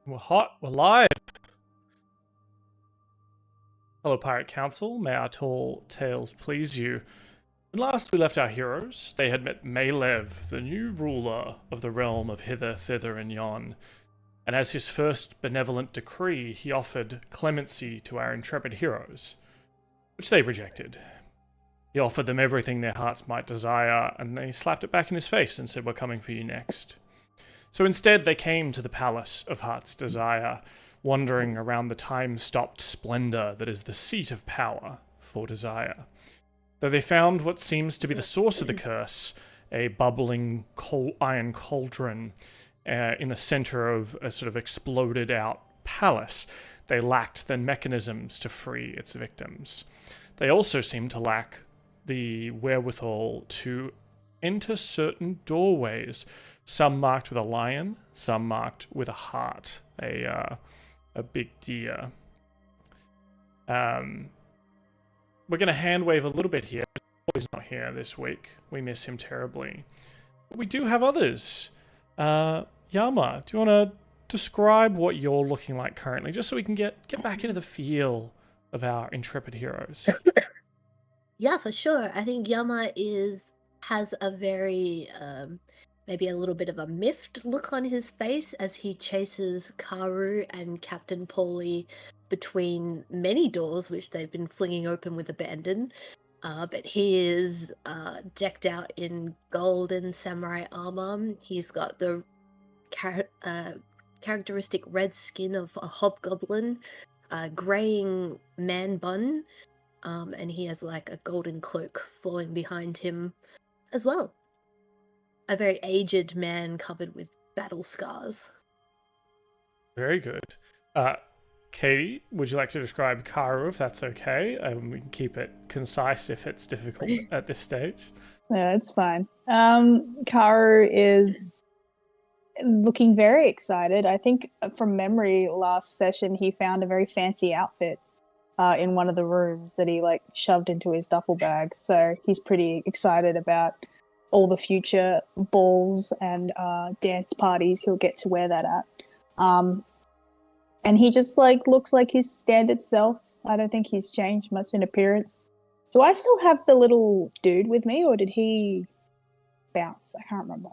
We're hot. We're live. Hello, Pirate Council. May our tall tales please you. When last we left our heroes, they had met Malev, the new ruler of the realm of hither, thither, and yon. And as his first benevolent decree, he offered clemency to our intrepid heroes, which they rejected. He offered them everything their hearts might desire, and they slapped it back in his face and said, "We're coming for you next." So instead, they came to the Palace of Heart's Desire, wandering around the time-stopped splendor that is the seat of power for desire. Though they found what seems to be the source of the curse, a bubbling iron cauldron in the center of a sort of exploded-out palace, they lacked the mechanisms to free its victims. They also seemed to lack the wherewithal to enter certain doorways, some marked with a lion, some marked with a heart, a big deer. We're going to hand wave a little bit here. Pauly's not here this week. We miss him terribly. But we do have others. Yama, do you want to describe what you're looking like currently, just so we can get back into the feel of our intrepid heroes? Yeah, for sure. I think Yama has a very maybe a little bit of a miffed look on his face as he chases Karu and Captain Pauly between many doors which they've been flinging open with abandon. But he is decked out in golden samurai armor. He's got the characteristic red skin of a hobgoblin, graying man bun, and he has like a golden cloak flowing behind him as well. A very aged man covered with battle scars. Very good. Katie, would you like to describe Karu, if that's okay? We can keep it concise if it's difficult at this stage. Yeah, it's fine. Karu is looking very excited. I think from memory, last session he found a very fancy outfit in one of the rooms that he shoved into his duffel bag. So he's pretty excited about all the future balls and dance parties he'll get to wear that at. And he just looks like his standard self. I don't think he's changed much in appearance. Do I still have the little dude with me, or did he bounce? I can't remember.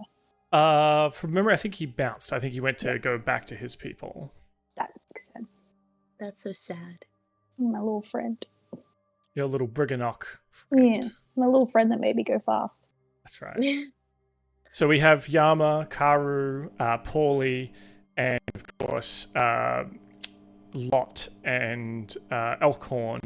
From memory, I think he bounced. I think he went to go back to his people. That makes sense. That's so sad. My little friend. Your little Briganock friend. Yeah, my little friend that made me go fast. That's right. So we have Yama, Karu, Pauly, and of course Lot and Elkhorn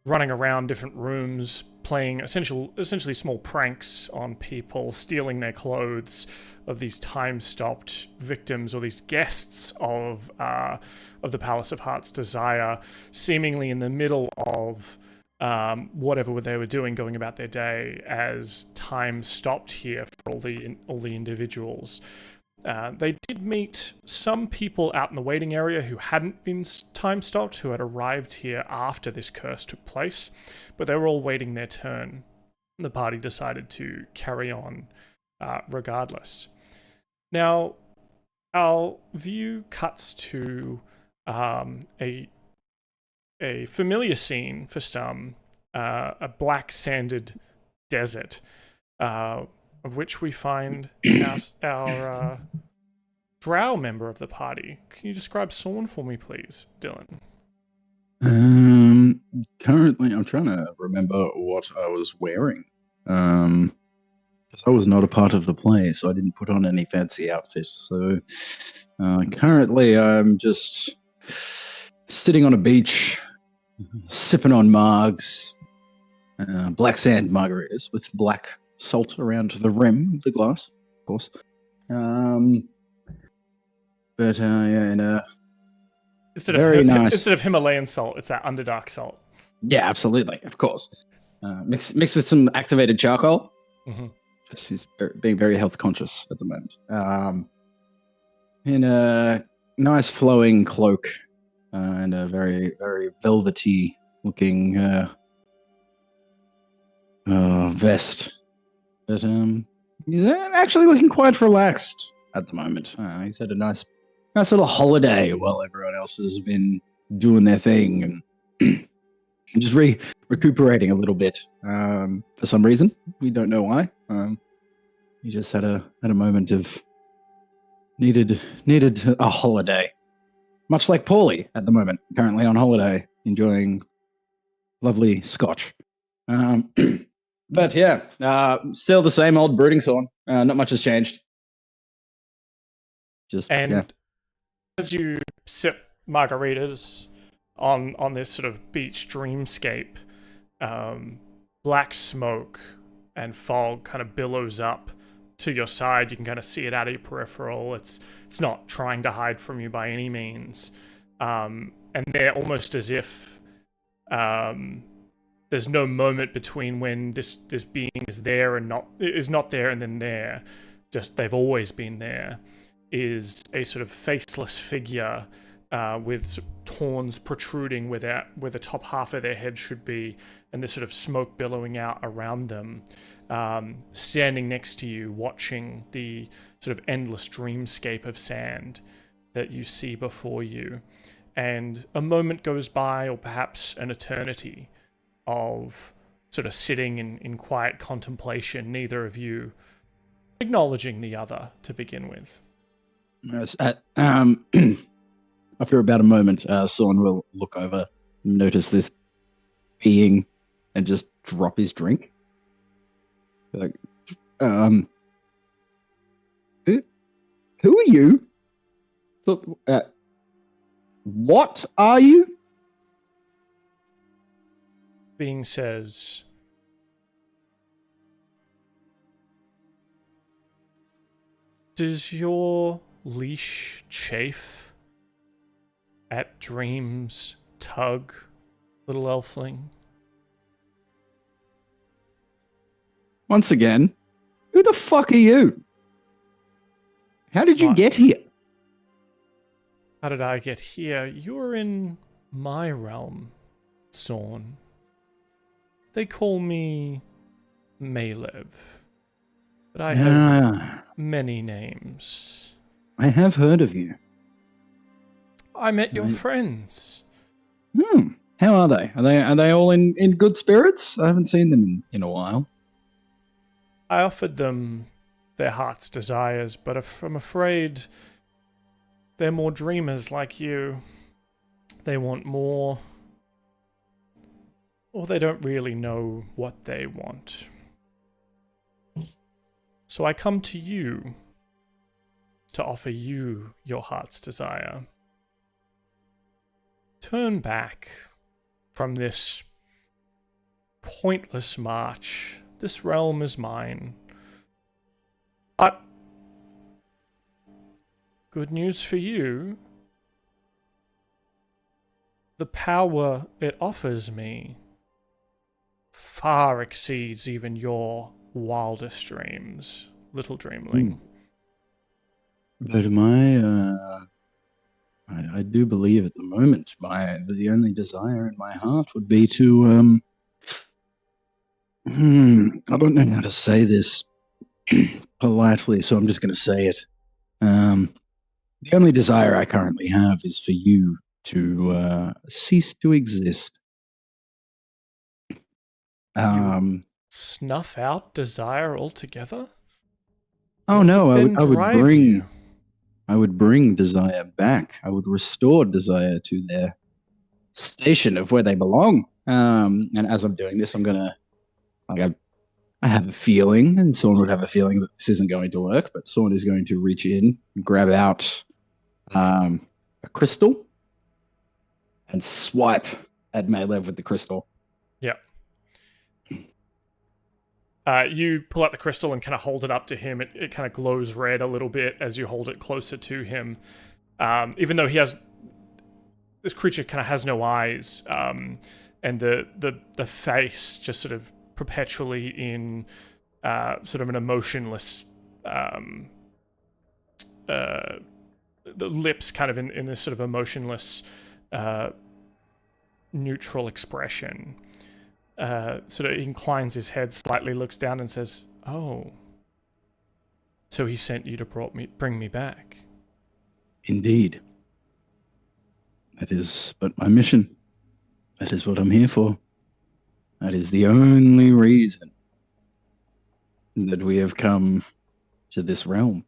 running around different rooms, playing essentially small pranks on people, stealing their clothes of these time-stopped victims or these guests of the Palace of Heart's Desire, seemingly in the middle of whatever they were doing, going about their day as time stopped here for all the individuals. They did meet some people out in the waiting area who hadn't been time stopped, who had arrived here after this curse took place, but they were all waiting their turn. The party decided to carry on regardless. Now, our view cuts to a familiar scene for some, a black sanded desert, of which we find our drow member of the party. Can you describe Sorn for me, please, Dylan? Currently, I'm trying to remember what I was wearing. Because I was not a part of the play, so I didn't put on any fancy outfit. So currently, I'm just sitting on a beach, sipping on margs, black sand margaritas with black salt around the rim of the glass, of course. Instead nice. of Himalayan salt, it's that Underdark salt. Yeah, absolutely, of course. Mixed with some activated charcoal. Mm-hmm. She's being very health conscious at the moment. In a nice flowing cloak and a very, very velvety looking vest. But he's actually looking quite relaxed at the moment. He's had a nice nice little holiday while everyone else has been doing their thing and just recuperating a little bit. For some reason, we don't know why. He just had a moment of needed a holiday, much like Pauly at the moment, currently on holiday, enjoying lovely scotch. But yeah, still the same old brooding Sorn. Not much has changed. As you sip margaritas on this sort of beach dreamscape, black smoke and fog kind of billows up to your side. You can kind of see it out of your peripheral. It's not trying to hide from you by any means. And they're almost as if there's no moment between when this being is there and not there and then there. Just they've always been there. Is a sort of faceless figure with horns protruding where the top half of their head should be, and this sort of smoke billowing out around them, standing next to you, watching the sort of endless dreamscape of sand that you see before you. And a moment goes by, or perhaps an eternity, of sort of sitting in quiet contemplation, neither of you acknowledging the other to begin with. Yes, after about a moment, Sorn will look over, notice this being, and just drop his drink. Like, who are you? What are you? Being says, does your leash chafe at dreams tug, little elfling? Once again, who the fuck are you? How did you get here? How did I get here? You're in my realm, Sorn. They call me Malev, but I have many names. I have heard of you. I met your friends. How are they? Are they all in good spirits? I haven't seen them in a while. I offered them their heart's desires, but I'm afraid they're more dreamers like you. They want more, or they don't really know what they want. So I come to you to offer you your heart's desire. Turn back from this pointless march. This realm is mine. But good news for you, the power it offers me far exceeds even your wildest dreams, little dreamling. But I do believe at the moment the only desire in my heart would be to I don't know how to say this politely, so I'm just going to say it. The only desire I currently have is for you to cease to exist. Snuff out desire altogether? Oh no, I would bring desire back. I would restore desire to their station of where they belong. And as I'm doing this, I'm gonna, I have a feeling, and Sorn would have a feeling that this isn't going to work, but Sorn is going to reach in and grab out a crystal and swipe at Malev with the crystal. Yeah. You pull out the crystal and kind of hold it up to him. It kind of glows red a little bit as you hold it closer to him. Even though this creature kind of has no eyes, and the face just sort of perpetually in sort of an emotionless, the lips kind of in this sort of emotionless, neutral expression. Sort of inclines his head slightly, looks down and says, "Oh, so he sent you to bring me back." Indeed. That is but my mission. That is what I'm here for. That is the only reason that we have come to this realm.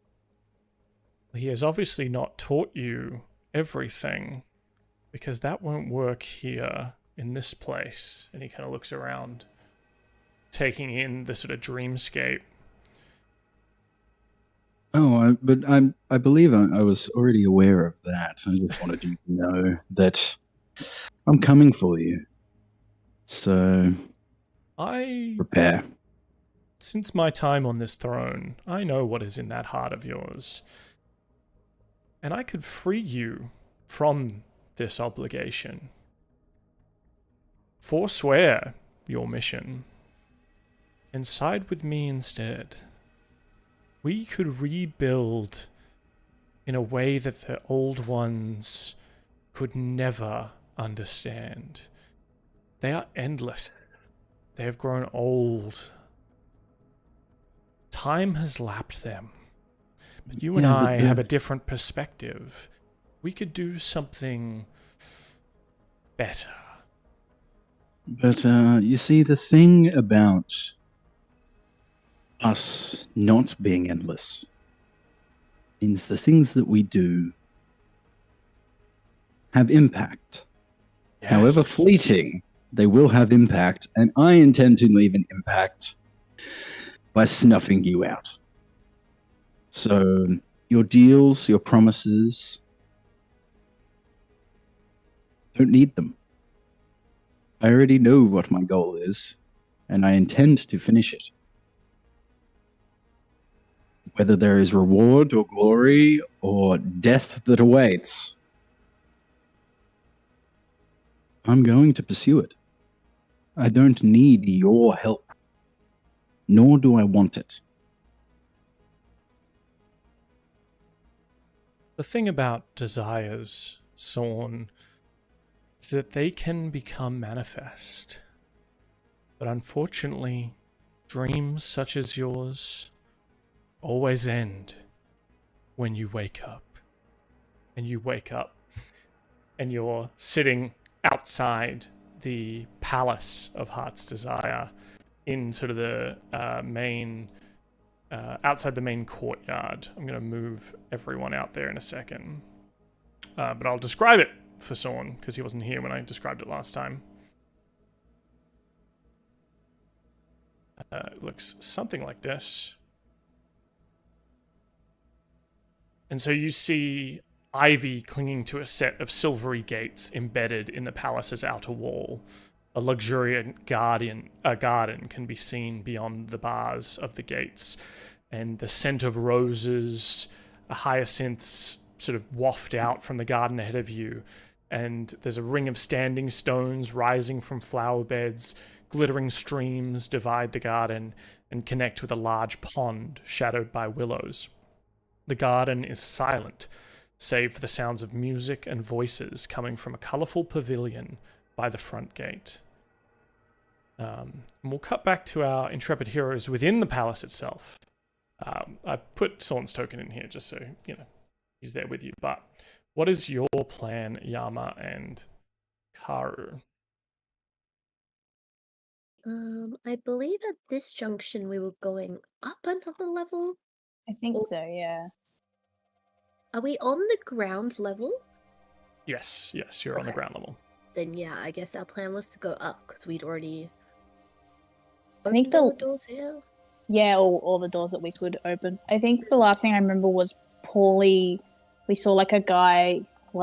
He has obviously not taught you everything, because that won't work here in this place. And he kind of looks around, taking in the sort of dreamscape. Oh, I believe I was already aware of that. I just wanted you to know that I'm coming for you. So, prepare. Since my time on this throne, I know what is in that heart of yours. And I could free you from this obligation. Forswear your mission and side with me instead. We could rebuild in a way that the old ones could never understand. They are endless. They have grown old. Time has lapped them. But you and I have a different perspective. We could do something better. But you see, the thing about us not being endless means the things that we do have impact. Yes. However fleeting, they will have impact, and I intend to leave an impact by snuffing you out. So your deals, your promises, don't need them. I already know what my goal is, and I intend to finish it. Whether there is reward or glory or death that awaits, I'm going to pursue it. I don't need your help, nor do I want it. The thing about desires, Sorn, is that they can become manifest. But unfortunately, dreams such as yours always end when you wake up. And you wake up and you're sitting outside the Palace of Heart's Desire in sort of the main... outside the main courtyard. I'm going to move everyone out there in a second. But I'll describe it for Sorn, because he wasn't here when I described it last time. It looks something like this. And so you see ivy clinging to a set of silvery gates embedded in the palace's outer wall. A luxuriant garden can be seen beyond the bars of the gates, and the scent of roses, hyacinths sort of waft out from the garden ahead of you, and there's a ring of standing stones rising from flower beds. Glittering streams divide the garden and connect with a large pond shadowed by willows. The garden is silent, save for the sounds of music and voices coming from a colourful pavilion by the front gate. And we'll cut back to our intrepid heroes within the palace itself. I've put Sorn's token in here just so, he's there with you. But what is your plan, Yama and Karu? I believe at this junction we were going up another level. I think so, yeah. Are we on the ground level? Yes, you're on the ground level. Then yeah, I guess our plan was to go up because we'd already I think opened all the doors here. Yeah, all the doors that we could open. I think the last thing I remember was Pauly. We saw like a guy who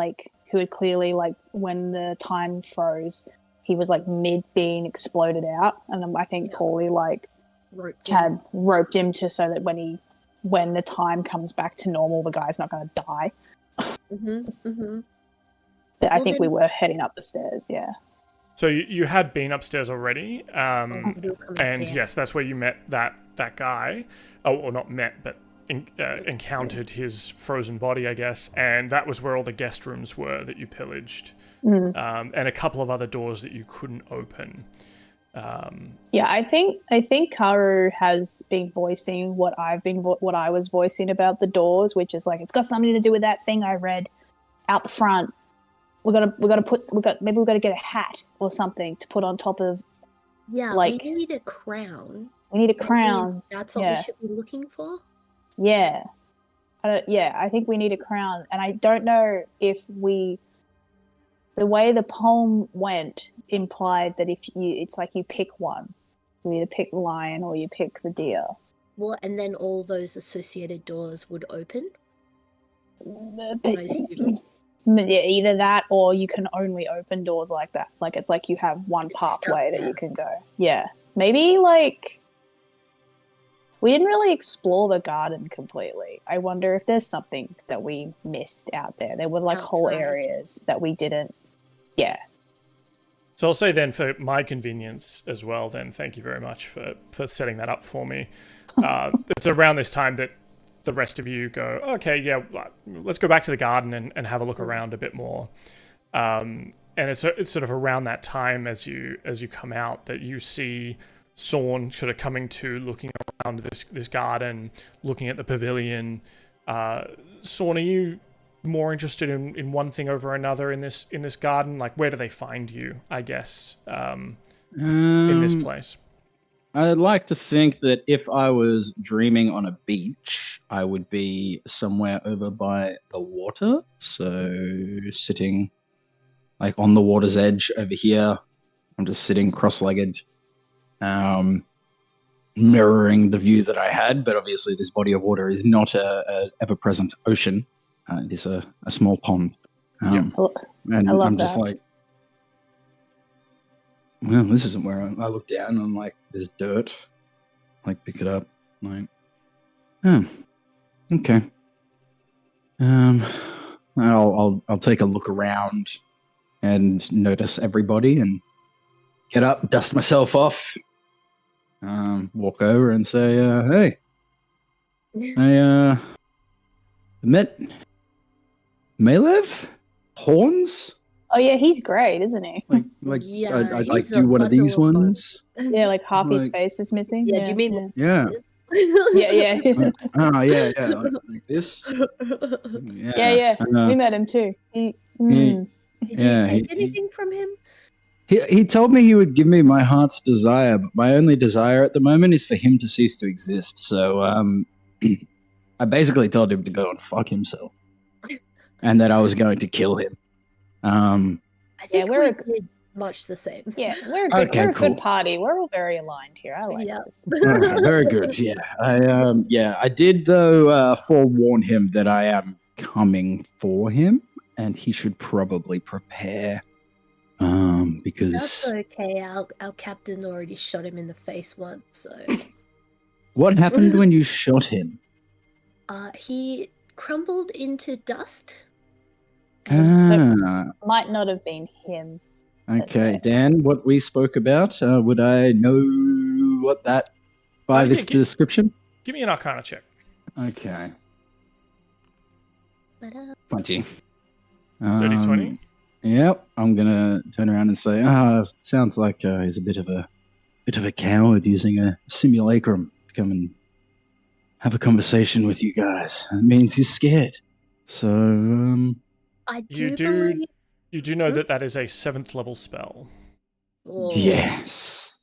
had clearly when the time froze, he was mid being exploded out, and then I think Pauly had roped him to so that when the time comes back to normal, the guy's not going to die. I think we were heading up the stairs. Yeah. So you had been upstairs already, and yes, that's where you met that guy. Oh, or not met, but encountered his frozen body, I guess. And that was where all the guest rooms were that you pillaged, and a couple of other doors that you couldn't open. Yeah, I think Karu has been voicing what I was voicing about the doors, which is like it's got something to do with that thing I read out the front. Maybe we got to get a hat or something to put on top of. Yeah, like we need a crown. we need a Maybe crown. that's what we should be looking for. Yeah, I think we need a crown, and I don't know if the way the poem went implied that it's like you pick one. You either pick the lion or you pick the deer. Well, and then all those associated doors would open. Yeah, either that or you can only open doors like that. Like it's like you have one pathway that you can go. Yeah. Maybe like we didn't really explore the garden completely. I wonder if there's something that we missed out there. There were like whole areas that we didn't. Yeah. So I'll say then, for my convenience as well, then thank you very much for setting that up for me. It's around this time that the rest of you go, okay, yeah, let's go back to the garden and have a look around a bit more. And it's sort of around that time as you come out that you see Sorn sort of coming to, looking around this garden, looking at the pavilion. Sorn, are you more interested in one thing over another in this garden? Like, where do they find you, I guess, in this place? I'd like to think that if I was dreaming on a beach, I would be somewhere over by the water. So sitting like on the water's edge over here. I'm just sitting cross-legged, mirroring the view that I had. But obviously this body of water is not a ever-present ocean. It is a small pond. And I love I'm just that. like, well, this isn't where I look down and I'm like, there's dirt. Like, pick it up. Like, oh, okay. I'll take a look around and notice everybody and get up, dust myself off, walk over and say, hey, I met Malev? Horns? Oh yeah, he's great, isn't he? Yeah, I'd like he's a do one of bundle these of fun. ones. Yeah, like half his Like- face is missing. Yeah, do you mean Yeah. Yeah. Yeah. Like this. Yeah. We met him too. Did Yeah, you take anything from him? He told me he would give me my heart's desire, but my only desire at the moment is for him to cease to exist. So I basically told him to go and fuck himself, and that I was going to kill him. I think we're we did much the same. Yeah, we're a good, cool. good party. We're all very aligned here. I like this. Very good. Yeah, I did though forewarn him that I am coming for him, and he should probably prepare. Because That's okay. Our captain already shot him in the face once. So what happened when you shot him? he crumbled into dust. Might not have been him. Okay, Dan, what we spoke about, would I know what that by this description? Give me an Arcana check. Okay. But, 20. 30-20? Yep, I'm gonna turn around and say, sounds like he's a bit of a coward using a simulacrum to come and have a conversation with you guys. That means he's scared. So, I You believe... do know that is a 7th level spell. Oh. yes,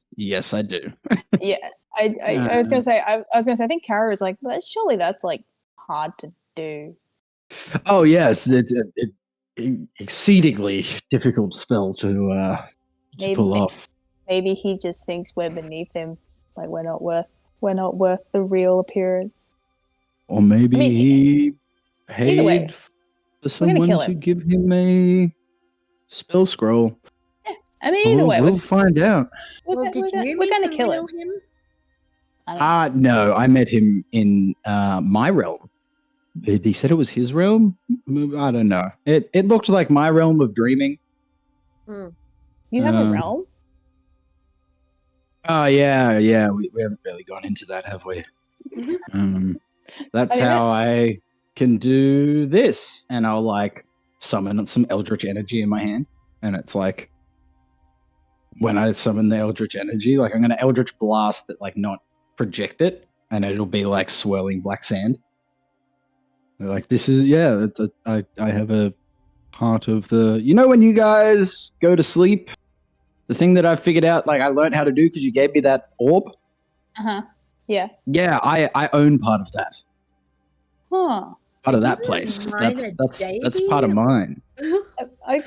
I do. Yeah, I was gonna say. I think Karu is like, but surely that's like hard to do. Oh yes, it's exceedingly difficult spell to pull off. Maybe he just thinks we're beneath him, like we're not worth the real appearance. Or maybe he paid for someone to give him a spell scroll. Yeah, I mean, either way, we'll find out. We're gonna kill him. No, I met him in my realm. He said it was his realm. I don't know. It looked like my realm of dreaming. You have a realm? Oh yeah. We haven't really gone into that, have we? That's how I can do this, and I'll like summon some eldritch energy in my hand, and it's like when I summon the Eldritch energy. Like, I'm going to Eldritch Blast, but like not project it, and it'll be like swirling black sand. Like, this is, yeah, I have a part of the, you know, when you guys go to sleep, the thing that I figured out, like I learned how to do because you gave me that orb. Yeah. Yeah, I own part of that. Huh. Part of that You place. don't mind That's a part of mine. I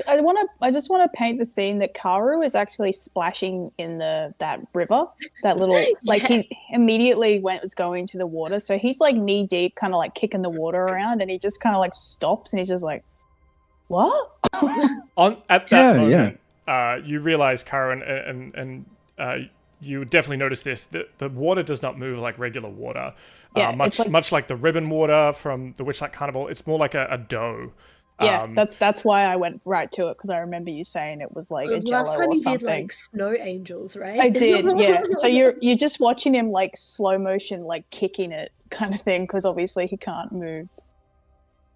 just want to paint the scene that Karu is actually splashing in that river, that little like he immediately was going to the water, so he's like knee deep, kind of like kicking the water around, and he just kind of like stops and he's just like, what? At that moment, you realize, Karu, and you definitely notice this, that the water does not move like regular water. Yeah, much like the ribbon water from the Witchlight Carnival, it's more like a dough. Yeah, that's why I went right to it, because I remember you saying it was like a jello last time or you something. did like snow angels, right? I did, yeah. So you're just watching him like slow motion, like kicking it kind of thing, because obviously he can't move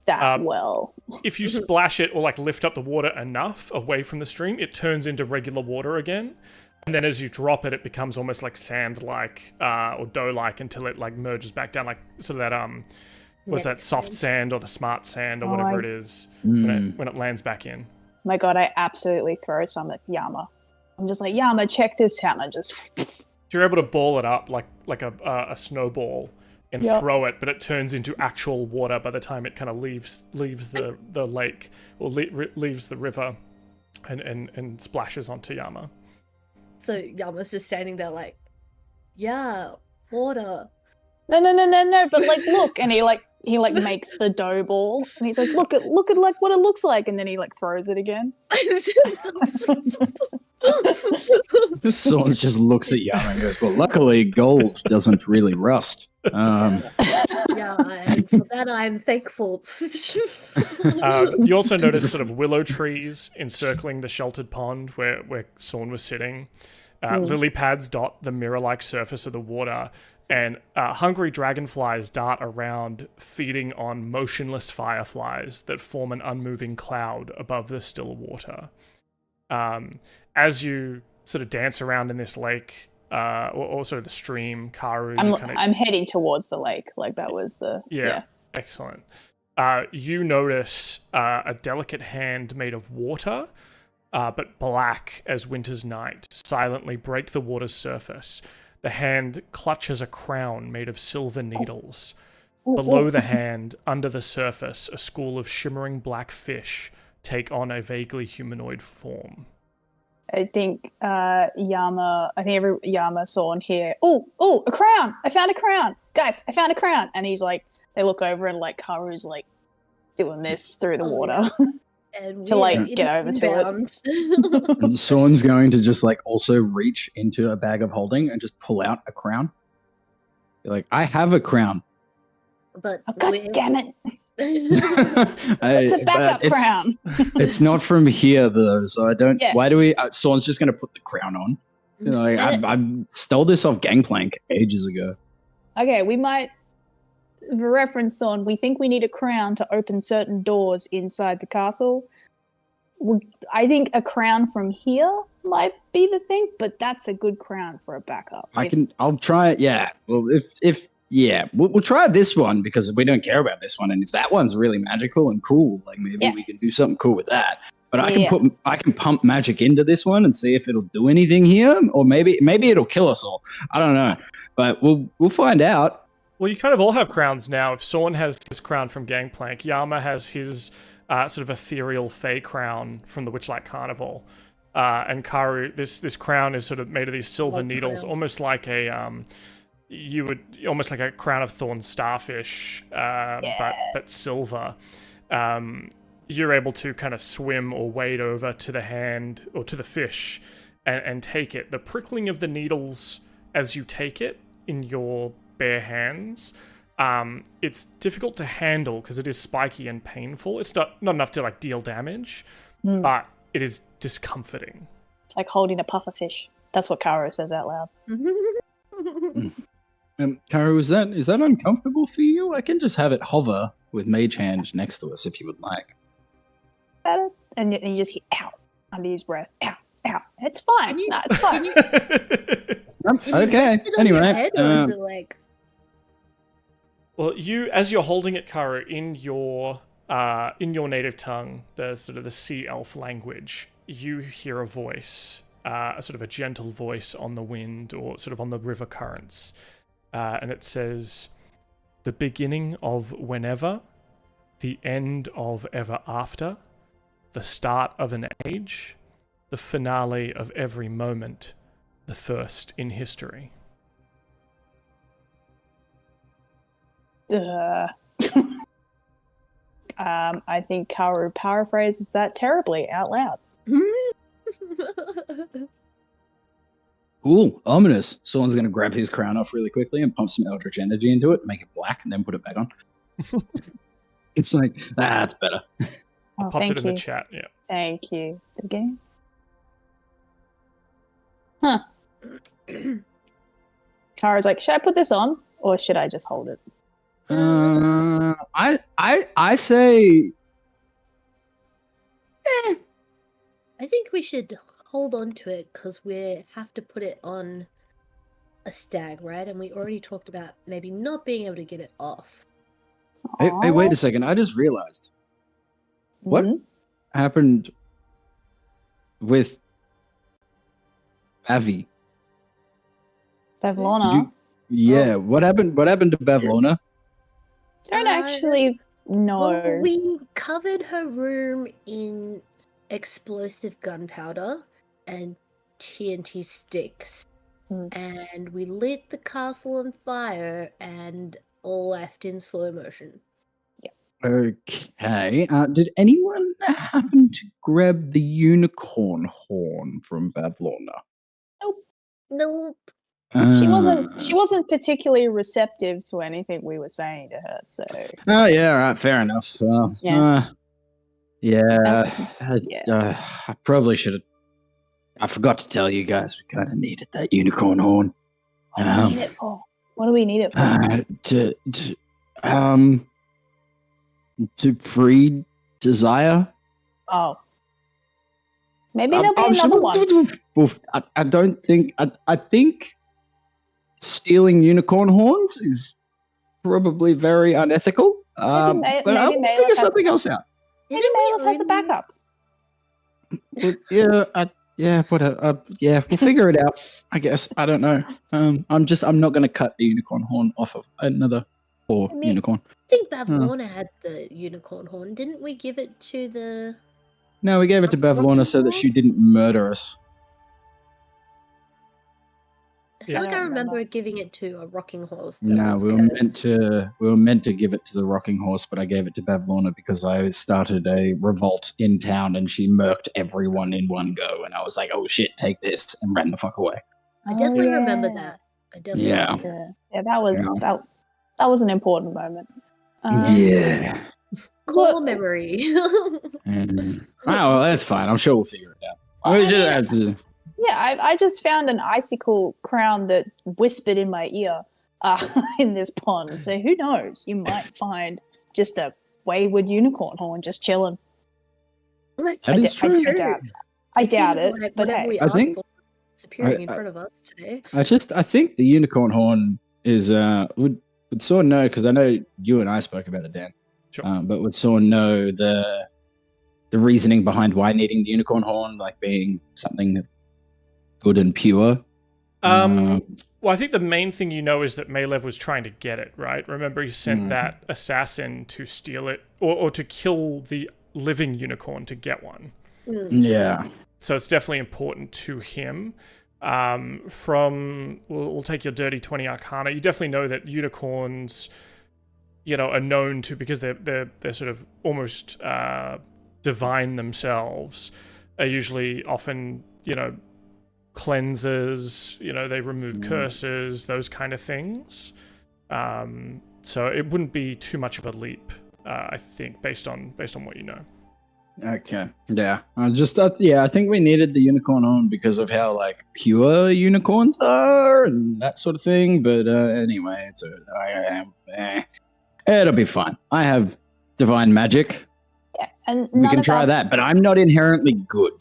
that well. If you splash it or like lift up the water enough away from the stream, it turns into regular water again. And then as you drop it, it becomes almost like sand-like or dough-like until it like merges back down, like sort of that was that soft sand or the smart sand or whatever it is when it lands back in. My God, I absolutely throw some at Yama. I'm just like, Yama, check this out, and I just. You're able to ball it up like a snowball and throw it, but it turns into actual water by the time it kind of leaves the lake or leaves the river and splashes onto Yama. So Yama's just standing there like, yeah, water. No, but like, look, and he makes the dough ball, and he's like, look at like what it looks like, and then he like throws it again. Sorn just looks at Yama and goes, well, luckily gold doesn't really rust. Yeah, and for that I'm thankful. You also notice sort of willow trees encircling the sheltered pond where Sorn was sitting. Lily pads dot the mirror-like surface of the water, and hungry dragonflies dart around, feeding on motionless fireflies that form an unmoving cloud above the still water. As you sort of dance around in this lake, or also the stream, Karu, I'm heading towards the lake. Like that was the excellent. You notice a delicate hand made of water, but black as winter's night, silently break the water's surface. The hand clutches a crown made of silver needles. Below the hand, under the surface, a school of shimmering black fish take on a vaguely humanoid form. I think Yama, Sorn here. Oh, a crown! I found a crown! Guys, I found a crown! And he's like, they look over and like Karu's like doing this through the water to like get over to it. And Sorn's going to just like also reach into a bag of holding and just pull out a crown. You're like, I have a crown. But God damn it. It's a backup crown. It's not from here though, so I don't. Yeah. Why do we? Sorn's just going to put the crown on. You know, like, I stole this off Gangplank ages ago. Okay, we might reference on. We think we need a crown to open certain doors inside the castle. I think a crown from here might be the thing, but that's a good crown for a backup. I'll try it. Yeah. Well, we'll try this one because we don't care about this one, and if that one's really magical and cool, like maybe we can do something cool with that. But I can pump magic into this one and see if it'll do anything here, or maybe it'll kill us all. I don't know, but we'll find out. Well, you kind of all have crowns now. If Sorn has his crown from Gangplank, Yama has his sort of ethereal fey crown from the Witchlight Carnival, and Karu, this crown is sort of made of these silver needles, almost like a almost like a crown of thorn starfish, but silver. You're able to kind of swim or wade over to the hand or to the fish and take it. The prickling of the needles as you take it in your bare hands, it's difficult to handle because it is spiky and painful. It's not enough to like deal damage, but it is discomforting. It's like holding a puffer fish. That's what Karu says out loud. Karu, is that uncomfortable for you? I can just have it hover with Mage Hand next to us if you would like. And you just hear, ow, under his breath, ow, ow. It's fine. Can you- No, it's fine. Can you Okay. rest it on your Anyway, head, or is it like... Well, as you're holding it, Karu, in your native tongue, the sort of the sea elf language, you hear a voice, a sort of a gentle voice on the wind or sort of on the river currents, and it says, "The beginning of whenever, the end of ever after, the start of an age, the finale of every moment, the first in history." I think Karu paraphrases that terribly out loud. Cool. Ominous. Sorn's going to grab his crown off really quickly and pump some eldritch energy into it, make it black, and then put it back on. It's like, that's better. Oh, Popped thank it in you. the chat, yeah. Thank you. Again? Huh. Karu's like, should I put this on or should I just hold it? I say, I think we should hold on to it because we have to put it on a stag, right? And we already talked about maybe not being able to get it off. hey, wait a second. I just realized what Mhm. happened with Avi. Bavlona. Yeah, what happened? What happened to Bavlona? Don't actually know. Well, we covered her room in explosive gunpowder and TNT sticks. Hmm. And we lit the castle on fire and left in slow motion. Okay. Did anyone happen to grab the unicorn horn from Bavlona? Nope. She wasn't particularly receptive to anything we were saying to her, so Oh yeah, all right, fair enough. Well, I probably should have. I forgot to tell you guys we kind of needed that unicorn horn. what do we need it for? What do we need it for? To free desire. Oh. Maybe there'll be another one. I don't think. I think stealing unicorn horns is probably very unethical. But I'll Maybe Malef figure has- something else out. Maybe Malef has a backup. Yeah, whatever. Yeah, we'll figure it out. I guess. I don't know. I'm not going to cut the unicorn horn off of another poor unicorn. I think Bavlona had the unicorn horn. Didn't we give it to the... No, we gave it to Bavlona so that she didn't murder us. I feel like I remember giving it to a rocking horse. That No, was we cursed. were meant to give it to the rocking horse, but I gave it to Bavlona because I started a revolt in town and she murked everyone in one go, and I was like, "Oh shit, take this!" and ran the fuck away. I definitely remember that. I definitely Yeah. remember Yeah, that was an important moment. Yeah. that. Core memory. Oh, well, that's fine. I'm sure we'll figure it out. We just have to. Yeah, I just found an icicle crown that whispered in my ear in this pond. So who knows? You might find just a wayward unicorn horn just chilling. That is true. I doubt it. Like But whatever hey, we I asked think- for, it's appearing in front of us today. I think the unicorn horn is would Sorn know, because I know you and I spoke about it, Dan. Sure. But would Sorn know the reasoning behind why needing the unicorn horn, like being something good and pure? Well, I think the main thing you know is that Malev was trying to get it, right? Remember, he sent that assassin to steal it, or to kill the living unicorn to get one. Yeah. So it's definitely important to him. We'll take your dirty 20 Arcana. You definitely know that unicorns, are known to, because they're sort of almost divine themselves, are usually often, cleansers, they remove curses, those kind of things. So it wouldn't be too much of a leap, I think, based on what you know. Okay. Yeah. I think we needed the unicorn horn because of how pure unicorns are and that sort of thing. But anyway, it'll be fine. I have divine magic. yeah, and We can try that, but I'm not inherently good.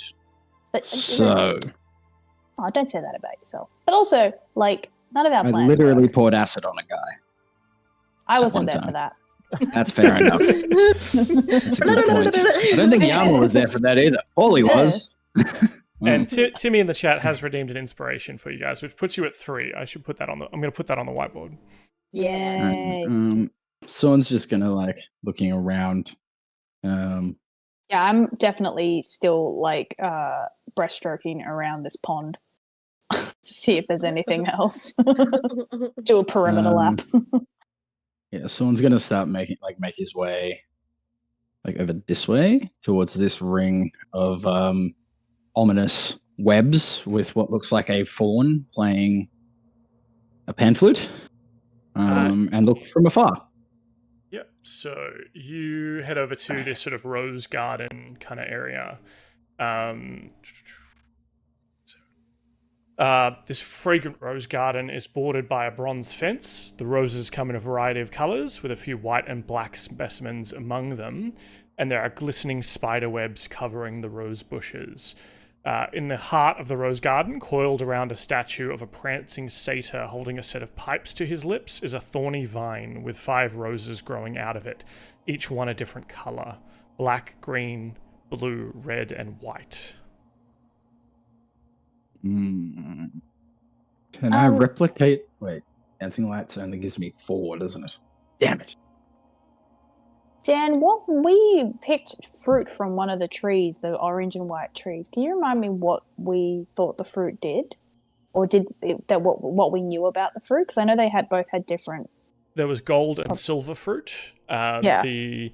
But So Oh, don't say that about yourself. But also, like, none of our I plans literally work. poured acid on a guy. I wasn't one there time. for that. That's fair enough. That's a good point. I don't think Yama was there for that either. Pauly was. And Timmy in the chat has redeemed an inspiration for you guys, which puts you at 3. I should put that on the. I'm going to put that on the whiteboard. Yay. Sorn's just gonna like looking around. Yeah, I'm definitely still like breaststroking around this pond to see if there's anything else. Do a perimeter lap. Yeah, Sorn's gonna start make his way like over this way towards this ring of ominous webs with what looks like a fawn playing a pan flute. And look from afar. Yep. So you head over to this sort of rose garden kind of area. This fragrant rose garden is bordered by a bronze fence. The roses come in a variety of colors, with a few white and black specimens among them, and there are glistening spider webs covering the rose bushes. In the heart of the rose garden, coiled around a statue of a prancing satyr holding a set of pipes to his lips, is a thorny vine with 5 roses growing out of it, each one a different color: black, green, blue, red, and white. Can I replicate? Wait, dancing lights only gives me 4, doesn't it? Damn it. Dan, we picked fruit from one of the trees, the orange and white trees. Can you remind me what we thought the fruit did, or what we knew about the fruit? Because I know they both had different. There was gold and silver fruit. Yeah. The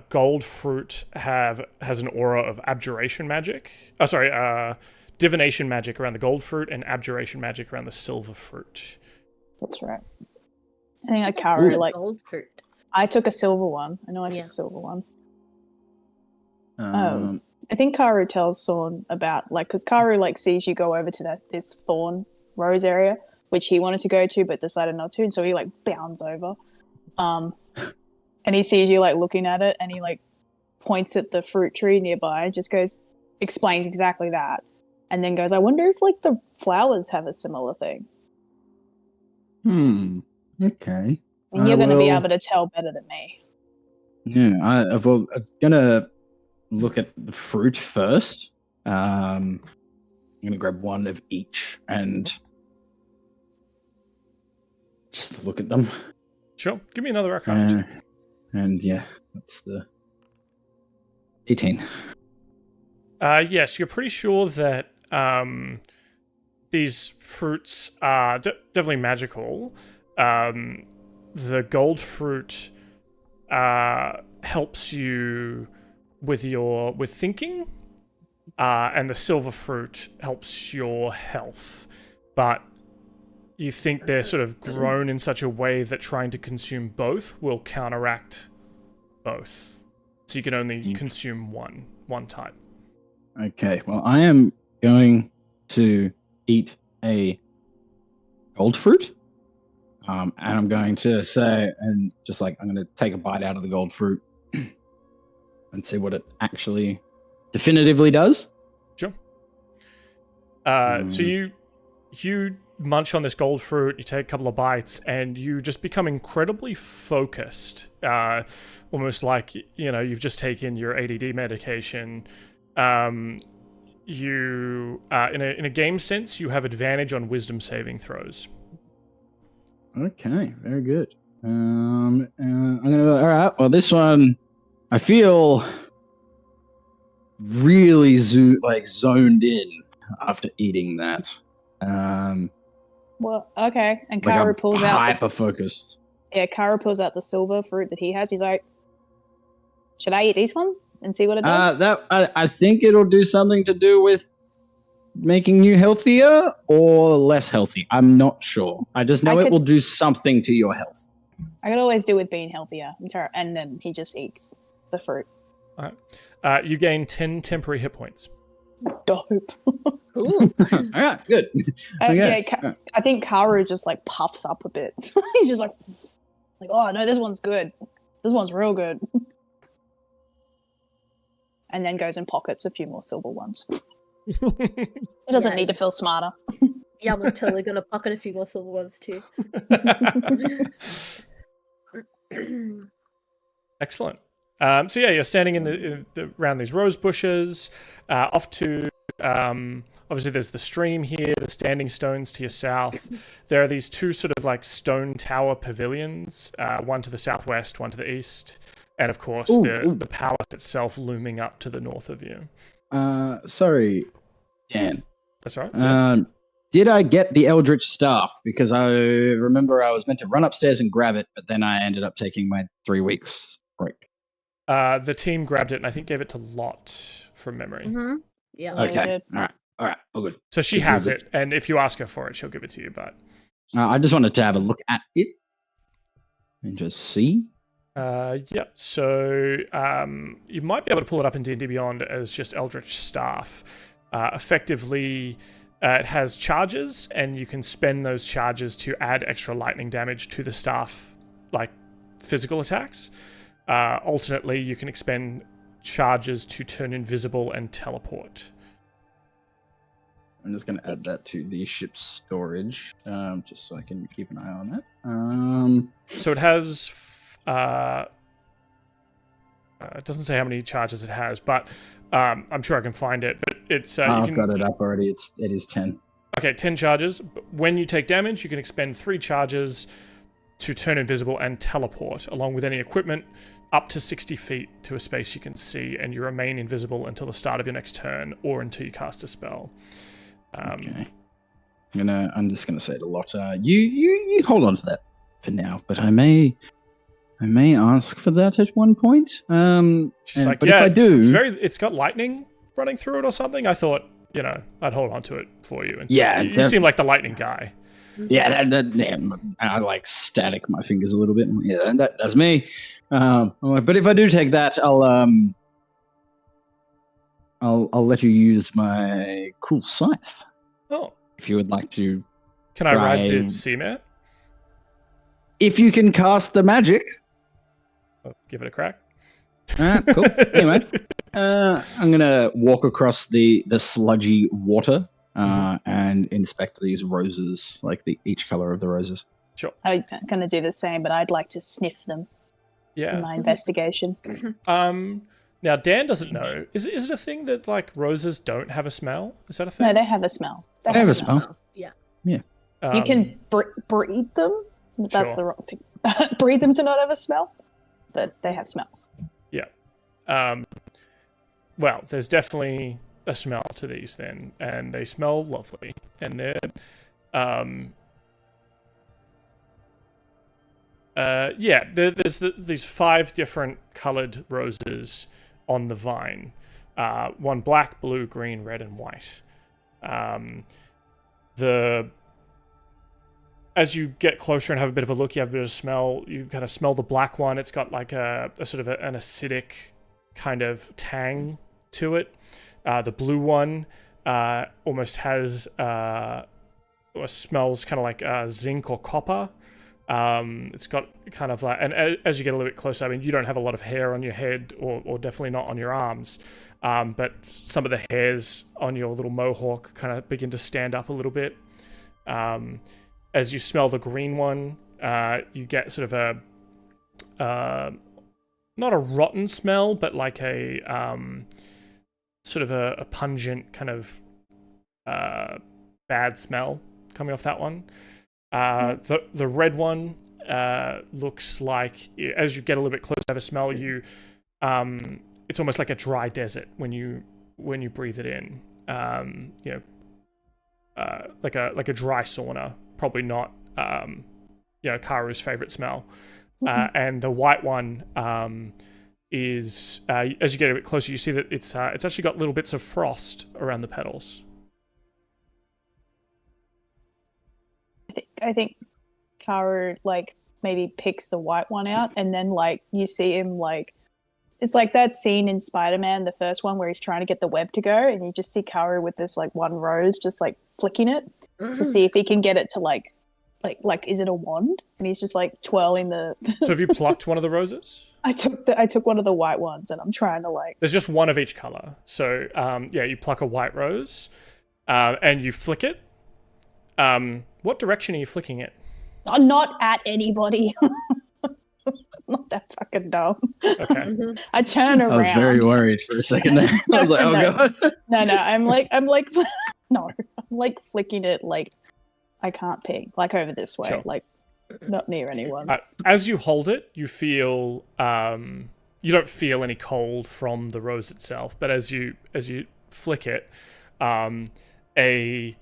gold fruit has an aura of abjuration magic. Divination magic around the gold fruit and abjuration magic around the silver fruit. That's right. I think I Karu like gold fruit. I took a silver one. I know I took a silver one. I think Karu tells Sorn about, like, because Karu, like, sees you go over to this thorn rose area, which he wanted to go to but decided not to, and so he, like, bounds over. And he sees you, like, looking at it, and he, like, points at the fruit tree nearby, just explains exactly that, and then goes, I wonder if, like, the flowers have a similar thing. Okay. And you're going to be able to tell better than me. Yeah, I'm gonna look at the fruit first. I'm gonna grab one of each and just look at them. Sure. Give me another arcana. And yeah, that's the 18. Yes, you're pretty sure that these fruits are definitely magical. The gold fruit helps you with thinking, and the silver fruit helps your health. But you think they're sort of grown in such a way that trying to consume both will counteract both. So you can only consume one type. Okay, well, I am going to eat a gold fruit. And I'm going to say, and just like, I'm going to take a bite out of the gold fruit and see what it actually definitively does. Sure. So you munch on this gold fruit, you take a couple of bites, and you just become incredibly focused. Almost like, you've just taken your ADD medication. You, in a game sense, you have advantage on wisdom saving throws. Okay, very good. I'm gonna. All right. Well, this one, I feel really zoned in after eating that. Well, okay. And Like Karu pulls out hyper focused. Yeah, Karu pulls out the silver fruit that he has. He's like, "Should I eat this one and see what it does?" I think it'll do something to do with making you healthier or less healthy. I'm not sure. I just know it will do something to your health. I could always do with being healthier. And then he just eats the fruit. All right. You gain 10 temporary hit points. Dope. Ooh. All right, good. Okay. Yeah, I think Karu just like puffs up a bit. He's just like, oh no, this one's good. This one's real good. And then goes and pockets a few more silver ones. He doesn't need to feel smarter. Yama's totally gonna pocket a few more silver ones too. Excellent. So yeah, you're standing in the around these rose bushes, off to obviously there's the stream here, the standing stones to your south. There are these two sort of like stone tower pavilions, one to the southwest, one to the east, and of course the palace itself looming up to the north of you. Sorry, Dan. That's right. Did I get the Eldritch Staff? Because I remember I was meant to run upstairs and grab it, but then I ended up taking my 3 weeks break. The team grabbed it and I think gave it to Lot from memory. Mm-hmm. Yeah. Okay. All right. All good. So she has it, and if you ask her for it, she'll give it to you. But I just wanted to have a look at it and just see. Yep. So you might be able to pull it up in D&D Beyond as just Eldritch Staff. Effectively, it has charges, and you can spend those charges to add extra lightning damage to the staff, like physical attacks. Alternately, you can expend charges to turn invisible and teleport. I'm just going to add that to the ship's storage, just so I can keep an eye on that. So it has... it doesn't say how many charges it has, but I'm sure I can find it. But it's I've got it up already. It is 10. Okay, 10 charges. When you take damage, you can expend 3 charges to turn invisible and teleport, along with any equipment, up to 60 feet to a space you can see, and you remain invisible until the start of your next turn or until you cast a spell. Okay. I'm just gonna say to Lotta, you hold on to that for now, but I may ask for that at one point. She's like, but yeah, if I do, it's got lightning running through it or something. I thought, I'd hold on to it for you. Yeah, you seem like the lightning guy. Yeah, I like static my fingers a little bit. Yeah, that's me. But if I do take that, I'll let you use my cool scythe. Oh, if you would like to. Can I ride the sea mare? If you can cast the magic. I'll give it a crack. Cool. Anyway, I'm gonna walk across the sludgy water and inspect these roses, like each color of the roses. Sure. I'm gonna do the same, but I'd like to sniff them. Yeah. In my investigation. Now Dan doesn't know. Is it a thing that like roses don't have a smell? Is that a thing? No, they have a smell. They have a smell. Yeah. Yeah. You can breed them. That's Sure. the wrong thing. Breed them to not have a smell, but they have smells. Yeah. Well, there's definitely a smell to these then, and they smell lovely, and they're there's these 5 different colored roses on the vine. One black, blue, green, red, and white. As you get closer and have a bit of a look, you have a bit of smell. You kind of smell the black one. It's got like a sort of an acidic kind of tang to it. The blue one almost has or smells kind of like zinc or copper. It's got kind of like, and as you get a little bit closer, I mean, you don't have a lot of hair on your head or definitely not on your arms. But some of the hairs on your little mohawk kind of begin to stand up a little bit. As you smell the green one, you get sort of not a rotten smell, but like a sort of a pungent kind of bad smell coming off that one. The red one looks like, as you get a little bit closer to have a smell, it's almost like a dry desert when you breathe it in. Like a dry sauna. Probably not, Karu's favorite smell. And the white one is, as you get a bit closer, you see that it's actually got little bits of frost around the petals. I think Karu maybe picks the white one out, and then you see him it's like that scene in Spider-Man, the first one, where he's trying to get the web to go, and you just see Karu with this one rose just flicking it to see if he can get it to like is it a wand? And he's just like twirling the. So have you plucked one of the roses? I took one of the white ones, and I'm trying to like. There's just one of each color. So you pluck a white rose, and you flick it. What direction are you flicking it? I'm not at anybody. Not that fucking dumb. Okay. I turn around. I was very worried for a second there. I was like, oh god. No, I'm like no, I'm like flicking it like I can't ping, like over this way, Sure. like not near anyone. As you hold it, you feel you don't feel any cold from the rose itself, but as you flick it, the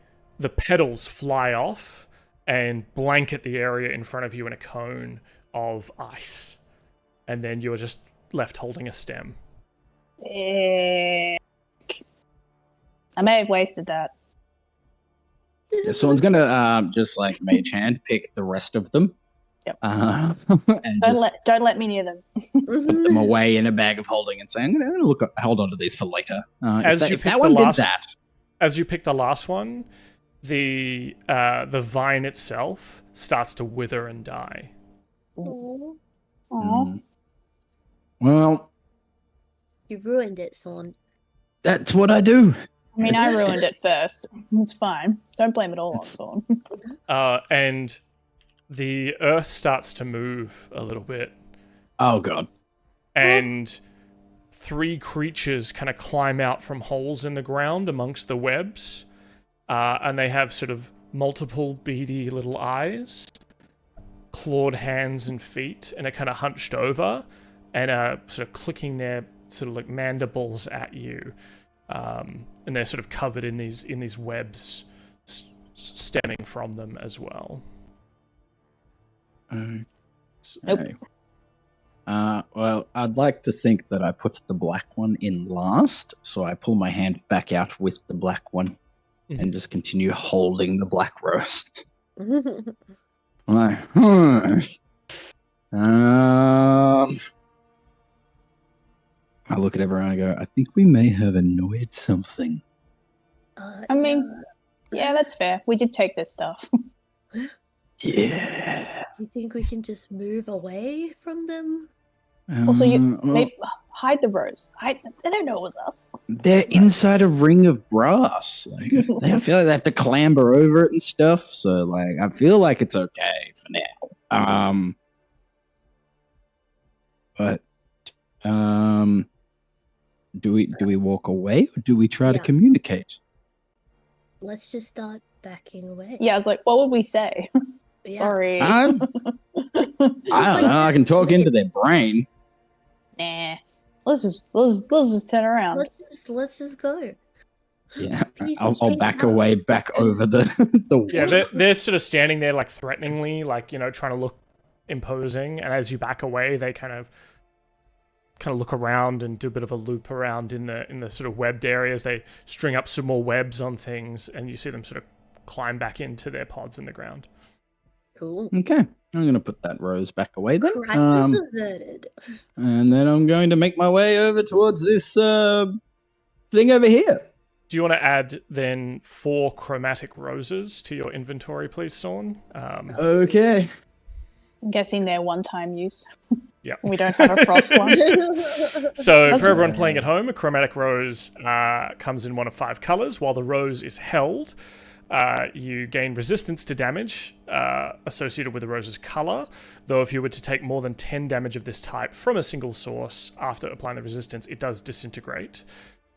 petals fly off and blanket the area in front of you in a cone of ice, and then you're just left holding a stem. Sick. I may have wasted that. Yeah, someone's gonna just like mage hand pick the rest of them. Yep. And Don't let me near them. put them away in a bag of holding and say, I'm gonna hold on to these for later. If that one did that. As you pick the last one, the vine itself starts to wither and die. Aw. Well, You ruined it, Sorn. that's what I do. I mean, I ruined it first. It's fine. Don't blame it all on Sorn. And the earth starts to move a little bit, Oh god. and 3 creatures kind of climb out from holes in the ground amongst the webs, and they have sort of multiple beady little eyes, clawed hands and feet, and are kind of hunched over and are sort of clicking their sort of like mandibles at you, and they're sort of covered in these webs stemming from them as well. Okay. Nope. Well, I'd like to think that I put the black one in last, so I pull my hand back out with the black one and just continue holding the black rose. Like, I look at everyone and I go, I think we may have annoyed something. I mean, yeah, that's fair. We did take this stuff. Yeah. Do you think we can just move away from them? Also, well, maybe hide the rose. They don't know it was us. they're inside a ring of brass. Like, I feel like they have to clamber over it and stuff. So, like, I feel like it's okay for now. But do we walk away or do we try to Yeah. communicate? Let's just start backing away. Yeah, I was like, what would we say? Yeah. Sorry. I don't know. I can talk into their brain. Nah. Let's just turn around. Let's just go. Yeah, Please, I'll please back help. away, back over the Yeah, wall. they're sort of standing there like threateningly, like, you know, trying to look imposing, and as you back away, they kind of look around and do a bit of a loop around in the sort of webbed areas. They string up some more webs on things, and you see them sort of climb back into their pods in the ground. Cool. Okay, I'm gonna put that rose back away then. Crisis averted. And then I'm going to make my way over towards this thing over here. Do you want to add then 4 chromatic roses to your inventory, please, Sorn? Okay. I'm guessing they're one-time use. Yeah. We don't have a frost one. So That's for everyone right. playing at home, a chromatic rose comes in one of 5 colors. While the rose is held, you gain resistance to damage associated with the rose's color, though if you were to take more than 10 damage of this type from a single source after applying the resistance, it does disintegrate.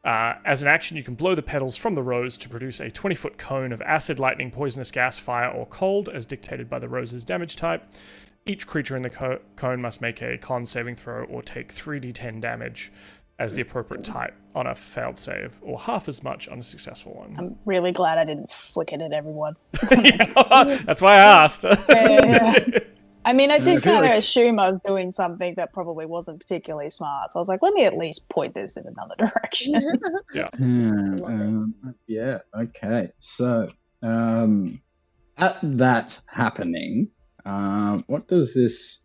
As an action, you can blow the petals from the rose to produce a 20-foot cone of acid, lightning, poisonous gas, fire, or cold, as dictated by the rose's damage type. Each creature in the cone must make a con saving throw or take 3d10 damage as the appropriate type on a failed save, or half as much on a successful one. I'm really glad I didn't flick it at everyone. Yeah, that's why I asked. Yeah. I mean, I did I feel kind of like- assume I was doing something that probably wasn't particularly smart. So I was like, let me at least point this in another direction. Yeah, okay. So, at that happening, what does this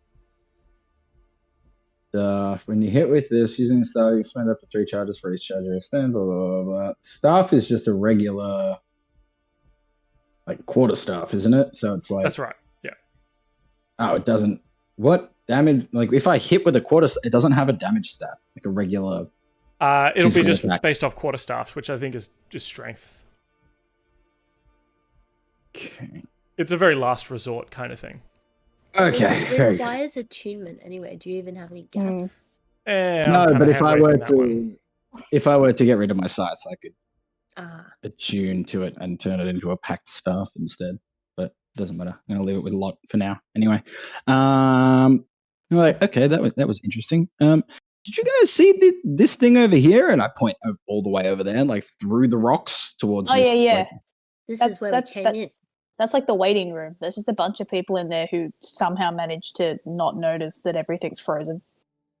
stuff, when you hit with this, using the staff, you spend up to 3 charges for each charge you expend, blah, blah, blah, blah. Staff is just a regular, like, quarter staff, isn't it? So it's like, That's right. Oh, it doesn't. What damage? Like, if I hit with a quarter, it doesn't have a damage stat, like a regular. It'll be Physical just attack. based off quarterstaffs, which I think is just strength. Okay. It's a very last resort kind of thing. Okay. It Very good. requires attunement anyway. Do you even have any Mm. gaps? I'm No, kinda but if I hand-waving were that one. to get rid of my scythe, I could Ah, attune to it and turn it into a packed staff instead. But it doesn't matter. I'm gonna leave it with a lot for now. Anyway, like, okay, that was interesting. Did you guys see this thing over here? And I point all the way over there, like through the rocks towards. Oh, this, yeah. like- this That's- is where that's- we came that- in. That's like the waiting room. There's just a bunch of people in there who somehow managed to not notice that everything's frozen.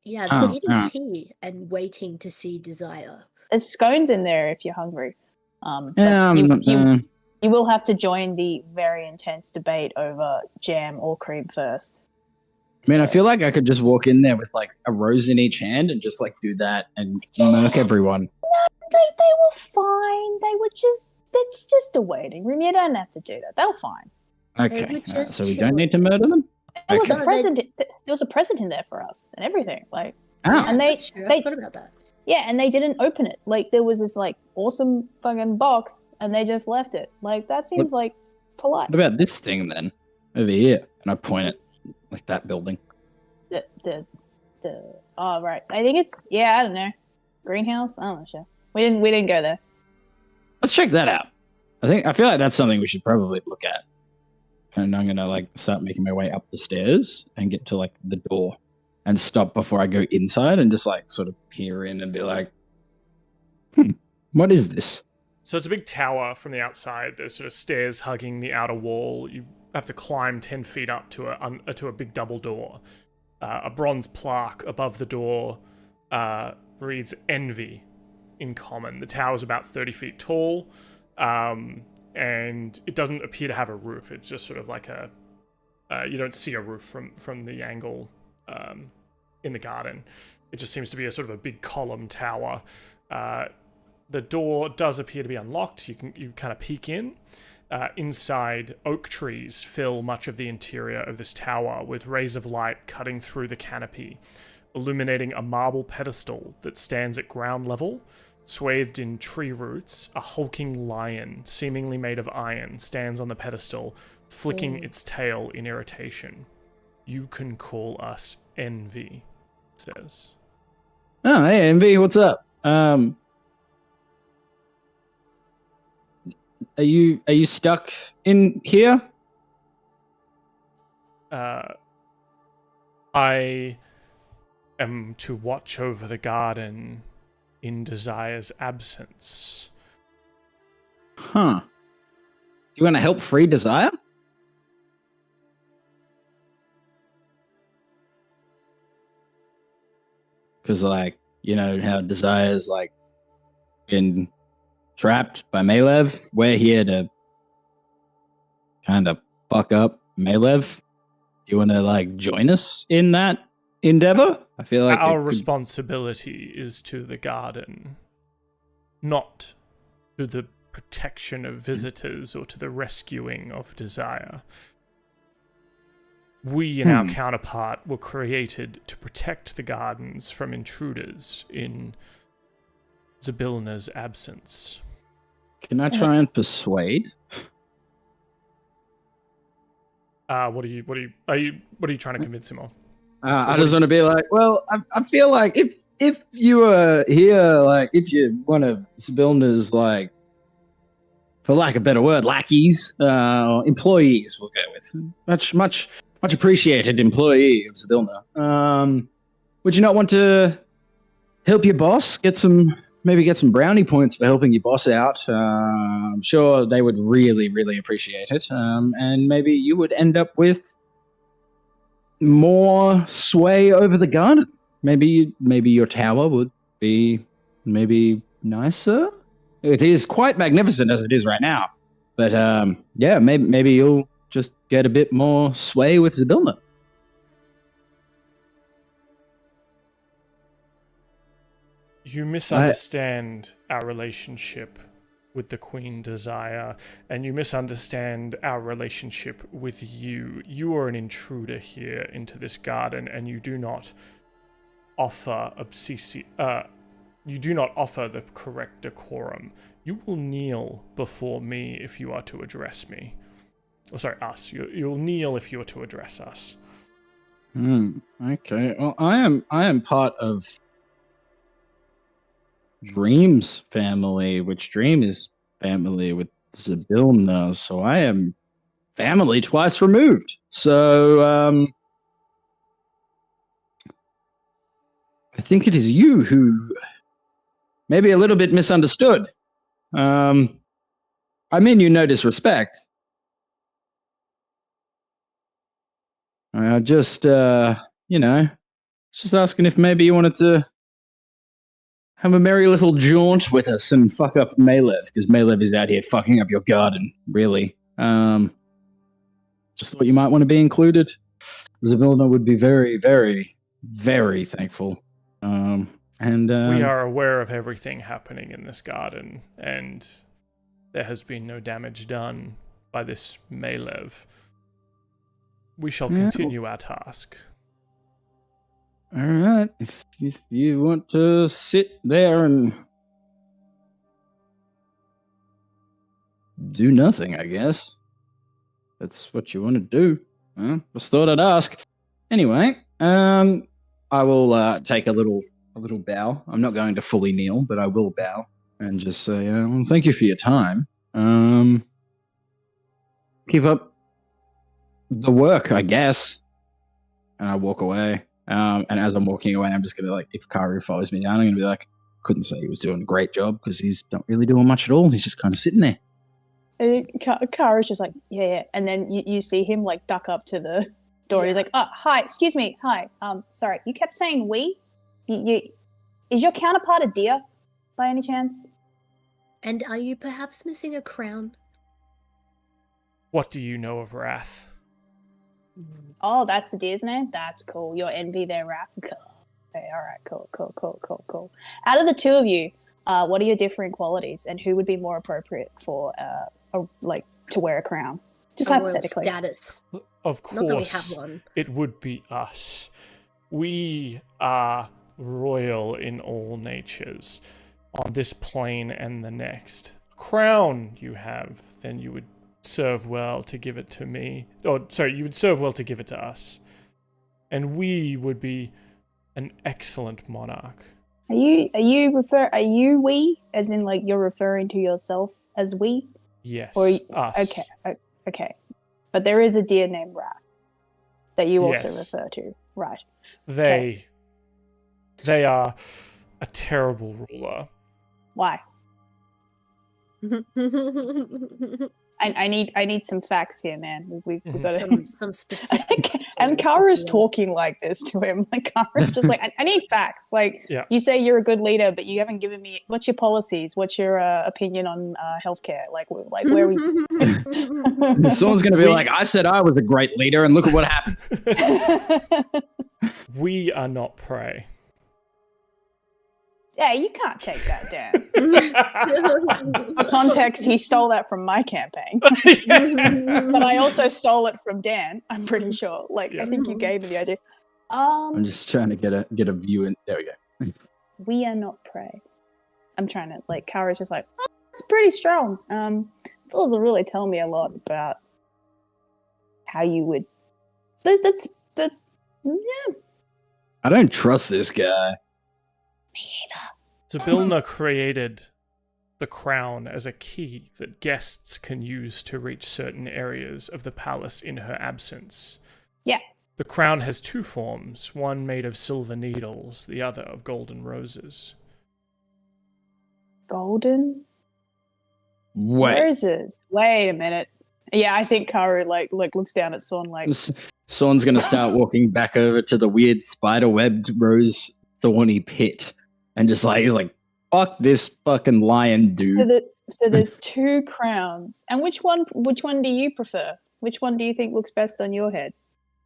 Yeah, Oh, they're eating oh. tea and waiting to see Desire. There's scones in there if you're hungry. But Yeah, you will have to join the very intense debate over jam or cream first. I mean, I feel like I could just walk in there with like a rose in each hand and just like do that and murk everyone. They were fine. It's just a waiting room. You don't have to do that. They're fine. Okay, were just so we don't need to murder them. There was Okay. a present. There was a present in there for us and everything. Like, Ah, and That's true. I forgot about that. yeah, and they didn't open it. Like, there was this like awesome fucking box, and they just left it. Like, that seems like polite. what about this thing then? Over here, and I point it like that building. Oh right, I think it's I don't know, greenhouse. I'm not sure. We didn't go there. Let's check that out. I feel like that's something we should probably look at. And I'm gonna like start making my way up the stairs and get to like the door and stop before I go inside and just like sort of peer in and be like, what is this? So it's a big tower from the outside. There's sort of stairs hugging the outer wall. You have to climb 10 feet up to a big double door. A bronze plaque above the door reads Envy in common. The tower's about 30 feet tall, and it doesn't appear to have a roof. It's just sort of like you don't see a roof from the angle in the garden. It just seems to be a sort of a big column tower. The door does appear to be unlocked. You kind of peek in. Inside, oak trees fill much of the interior of this tower, with rays of light cutting through the canopy, illuminating a marble pedestal that stands at ground level. Swathed in tree roots, a hulking lion, seemingly made of iron, stands on the pedestal, flicking its tail in irritation. You can call us Envy, it says. Oh, hey, MV, what's up? Are you stuck in here? I am to watch over the garden in Desire's absence. Huh. Do you want to help free Desire? Because, like, you know how Desire's, like, been trapped by Malev? We're here to kind of fuck up Malev. Do you want to, like, join us in that endeavor? I feel like our responsibility is to the garden, not to the protection of visitors or to the rescuing of Desire. We and our counterpart were created to protect the gardens from intruders in Zabilna's absence. Can I try and persuade? What are you trying to convince him of? I just want to be like, well, I feel like if you were here, like, if you one of Zabilna's, like, for lack of a better word, lackeys, employees, we'll go with much appreciated employee of Zabilna. Would you not want to help your boss get some brownie points for helping your boss out? I'm sure they would really, really appreciate it. And maybe you would end up with more sway over the garden. Maybe your tower would be maybe nicer. It is quite magnificent as it is right now, but yeah, maybe you'll just get a bit more sway with Zabilna. You misunderstand our relationship. with the Queen Desire, and you misunderstand our relationship with you. You are an intruder here into this garden, and you do not offer you do not offer the correct decorum. You will kneel before me if you are to address me. Oh, sorry, us. You'll kneel if you are to address us. Okay. Well, I am part of Dream's family, which Dream is family with Zybilna, so I am family twice removed. So, I think it is you who may be a little bit misunderstood. I mean you no disrespect. I just, just asking if maybe you wanted to have a merry little jaunt with us and fuck up Malev, because Malev is out here fucking up your garden, really. Just thought you might want to be included. Zybilna would be very, very, very thankful. We are aware of everything happening in this garden, and there has been no damage done by this Malev. We shall continue our task. All right. If you want to sit there and do nothing, I guess. That's what you want to do. Just thought I'd ask. Anyway, I will take a little bow. I'm not going to fully kneel, but I will bow and just say, well, thank you for your time. Keep up the work, I guess. And I walk away. And as I'm walking away, I'm just going to, like, if Karu follows me down, I'm going to be like, couldn't say he was doing a great job because he's not really doing much at all. He's just kind of sitting there. Karu's just like, yeah. And then you see him, like, duck up to the door. Yeah. He's like, oh, hi, excuse me. Hi. Sorry. You kept saying we? Is your counterpart a deer by any chance? And are you perhaps missing a crown? What do you know of Wrath? Oh, that's the deer's name? That's cool. Your envy, their wrath. Cool. Okay, all right, cool. Out of the two of you, what are your differing qualities, and who would be more appropriate for, to wear a crown? Just hypothetically. Status. Of course, not that we have one. It would be us. We are royal in all natures, on this plane and the next. Crown you have, then you would serve well to give it to me. You would serve well to give it to us. And we would be an excellent monarch. Are you we? As in, like, you're referring to yourself as we? Yes, or us. Okay. But there is a deer named Wrath that you also refer to, right? They are a terrible ruler. Why? I need some facts here, man. We've got some specific. And Karu's talking like this to him. Like, Karu's just like, I need facts. Like, You say you're a good leader, but you haven't given me. What's your policies? What's your opinion on healthcare? Like where we? Someone's gonna be like, I said I was a great leader, and look at what happened. We are not prey. Yeah, you can't take that down. For context, he stole that from my campaign. But I also stole it from Dan, I'm pretty sure. Like, I think you gave me the idea. I'm just trying to get a view in. There we go. We are not prey. I'm trying to, like, Karu's just like, oh, it's pretty strong. Still doesn't really tell me a lot about how you would. That's yeah. I don't trust this guy. Me either. Zybilna created the crown as a key that guests can use to reach certain areas of the palace in her absence. Yeah. The crown has two forms, one made of silver needles, the other of golden roses. Golden? Wait. Roses. Wait a minute. Yeah, I think Karu like looks down at Sorn like... Sorn's going to start walking back over to the weird spider-webbed rose thorny pit. And just like, he's like, fuck this fucking lion, dude. So there's two crowns. And which one do you prefer? Which one do you think looks best on your head?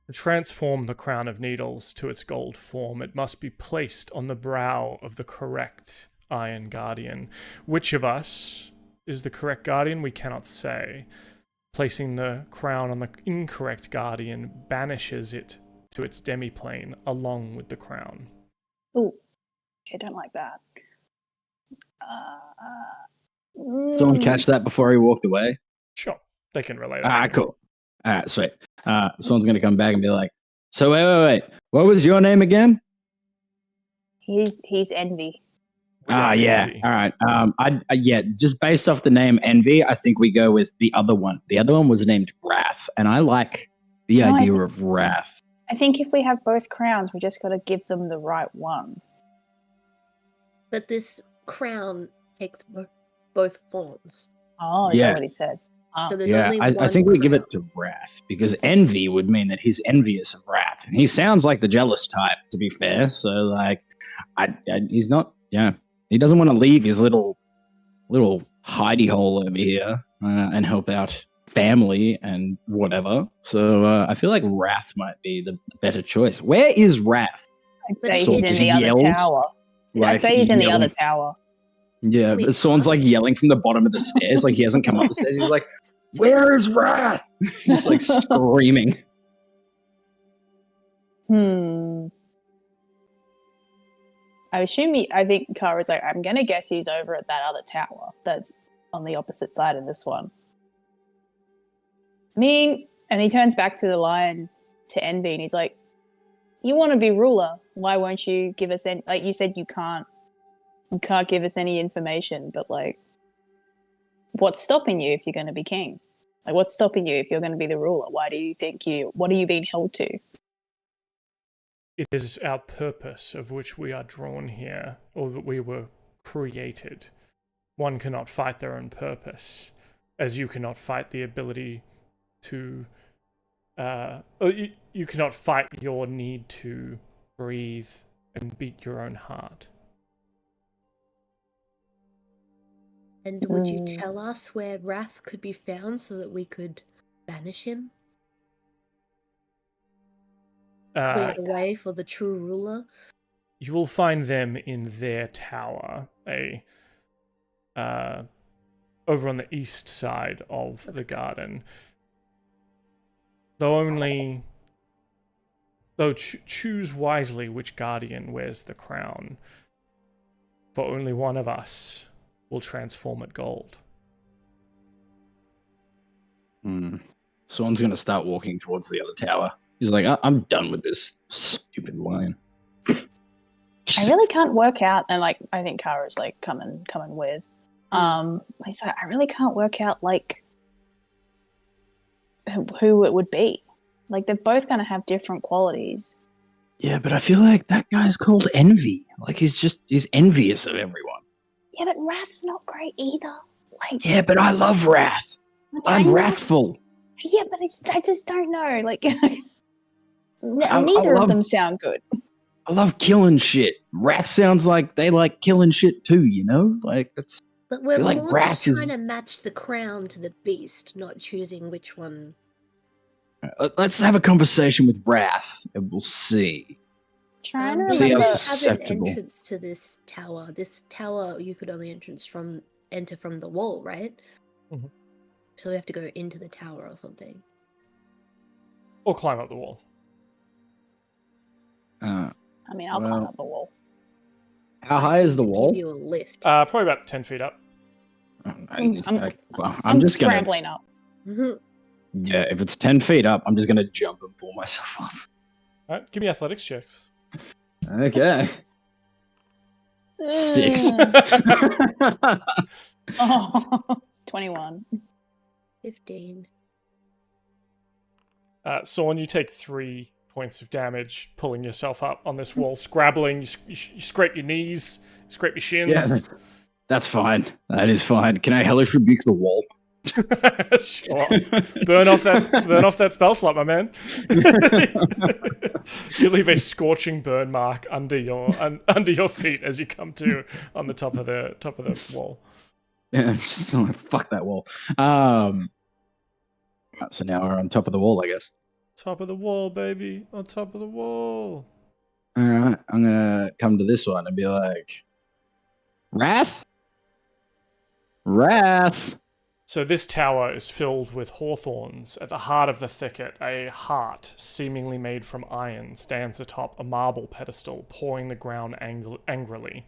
To transform the crown of needles to its gold form, it must be placed on the brow of the correct Iron Guardian. Which of us is the correct guardian, we cannot say. Placing the crown on the incorrect guardian banishes it to its demiplane along with the crown. Ooh. Okay, I don't like that. Someone catch that before he walked away? Sure, they can relate. Cool. All right, sweet. Someone's going to come back and be like, so wait. What was your name again? He's Envy. Yeah. All right. Just based off the name Envy, I think we go with the other one. The other one was named Wrath, and I like the idea of Wrath. I think if we have both crowns, we just got to give them the right one. But this crown takes both forms. Oh, is that what he said? So there's only one I think we give crown. it to Wrath, because envy would mean that he's envious of Wrath. And he sounds like the jealous type, to be fair. So, like, he's not, he doesn't want to leave his little hidey hole over here and help out family and whatever. So I feel like Wrath might be the better choice. Where is Wrath? I'd say he's in the other tower. I'd say he's in the other tower. Yeah, but Sorn's like yelling from the bottom of the stairs, like he hasn't come up the stairs. He's like, "Where is Wrath?" He's like screaming. I think Karu's like, I'm gonna guess he's over at that other tower that's on the opposite side of this one. And he turns back to the lion, to Envy, and he's like, you want to be ruler, why won't you give us any, like you said, you can't give us any information, but like, what's stopping you if you're going to be king? Like, what's stopping you if you're going to be the ruler? What are you being held to? It is our purpose of which we are drawn here, or that we were created. One cannot fight their own purpose, as you cannot fight the ability to you cannot fight your need to breathe and beat your own heart. And would you tell us where Wrath could be found so that we could banish him? Clear the way for the true ruler? You will find them in their tower, over on the east side of the garden. Choose wisely which guardian wears the crown, for only one of us will transform it gold. Someone's going to start walking towards the other tower. He's like, I'm done with this stupid lion. I really can't work out, and like I think Karu's like coming with. He's like, I really can't work out like who it would be. Like they're both going to have different qualities. Yeah, but I feel like that guy's called Envy. Like he's envious of everyone. Yeah, but Wrath's not great either. Like, yeah, but I love Wrath. I'm wrathful. Yeah, but I just don't know. Like, neither of them sound good. I love killing shit. Wrath sounds like they like killing shit too, you know? Like it's. But we're like more just trying to match the crown to the beast, not choosing which one. Let's have a conversation with Wrath, and we'll see. Trying to see how have susceptible. an entrance to this tower. This tower you could only enter from the wall, right? Mm-hmm. So we have to go into the tower or something. Or climb up the wall. I'll climb up the wall. How high is the wall? Give you a lift. Probably about 10 feet up. I'm just scrambling up. Mm-hmm. Yeah, if it's 10 feet up, I'm just gonna jump and pull myself up. All right, give me athletics checks. Okay. 6. 21. 15. Sorn, you take 3 points of damage pulling yourself up on this wall, scrabbling. You scrape your knees, scrape your shins. Yeah, that's fine. That is fine. Can I hellish rebuke the wall? Sure. Burn off that spell slot, my man. You leave a scorching burn mark under your feet as you come to on the top of the wall. Yeah, just fuck that wall. So now we're on top of the wall, I guess. Top of the wall, baby. On top of the wall. All right, I'm gonna come to this one and be like, Wrath, Wrath. So this tower is filled with hawthorns. At the heart of the thicket, a heart, seemingly made from iron, stands atop a marble pedestal, pawing the ground angrily.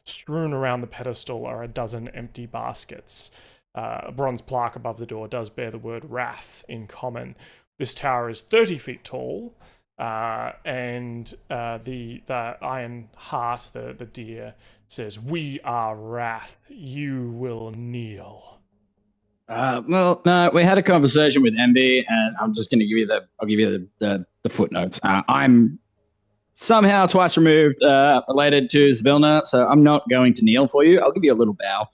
Strewn around the pedestal are a dozen empty baskets. A bronze plaque above the door does bear the word Wrath in common. This tower is 30 feet tall, and the iron heart, the deer, says, "We are Wrath. You will kneel." Well, no, we had a conversation with MB, and I'm just going to give you the footnotes. I'm somehow twice removed related to Zvilna, so I'm not going to kneel for you. I'll give you a little bow,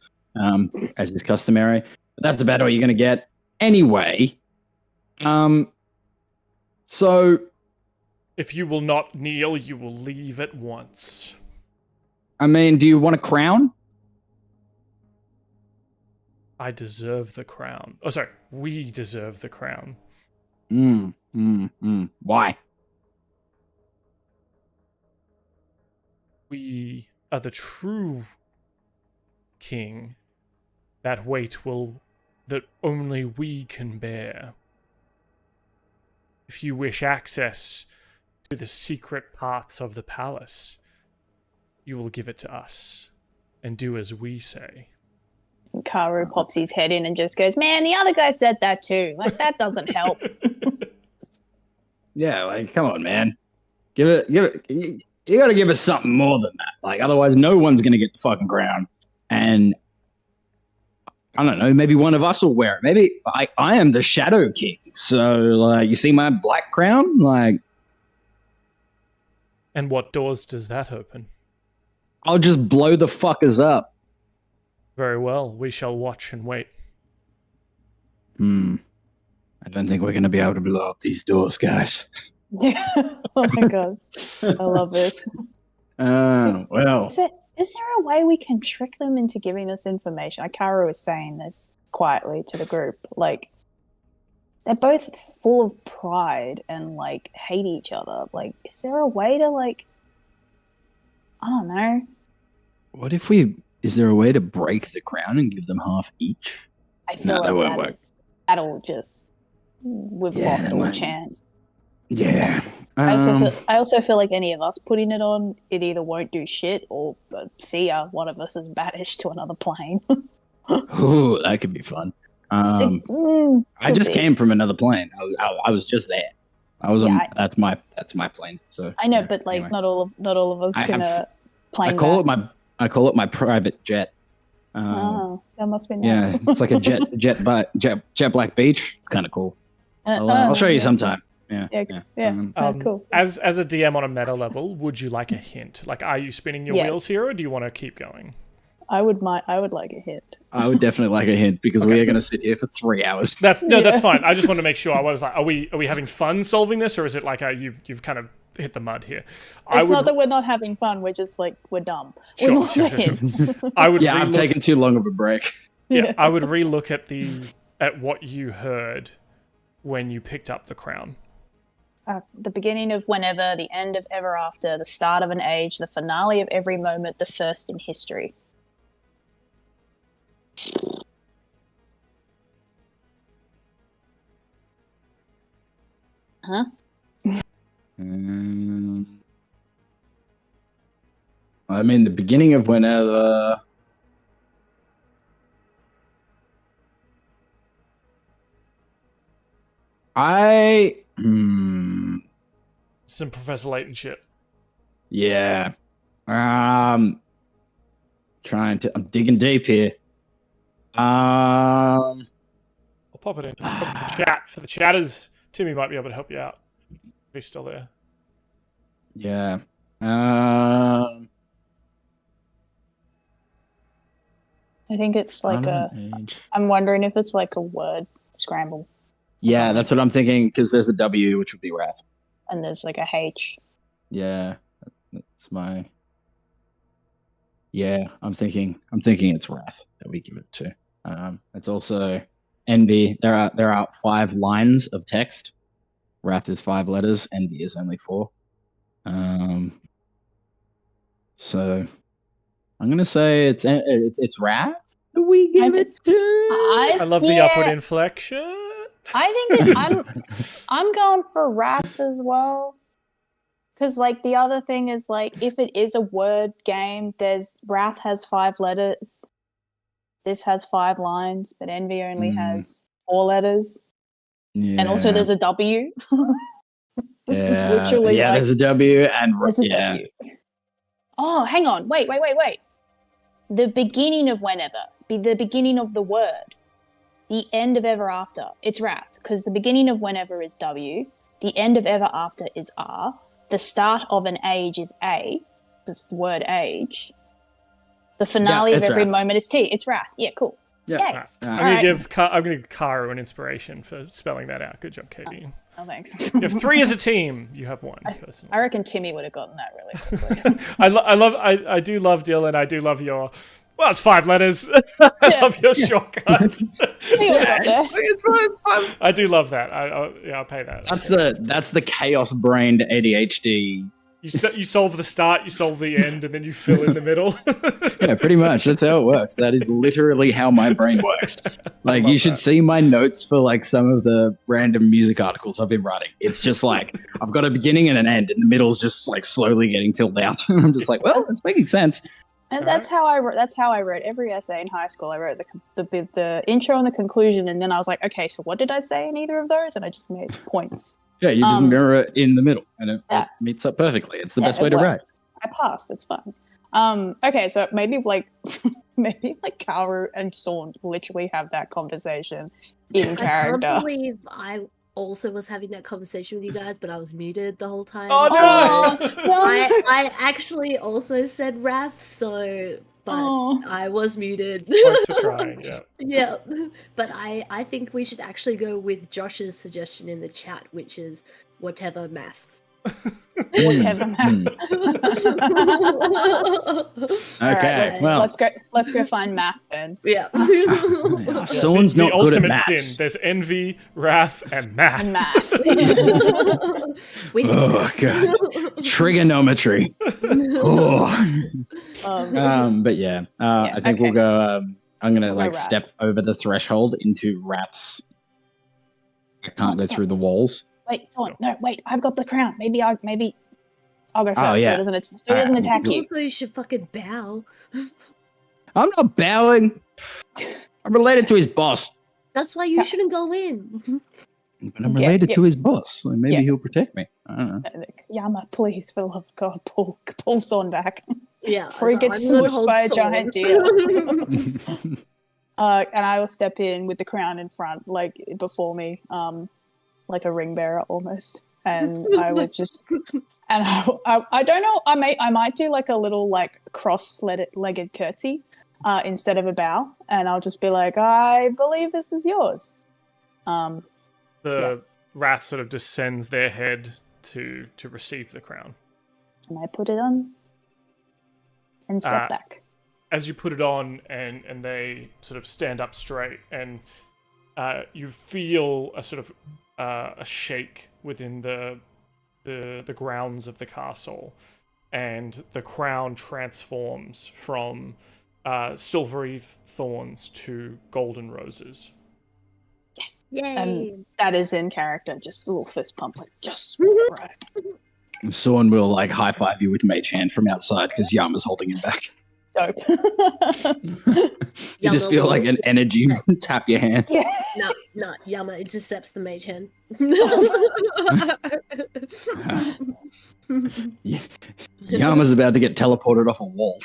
as is customary. But that's about all you're going to get. Anyway, so... If you will not kneel, you will leave at once. I mean, do you want a crown? I deserve the crown. Oh, sorry. We deserve the crown. Why? We are the true king. That weight that only we can bear. If you wish access to the secret parts of the palace, you will give it to us and do as we say. Karu pops his head in and just goes, "Man, the other guy said that too. Like, that doesn't help." Yeah, like, come on, man. Give it. You gotta give us something more than that. Like, otherwise, no one's gonna get the fucking crown. And I don't know, maybe one of us will wear it. Maybe I am the Shadow King. So, like, you see my black crown? Like, And what doors does that open? I'll just blow the fuckers up. Very well. We shall watch and wait. I don't think we're gonna be able to blow up these doors, guys. Oh my god. I love this. Well. Is there a way we can trick them into giving us information? Karu is saying this quietly to the group. Like, they're both full of pride and, like, hate each other. Like, is there a way to, like, I don't know. What if is there a way to break the crown and give them half each? I feel that won't like work. that'll just, we've lost all chance. Yeah. I also feel like any of us putting it on, it either won't do shit or see ya, one of us is banished to another plane. Ooh, that could be fun. I just came from another plane. I was just there. I was on. That's my plane. So I know, yeah, but like anyway. not all of us can plane. I call it my private jet. That must be nice. Yeah, it's like a jet black beach. It's kind of cool. I'll show you sometime. Yeah. Cool. As a DM on a meta level, would you like a hint? Like, are you spinning your wheels here, or do you want to keep going? I would like a hint. I would definitely like a hint because we are going to sit here for 3 hours. That's fine. I just want to make sure. I was like, are we having fun solving this, or is it like you've kind of hit the mud here? It's not that we're not having fun. We're just like, we're dumb. Sure. We want the hints. I've taken too long of a break. Yeah, I would relook at what you heard when you picked up the crown. The beginning of whenever, the end of ever after, the start of an age, the finale of every moment, the first in history. Huh? I mean, the beginning of whenever. Some Professor Layton shit. Yeah. I'm digging deep here. I'll pop it in the chat for the chatters. Timmy might be able to help you out if he's still there. Yeah. I think it's like I'm wondering if it's like a word scramble. Yeah, that's what I'm thinking, because there's a W, which would be wrath. And there's like a H. Yeah, that's my... Yeah, I'm thinking it's wrath that we give it to. It's also NB. There are 5 lines of text. Wrath is 5 letters. NB is only 4. So I'm gonna say it's wrath. We give it to. I love the upward inflection. I think I'm going for wrath as well. Because, like, the other thing is, like, if it is a word game, wrath has 5 letters. This has 5 lines, but envy only has 4 letters. Yeah. And also there's a W. Yeah, literally like, there's a W and there's a W. Oh, hang on. Wait. The beginning of whenever. The beginning of the word. The end of ever after. It's wrath. Because the beginning of whenever is W. The end of ever after is R. The start of an age is A. It's the word age. The finale of every moment is T. It's wrath. Yeah, cool. Yeah. I'm gonna give Karu an inspiration for spelling that out. Good job, Katie. Oh, thanks. You have 3 as a team. You have 1 person. I reckon Timmy would have gotten that really quickly. I do love Dylan. I do love your. Well, it's 5 letters. I love your shortcut. It's fine. I do love that. I'll pay that. That's the chaos-brained ADHD. You solve the start, you solve the end, and then you fill in the middle. Yeah, pretty much. That's how it works. That is literally how my brain works. Like, you should see my notes for like some of the random music articles I've been writing. It's just like I've got a beginning and an end, and the middle's just like slowly getting filled out. I'm just like, well, it's making sense. And that's how I wrote every essay in high school. I wrote the intro and the conclusion, and then I was like, okay, so what did I say in either of those? And I just made points. Yeah, you just mirror it in the middle, and it meets up perfectly. It's the best way to write. I passed. It's fine. Okay, so maybe Karu and Sorn literally have that conversation in character. I can't believe I also was having that conversation with you guys, but I was muted the whole time. Oh no! I actually also said wrath, but I was muted. Points for trying, yeah. Yeah, but I think we should actually go with Josh's suggestion in the chat, which is whatever math. Whatever math. Okay, right, well, let's go find math then. Yeah. Someone's not good at maths. Sin. There's envy, wrath, and math. Oh god, trigonometry. But yeah, I think we'll go. I'm gonna step over the threshold into wraths. I can't go through the walls. Wait, Sorn, no, wait, I've got the crown. Maybe I'll go first. Oh, yeah. So it doesn't attack you. Also, you should fucking bow. I'm not bowing. I'm related to his boss. That's why you shouldn't go in. But I'm related to his boss, so maybe he'll protect me. I don't know. Yama, please, for the love of God, pull Sorn back. Yeah, before he gets smushed by a giant deer. And I will step in with the crown in front, like before me, like a ring bearer almost. And I would just, and I don't know, I might do like a little like cross-legged curtsy instead of a bow, and I'll just be like, I believe this is yours. The wrath sort of descends their head to receive the crown. And I put it on and step back. As you put it on and they sort of stand up straight, and you feel a sort of a shake within the grounds of the castle, and the crown transforms from silvery thorns to golden roses. Yes. Yay. And that is in character, just a little fist pump, like, yes, right. Sorn will like high five you with mage hand from outside because Yama's holding him back. Dope. You just feel like an energy tap your hand. Yeah. No, Yama intercepts the mage hand. Yama's about to get teleported off a wall.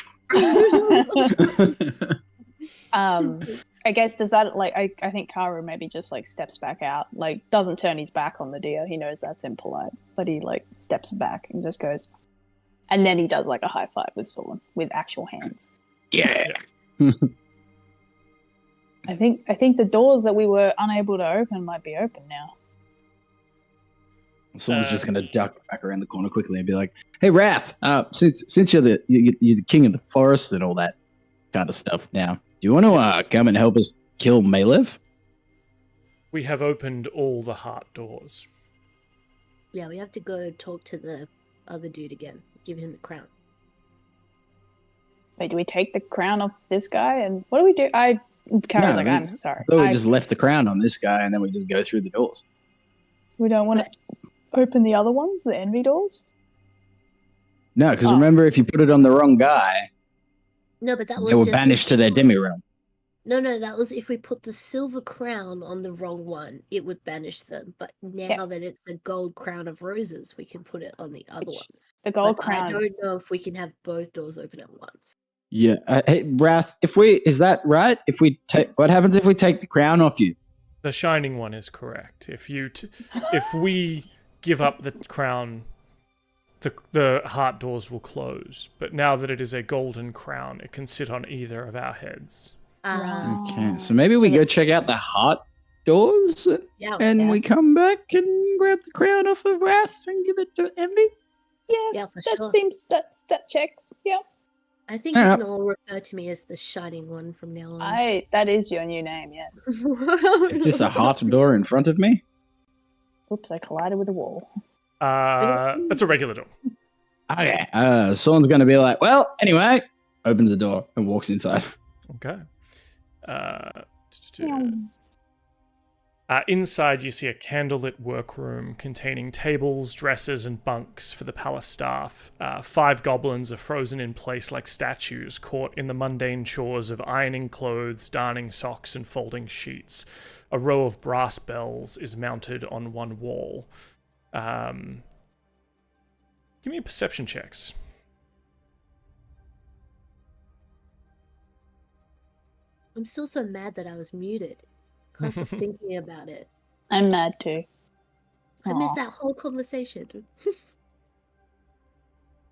I guess does that like I think Karu maybe just like steps back out, like doesn't turn his back on the deer. He knows that's impolite, but he like steps back and just goes, and then he does like a high five with Sorn with actual hands. Yeah. I think the doors that we were unable to open might be open now. Someone's just gonna duck back around the corner quickly and be like, "Hey, Wrath, since you're the king of the forest and all that kind of stuff now, do you want to come and help us kill Malev?" We have opened all the heart doors. Yeah, we have to go talk to the other dude again. Give him the crown. Wait, do we take the crown off this guy? And what do we do? Karu's like, I'm sorry. So we just left the crown on this guy, and then we just go through the doors. We don't want to open the other ones, the envy doors? No, because remember, if you put it on the wrong guy, No, but that was they were just banished to their demi realm. No, that was if we put the silver crown on the wrong one, it would banish them. But now that it's the gold crown of roses, we can put it on the other one. The gold But crown. I don't know if we can have both doors open at once. Yeah. Hey, Wrath, is that right? If we what happens if we take the crown off you? The shining one is correct. If we give up the crown, the heart doors will close. But now that it is a golden crown, it can sit on either of our heads. Okay, so maybe we go check out the heart doors, and we come back and grab the crown off of Wrath and give it to Envy. Yeah, for that sure. seems that checks. Yeah. I think you can all refer to me as the shining one from now on. That is your new name, yes. Is this a heart door in front of me? Oops, I collided with a wall. That's a regular door. Okay. Sorn's gonna be like, well, anyway, opens the door and walks inside. Okay. Inside, you see a candlelit workroom containing tables, dressers, and bunks for the palace staff. 5 goblins are frozen in place like statues, caught in the mundane chores of ironing clothes, darning socks, and folding sheets. A row of brass bells is mounted on one wall. Give me perception checks. I'm still so mad that I was muted. Constantly thinking about it. I'm mad too. I missed that whole conversation.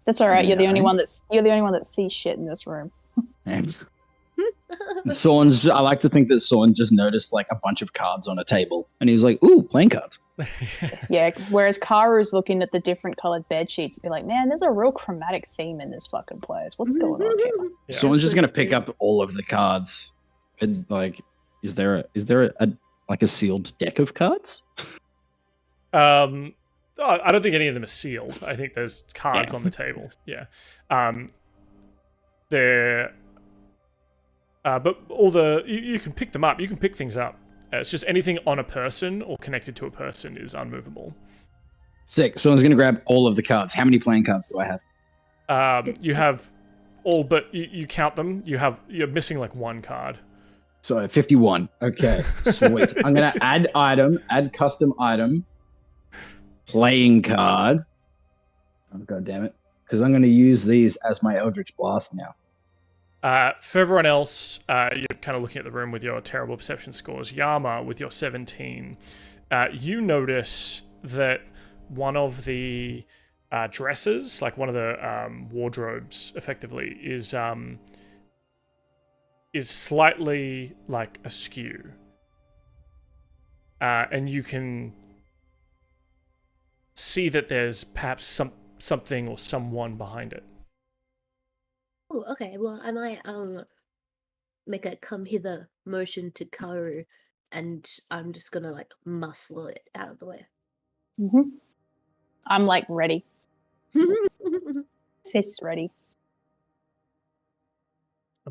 That's all right. You're the only one that sees shit in this room. Sorn's. I like to think that Sorn just noticed like a bunch of cards on a table, and he's like, "Ooh, playing cards." Yeah. Whereas Karu's looking at the different colored bed sheets, and be like, "Man, there's a real chromatic theme in this fucking place. What's going on here?" Yeah. Sorn's just gonna pick up all of the cards, and like, is there a sealed deck of cards? I don't think any of them are sealed. I think there's cards on the table. Yeah. But all you can pick them up. You can pick things up. It's just anything on a person or connected to a person is unmovable. Sick. Someone's going to grab all of the cards. How many playing cards do I have? You have all, but you count them. You're missing like one card. So 51. Okay, sweet. I'm going to add custom item, playing card. Oh, God damn it. Because I'm going to use these as my Eldritch Blast now. For everyone else, you're kind of looking at the room with your terrible perception scores. Yama, with your 17, you notice that one of the dressers, like one of the wardrobes, effectively, is slightly like askew, and you can see that there's perhaps something or someone behind it. Oh, okay. Well, I might make a come hither motion to Karu, and I'm just gonna like muscle it out of the way. Mm-hmm. I'm like ready. Fists ready.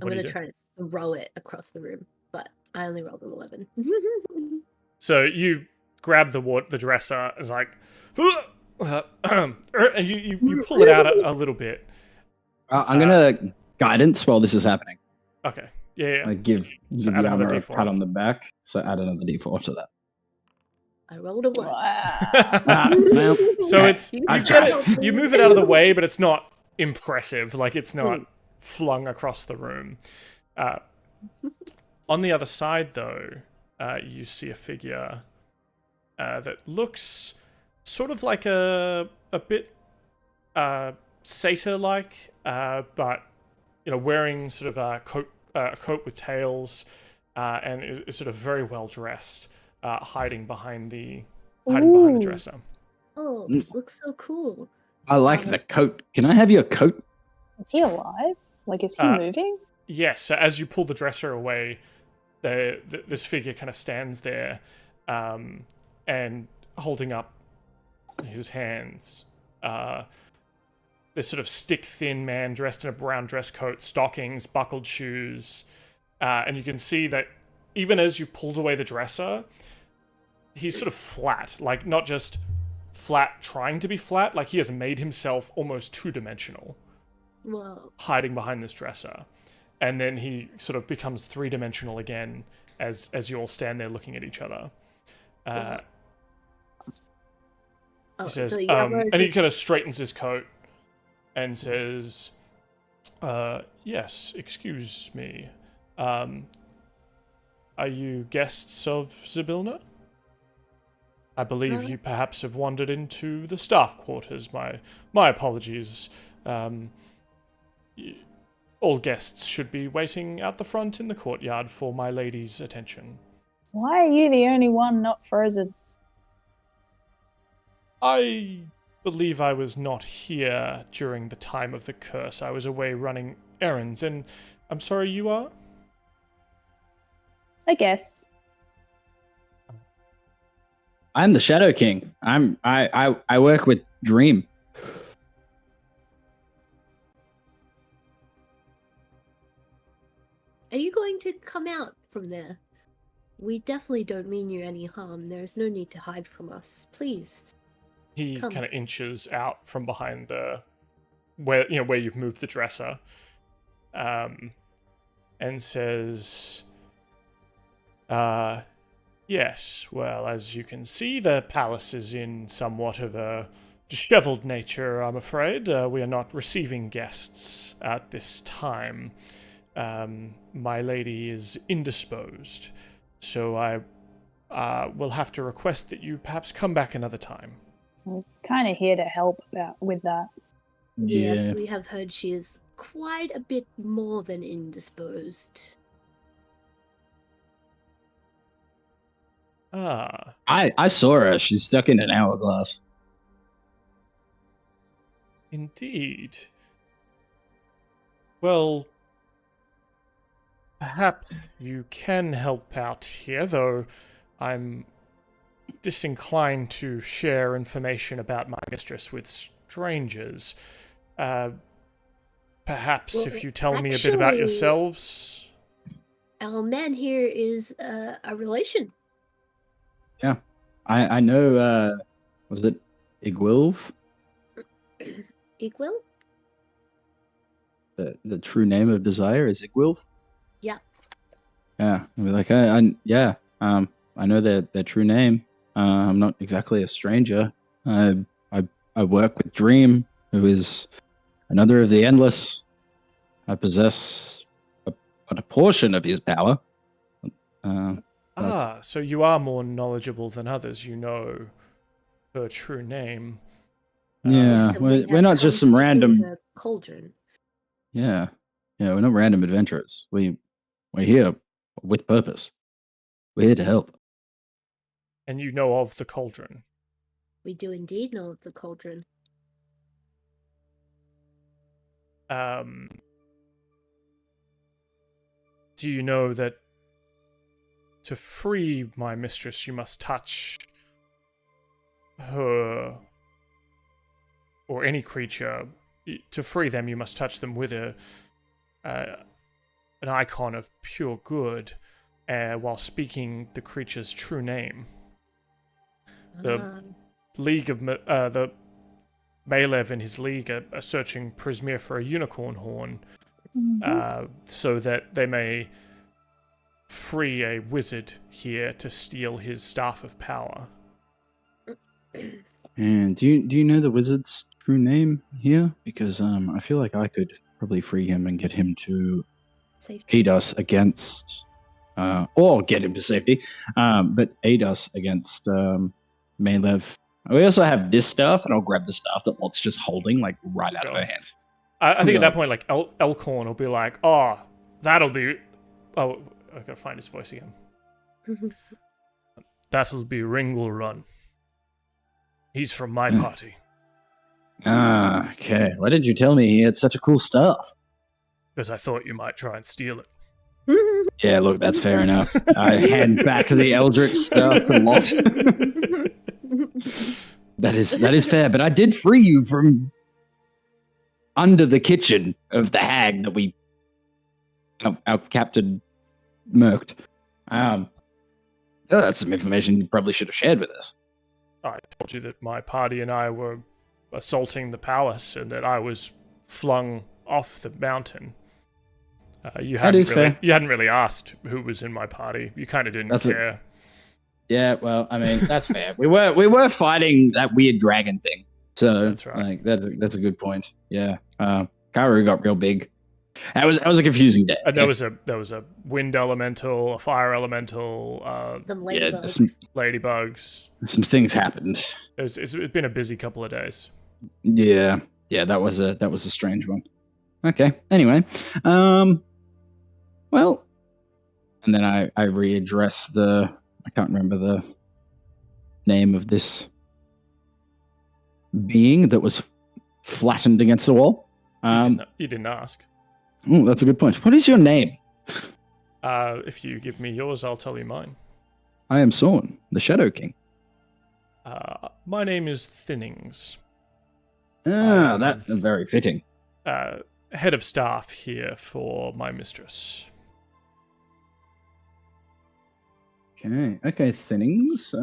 I'm gonna try to throw it across the room, but I only rolled an 11. So you grab the dresser, is like, and you pull it out a little bit. I'm gonna guidance while this is happening. Okay. Yeah. I give So add another Yama a D4. pat on the back. So add another D4 to that. I rolled a 1. Well, So you move it out of the way, but it's not impressive. Like, it's not flung across the room. On the other side, though, you see a figure that looks sort of like a bit satyr-like, but wearing sort of a coat with tails, and is sort of very well dressed, hiding behind the dresser. Oh, looks so cool. I like the coat. Can I have your coat? Is he alive? Like, is he moving? Yes. So as you pull the dresser away, this figure kind of stands there, and holding up his hands. this sort of stick-thin man dressed in a brown dress coat, stockings, buckled shoes. And you can see that even as you've pulled away the dresser, he's sort of flat. Like, not just flat trying to be flat, like he has made himself almost two-dimensional. Whoa. Hiding behind this dresser. And then he sort of becomes three-dimensional again as you all stand there looking at each other. He says, and he kind of straightens his coat and says, yes, excuse me. Are you guests of Zybilna? I believe you perhaps have wandered into the staff quarters. My apologies. All guests should be waiting out the front in the courtyard for my lady's attention. Why are you the only one not frozen? I believe I was not here during the time of the curse. I was away running errands, and I'm sorry, you are? A guest. I'm the Shadow King. I work with Dream. Are you going to come out from there? We definitely don't mean you any harm. There's no need to hide from us. Please. He kind of inches out from behind where you've moved the dresser, and says, yes, well, as you can see, the palace is in somewhat of a disheveled nature, I'm afraid. We are not receiving guests at this time. My lady is indisposed, so I will have to request that you perhaps come back another time. We're kind of here to help with that. Yes, Yeah. we have heard she is quite a bit more than indisposed. Ah, I saw her. She's stuck in an hourglass. indeed. Well, perhaps you can help out here, though I'm disinclined to share information about my mistress with strangers. Perhaps if you tell me a bit about actually- yourselves. Our man here is a relation. Yeah. I know, was it Igwilv? Equal? The true name of Desire is Igwilv? Yeah. Yeah. I mean, like, I know their true name. I'm not exactly a stranger. I work with Dream, who is another of the Endless. I possess a portion of his power. So you are more knowledgeable than others. You know her true name. Yeah, Yes, and we we're have not just come some to random. the cauldron. Yeah, we're not random adventurers. We're here with purpose. We're here to help. And you know of the cauldron. We do indeed know of the cauldron. Do you know that to free my mistress, you must touch her or any creature? To free them, you must touch them with an icon of pure good, while speaking the creature's true name. The League of the Malev and his league are searching Prismir for a unicorn horn, so that they may free a wizard here to steal his staff of power. And do you know the wizard's true name here? Because I feel like I could probably free him and get him to Safety. aid us against, or get him to safety, but aid us against Malev. We also have this stuff, and I'll grab the stuff that Lot's just holding, like, right out of her hands. I think at that point, like, Elkhorn will be like, oh, that'll be... Oh, I gotta find his voice again. That'll be Ringle Run. He's from my party. Ah, okay. Why didn't you tell me he had such a cool stuff? Because I thought you might try and steal it. Yeah, look, that's fair enough. I hand back the Eldritch stuff to Lot. That is fair, but I did free you from under the kitchen of the hag that our captain murked. That's some information you probably should have shared with us. I told you that my party and I were assaulting the palace and that I was flung off the mountain. You hadn't really asked who was in my party. You kind of didn't care. Yeah, well, I mean, that's fair. We were fighting that weird dragon thing. So that's right. That's a good point. Yeah. Karu got real big. That was a confusing day. And there was a wind elemental, a fire elemental, some ladybugs. Some ladybugs. Some things happened. It's been a busy couple of days. Yeah, that was a strange one. Okay. Anyway, well, and then I readdress I can't remember the name of this being that was flattened against the wall. You didn't ask. Oh, that's a good point. What is your name? If you give me yours, I'll tell you mine. I am Sorn, the Shadow King. My name is Thinnings. That's very fitting. Head of staff here for my mistress. Okay, Thinnings.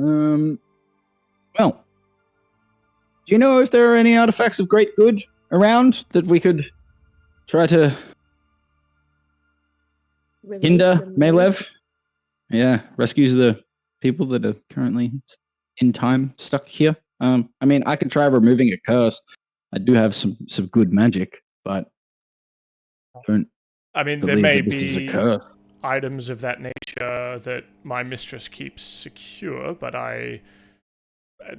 Well, do you know if there are any artifacts of great good around that we could try to hinder Malev? Yeah, rescues the people that are currently in time stuck here. I mean, I could try removing a curse. I do have some good magic, but there may be items of that nature that my mistress keeps secure, but I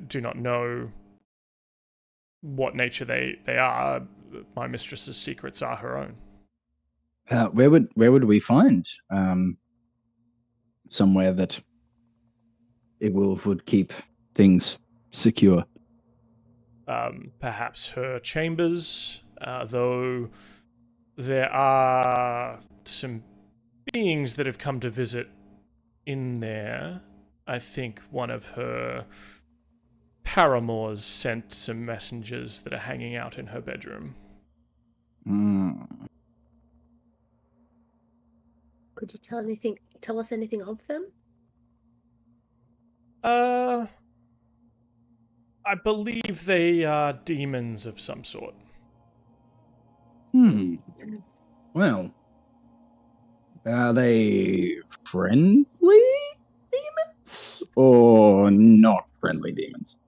do not know what nature they are. My mistress's secrets are her own. Where would we find somewhere that it would keep things secure? Perhaps her chambers, though there are some beings that have come to visit in there. I think one of her paramours sent some messengers that are hanging out in her bedroom. Could you tell us anything of them? I believe they are demons of some sort. Well, are they friendly demons or not friendly demons?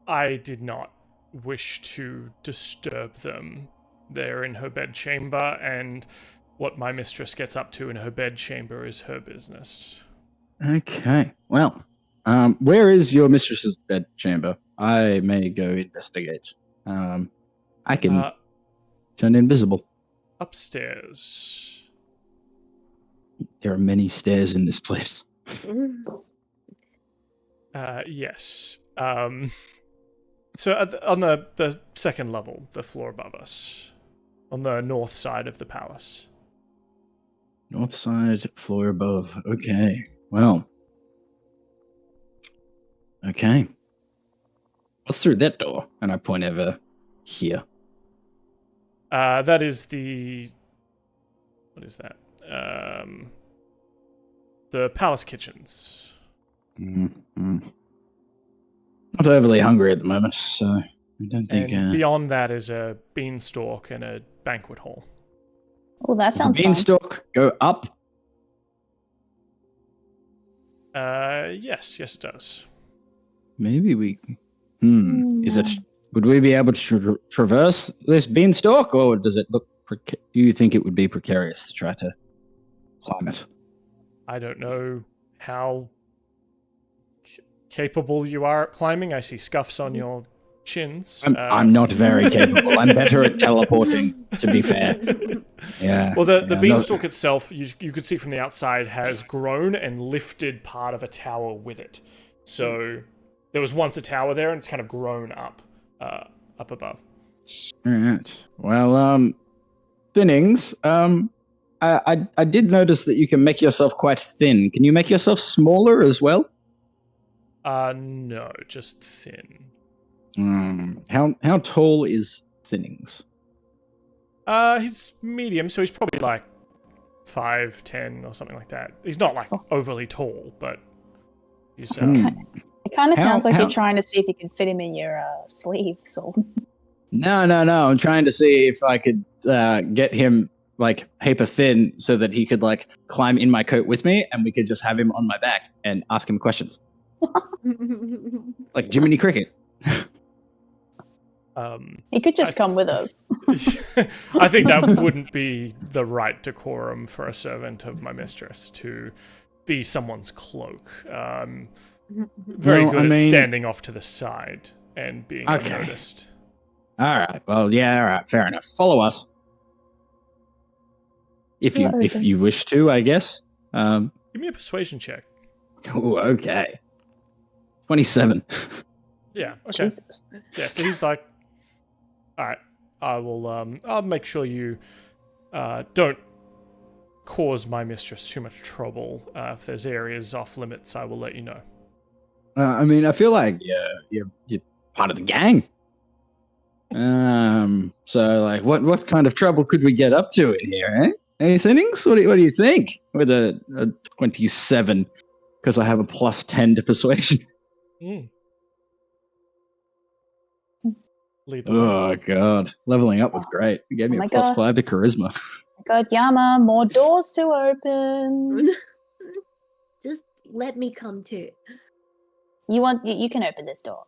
I did not wish to disturb them. They're in her bedchamber, and what my mistress gets up to in her bedchamber is her business. Okay. Well, where is your mistress's bedchamber? I may go investigate. I can turn invisible. Upstairs. There are many stairs in this place. Yes. So on the second level, the floor above us, on the north side of the palace. North side, floor above. Okay. Well. Okay. What's through that door? And I point over here. That is what is that? The palace kitchens. Not overly hungry at the moment, so I don't think... And beyond that is a beanstalk and a banquet hall. Oh, that sounds fun. Beanstalk go up? Yes it does. Maybe we... Is it... Would we be able to traverse this beanstalk, or does it look... Do you think it would be precarious to try to climb it? I don't know how capable you are at climbing. I see scuffs on your chins. I'm not very capable. I'm better at teleporting, to be fair. Yeah. Well, the beanstalk itself, you could see from the outside, has grown and lifted part of a tower with it. So there was once a tower there, and it's kind of grown up above. All right. Well, Thinnings, I did notice that you can make yourself quite thin. Can you make yourself smaller as well? No, just thin. How tall is Thinnings? He's medium, so he's probably like 5'10" or something like that. He's not like overly tall, but he's. It kind of sounds like how- you're trying to see if you can fit him in your sleeve. So No. I'm trying to see if I could get him like paper thin so that he could like climb in my coat with me, and we could just have him on my back and ask him questions, like Jiminy Cricket. he could just come with us. I think that wouldn't be the right decorum for a servant of my mistress to be someone's cloak. Very Well, good at standing off to the side and being Okay. unnoticed. All right. Well, yeah. All right. Fair enough. Follow us, if you wish to, I guess. Give me a persuasion check. Oh, okay. 27. Yeah. Okay. Jesus. Yeah. So he's like, all right. I will. I'll make sure you don't cause my mistress too much trouble. If there's areas off limits, I will let you know. I mean, I feel like you're part of the gang. So like, what kind of trouble could we get up to in here, eh? Hey, Thinnings, what do you think? With a 27, because I have a +10 to persuasion. Lead the way. Oh god, leveling up was great. It gave me Oh a my God. +5 to charisma. God, Yama, more doors to open. Just let me come too. You can open this door.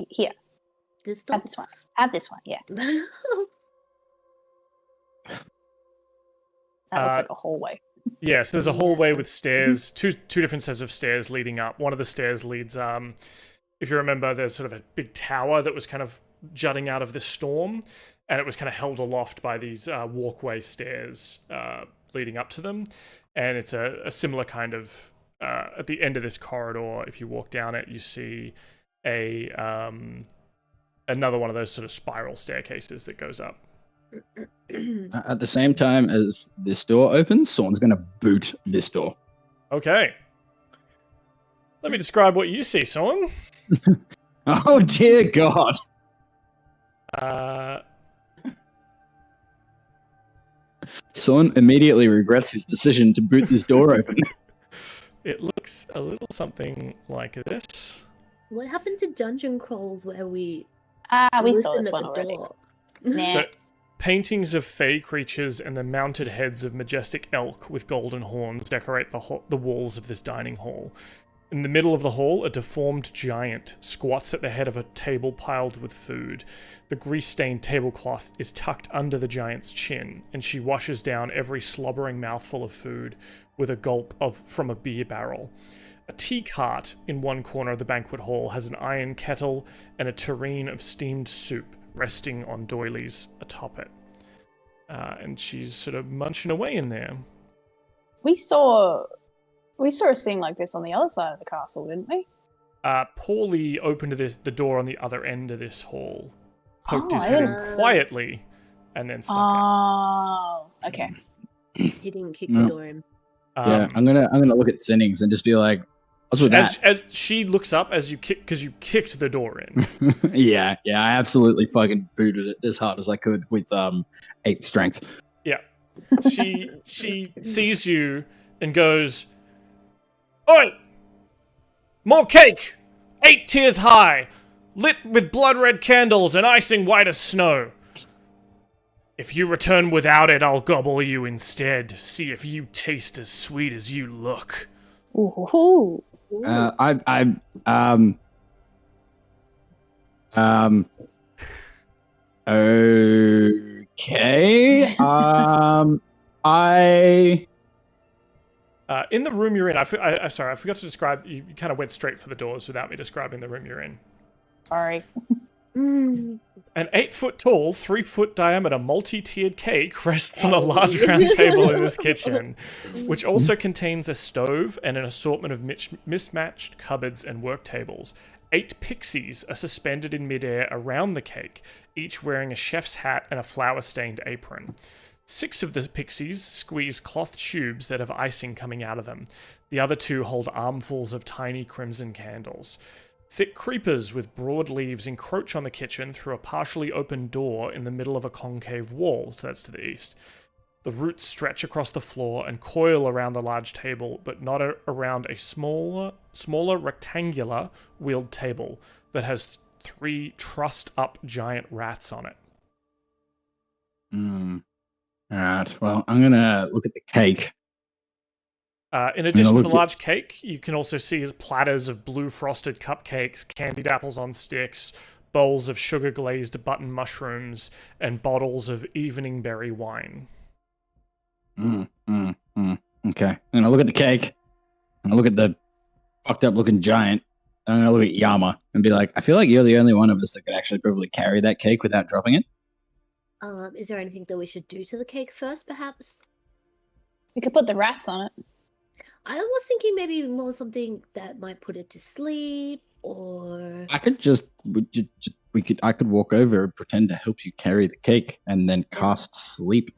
Here, This have door. this one. Have this one. Yeah, that looks like a hallway. Yeah, so there's a hallway with stairs, two different sets of stairs leading up. One of the stairs leads, if you remember, there's sort of a big tower that was kind of jutting out of this storm, and it was kind of held aloft by these walkway stairs leading up to them. And it's a similar kind of, at the end of this corridor, if you walk down it, you see another one of those sort of spiral staircases that goes up. At the same time as this door opens, Sorn's going to boot this door. Okay. Let me describe what you see, Sorn. Oh dear God! Sorn immediately regrets his decision to boot this door open. It looks a little something like this. What happened to dungeon crawls where we We saw listen this at one the already. door? Nah. So, paintings of fey creatures and the mounted heads of majestic elk with golden horns decorate the walls of this dining hall. In the middle of the hall, a deformed giant squats at the head of a table piled with food. The grease-stained tablecloth is tucked under the giant's chin, and she washes down every slobbering mouthful of food with a gulp from a beer barrel. A tea cart in one corner of the banquet hall has an iron kettle and a tureen of steamed soup resting on doilies atop it. And she's sort of munching away in there. We saw a scene like this on the other side of the castle, didn't we? Pauly opened the door on the other end of this hall, poked his I head in didn't- quietly, and then snuck Oh, okay. He didn't kick No. the door in. in. Yeah, I'm gonna look at Thinnings and just be like, "What's with that?" As she looks up as you kick, because you kicked the door in. yeah, I absolutely fucking booted it as hard as I could with 8 strength. Yeah, she sees you and goes, "Oi! More cake! 8 tiers high, lit with blood-red candles and icing white as snow. If you return without it, I'll gobble you instead. See if you taste as sweet as you look." Ooh. Okay. In the room you're in, sorry, I forgot to describe. You kind of went straight for the doors without me describing the room you're in. Sorry. Mm. An 8-foot tall, 3-foot diameter, multi-tiered cake rests on a large round table in this kitchen, which also contains a stove and an assortment of mismatched cupboards and work tables. 8 pixies are suspended in midair around the cake, each wearing a chef's hat and a flour-stained apron. 6 of the pixies squeeze cloth tubes that have icing coming out of them. The other 2 hold armfuls of tiny crimson candles. Thick creepers with broad leaves encroach on the kitchen through a partially open door in the middle of a concave wall, so that's to the east. The roots stretch across the floor and coil around the large table, but not around a smaller rectangular wheeled table that has 3 trussed-up giant rats on it. Alright, well, I'm gonna look at the cake. In addition to the large cake, you can also see platters of blue frosted cupcakes, candied apples on sticks, bowls of sugar-glazed button mushrooms, and bottles of evening berry wine. Okay. I'm gonna look at the cake. I'm gonna look at the fucked up looking giant. I'm gonna look at Yama and be like, I feel like you're the only one of us that could actually probably carry that cake without dropping it. Is there anything that we should do to the cake first, perhaps? We could put the rats on it. I was thinking maybe more something that might put it to sleep, or I could I could walk over and pretend to help you carry the cake and then cast sleep.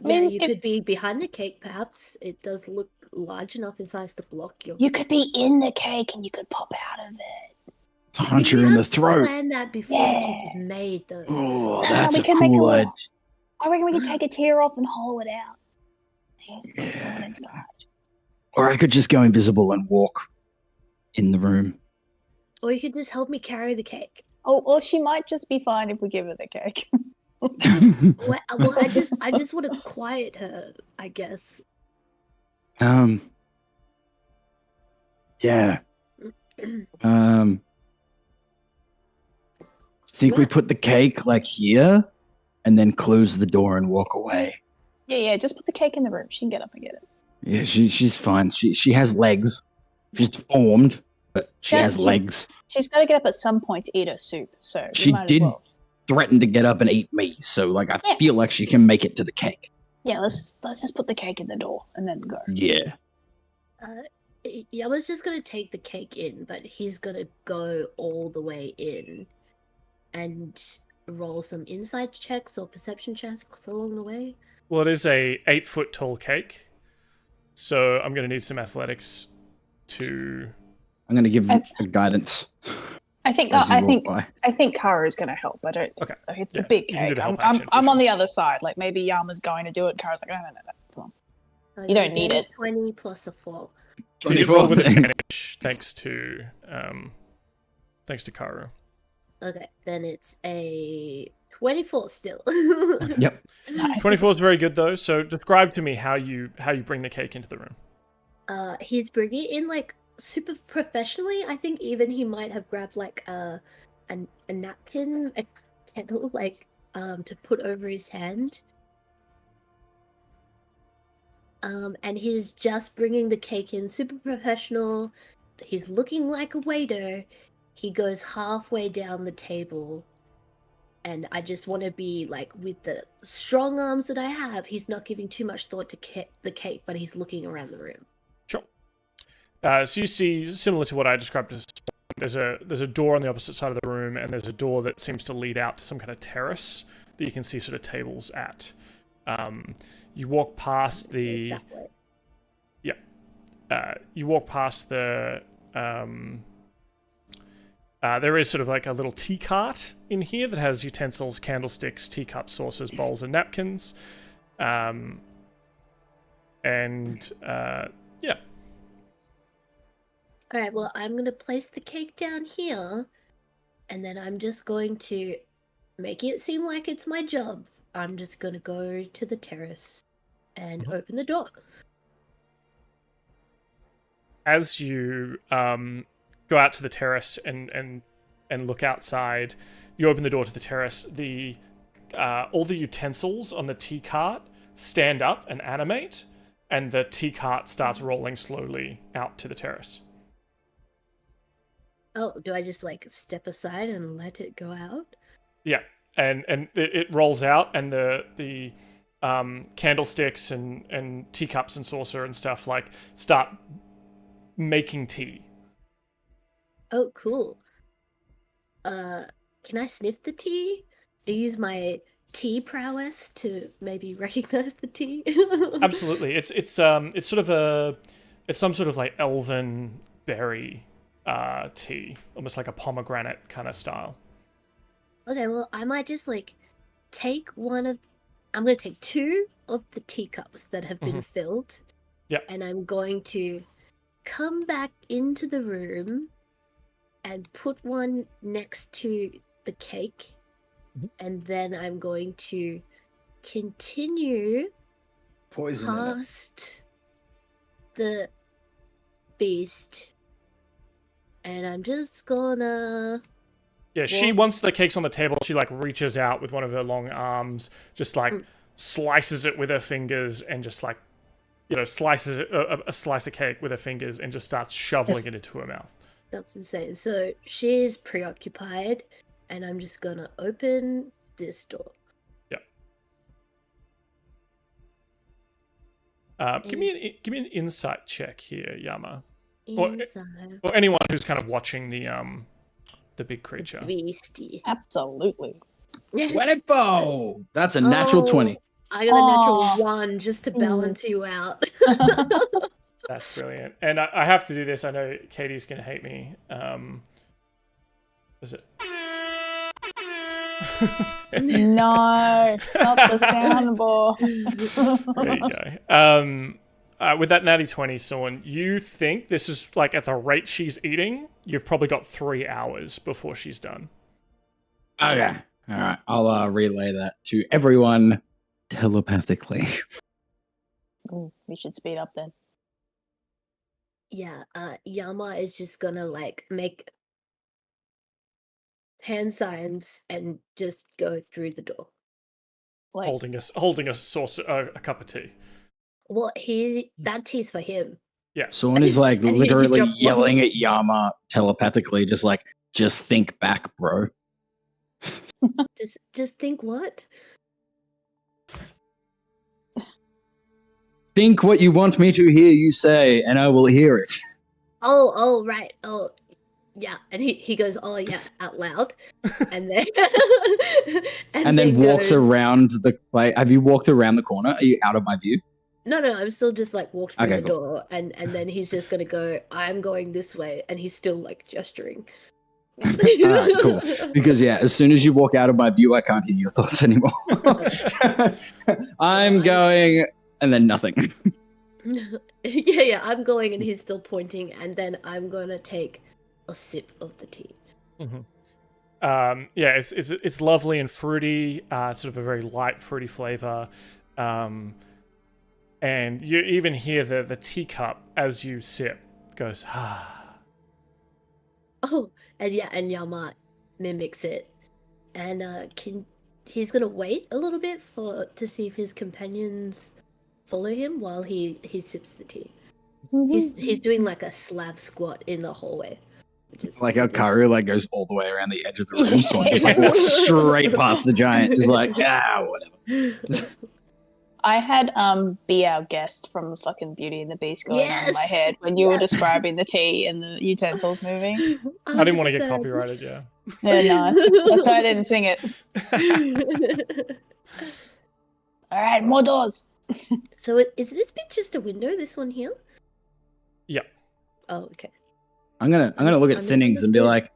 yeah, you could be behind the cake. Perhaps it does look large enough in size to block your. You could be in the cake and you could pop out of it. Punch her in the throat. Plan that before the cake is made, though. Oh, No, that's we a can make cool a idea. I reckon we could take a tear off and haul it out. Here's someone inside. Or I could just go invisible and walk in the room. Or you could just help me carry the cake. Oh, or she might just be fine if we give her the cake. Well, I just want to quiet her, I guess. Yeah. Think we put the cake like here and then close the door and walk away. Yeah, just put the cake in the room. She can get up and get it. Yeah, she's fine. She has legs. She's deformed, but she has legs. She's got to get up at some point to eat her soup, so we She might did as well. threaten to get up and eat me, so like I feel like she can make it to the cake. Yeah, let's just put the cake in the door and then go. Yeah. Yama's just gonna take the cake in, but he's gonna go all the way in and roll some insight checks or perception checks along the way. Well, it is a 8-foot tall cake, so I'm going to need some athletics to. I'm going to give a guidance. I think Karu is going to help. I don't. Okay. It's a big cake. I'm on the other side. Like maybe Yama's going to do it. Karu's like, no. Come on. You don't need it. 20 plus a 4. So you roll with advantage, thanks to Karu. Okay, then it's a 24 still. Yep. Nice. 24 is very good though. So describe to me how you bring the cake into the room. He's bringing it in like super professionally. I think even he might have grabbed like a napkin, a kettle, like to put over his hand. And he's just bringing the cake in super professional. He's looking like a waiter. He goes halfway down the table. And I just want to be like, with the strong arms that I have, he's not giving too much thought to the cake, but he's looking around the room. Sure. So you see, similar to what I described as, there's a door on the opposite side of the room, and there's a door that seems to lead out to some kind of terrace that you can see sort of tables at. You walk past the. Yeah. You walk past the. There is sort of like a little tea cart in here that has utensils, candlesticks, teacups, saucers, bowls, and napkins. Yeah. All right, well, I'm going to place the cake down here, and then I'm just going to make it seem like it's my job. I'm just going to go to the terrace and open the door. As you go out to the terrace and look outside, you open the door to the terrace. All the utensils on the tea cart stand up and animate, and the tea cart starts rolling slowly out to the terrace. Oh, do I just like step aside and let it go out? Yeah, and it rolls out, and the candlesticks and teacups and saucer and stuff like start making tea. Oh, cool. Can I sniff the tea? I use my tea prowess to maybe recognize the tea. Absolutely, it's some sort of like elven berry tea, almost like a pomegranate kind of style. Okay, well, I might just like take I'm going to take 2 of the teacups that have been filled. Yep. And I'm going to come back into the room and put one next to the cake. And then I'm going to continue Poison in it. past the beast. And I'm just gonna... Yeah, she, once the cake's on the table, she, like, reaches out with one of her long arms, just, like, slices it with her fingers, and just, like, you know, slices it, a slice of cake with her fingers, and just starts shoveling it into her mouth. That's insane. So she's preoccupied, and I'm just gonna open this door. Yeah. Give me an insight check here, Yama. Inside. Or anyone who's kind of watching the big creature. Beastie. Absolutely. 24! That's a natural 20. I got a natural 1 just to balance you out. That's brilliant. And I have to do this. I know Katie's going to hate me. Is it? No, not the soundboard. There you go. With that natty 20, Sorn, you think this is, like, at the rate she's eating, you've probably got 3 hours before she's done. Okay. All right. I'll relay that to everyone telepathically. We should speed up then. Yeah, Yama is just gonna, like, make hand signs and just go through the door. Like, Holding a saucer, a cup of tea. Well, that tea's for him. Yeah. Sorn is like and he literally jumped yelling at Yama telepathically, just think back, bro. Just think what? Think what you want me to hear you say, and I will hear it. Oh, right. Oh, yeah. And he goes, oh, yeah, out loud. And then... and then walks around the... Like, have you walked around the corner? Are you out of my view? No, I'm still just, like, walked through the cool. door. And then he's just going to go, I'm going this way. And he's still, like, gesturing. Alright, cool. Because, yeah, as soon as you walk out of my view, I can't hear your thoughts anymore. I'm going... And then nothing. yeah, I'm going and he's still pointing, and then I'm gonna take a sip of the tea. Yeah, it's lovely and fruity, sort of a very light fruity flavor, and you even hear the teacup as you sip goes ah. Oh, and yeah, and Yama mimics it, and he's gonna wait a little bit to see if his companions follow him while he sips the tea. He's doing like a Slav squat in the hallway. Which is Like how Karu like goes all the way around the edge of the room, so I just like walks straight past the giant, just like, whatever. I had Be Our Guest from the fucking Beauty and the Beast going on in my head when you were describing the tea in the utensils movie. 100%. I didn't want to get copyrighted, yeah. Yeah, nice. That's why I didn't sing it. All right, more doors. So is this bit just a window? This one here? Yeah. Oh, okay. I'm gonna look at I Thinnings and be misunderstood. like,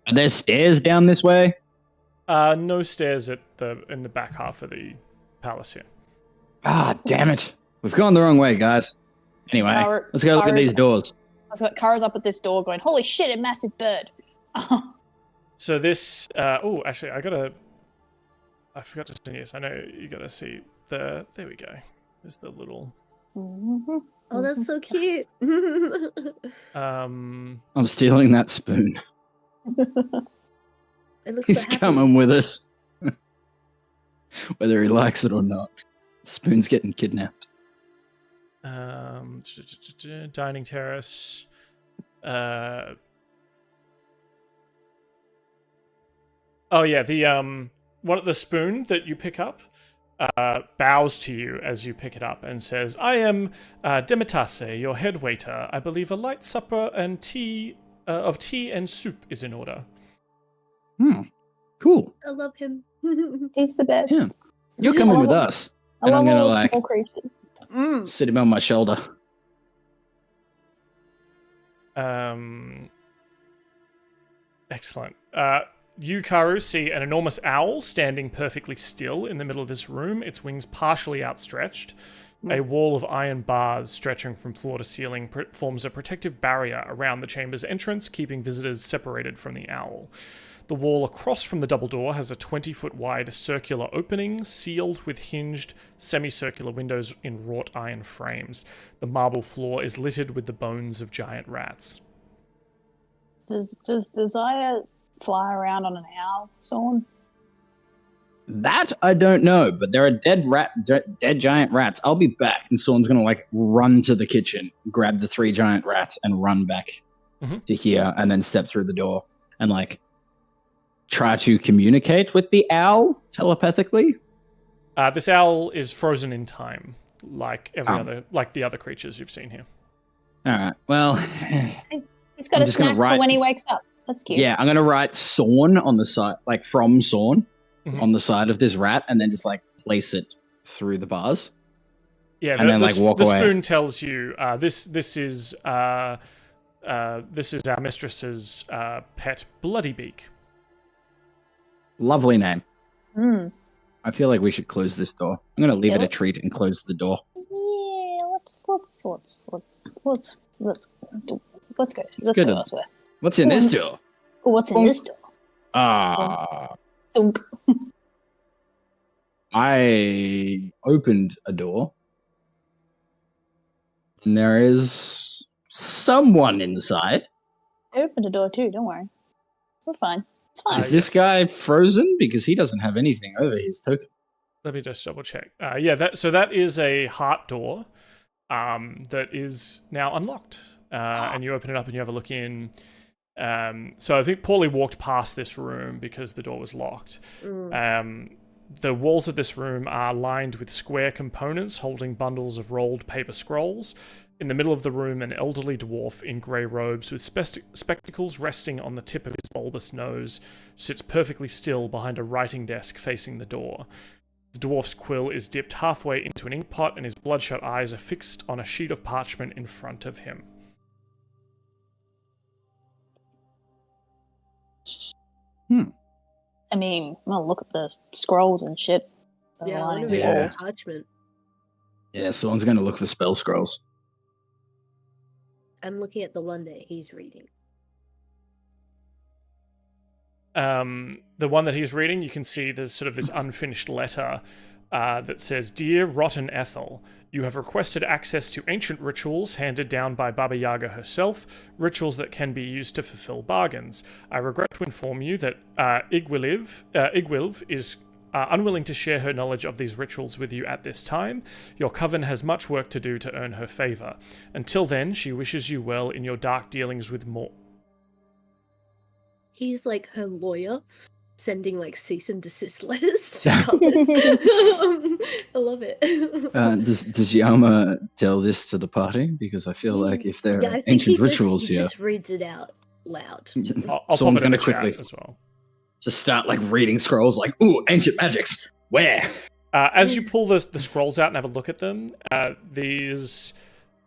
are there stairs down this way? No stairs in the back half of the palace here. Ah, damn it. We've gone the wrong way, guys. Anyway, let's go look at these doors. Kara's up at this door going, holy shit, a massive bird. So this, actually, I forgot to send this. I know you gotta see there we go. There's the little... Oh, that's so cute. Um, I'm stealing that spoon. It looks He's so happy. coming with us. Whether he likes it or not. Spoon's getting kidnapped. dining terrace. Oh yeah, the spoon that you pick up bows to you as you pick it up and says, "I am Demetase, your head waiter. I believe a light supper and tea and soup is in order." Cool. I love him. He's the best. Yeah. You're coming with us. I And love I'm gonna all like small creatures. sit him on my shoulder. Excellent. You, Karu, see an enormous owl standing perfectly still in the middle of this room, its wings partially outstretched. A wall of iron bars stretching from floor to ceiling forms a protective barrier around the chamber's entrance, keeping visitors separated from the owl. The wall across from the double door has a 20-foot wide circular opening, sealed with hinged, semicircular windows in wrought iron frames. The marble floor is littered with the bones of giant rats. Does Desire fly around on an owl, Sorn? That I don't know, but there are dead giant rats. I'll be back, and Sorn's gonna like run to the kitchen, grab the 3 giant rats, and run back to here, and then step through the door and like try to communicate with the owl telepathically. This owl is frozen in time, like the other creatures you've seen here. All right. Well, he's got a snack for when he wakes up. That's cute. Yeah, I'm gonna write Sorn on the side, like from Sorn. On the side of this rat, and then just like place it through the bars. Yeah, and then like walk away. The spoon tells you this is our mistress's pet, Bloody Beak. Lovely name. I feel like we should close this door. I'm gonna leave it a treat and close the door. Yeah, let's go. Let's go elsewhere. What's in this door? What's in this door? Dunk. I opened a door, and there is someone inside. I opened a door too, don't worry. We're fine. It's fine. Is this guy frozen? Because he doesn't have anything over his token. Let me just double check. That is a heart door that is now unlocked. And you open it up and you have a look in. So I think Pauly walked past this room because the door was locked. The walls of this room are lined with square components holding bundles of rolled paper scrolls. In the middle of the room, an elderly dwarf in grey robes with spectacles resting on the tip of his bulbous nose sits perfectly still behind a writing desk facing the door. The dwarf's quill is dipped halfway into an ink pot and his bloodshot eyes are fixed on a sheet of parchment in front of him. I mean, I'm gonna look at the scrolls and shit. Yeah, I want to read the parchment. Yeah, someone's gonna look for spell scrolls. I'm looking at the one that he's reading. The one that he's reading, you can see there's sort of this unfinished letter that says, "Dear Rotten Ethel, you have requested access to ancient rituals handed down by Baba Yaga herself, rituals that can be used to fulfill bargains. I regret to inform you that Igwilv is unwilling to share her knowledge of these rituals with you at this time. Your coven has much work to do to earn her favor. Until then, she wishes you well in your dark dealings with more." He's like her lawyer, sending like cease and desist letters to covens. I love it. Does Yama tell this to the party? Because I feel like if there are ancient rituals he here, just reads it out loud. Someone's going to quickly as well. Just start like reading scrolls, like, "Ooh, ancient magics. Where?" As you pull the scrolls out and have a look at them, these,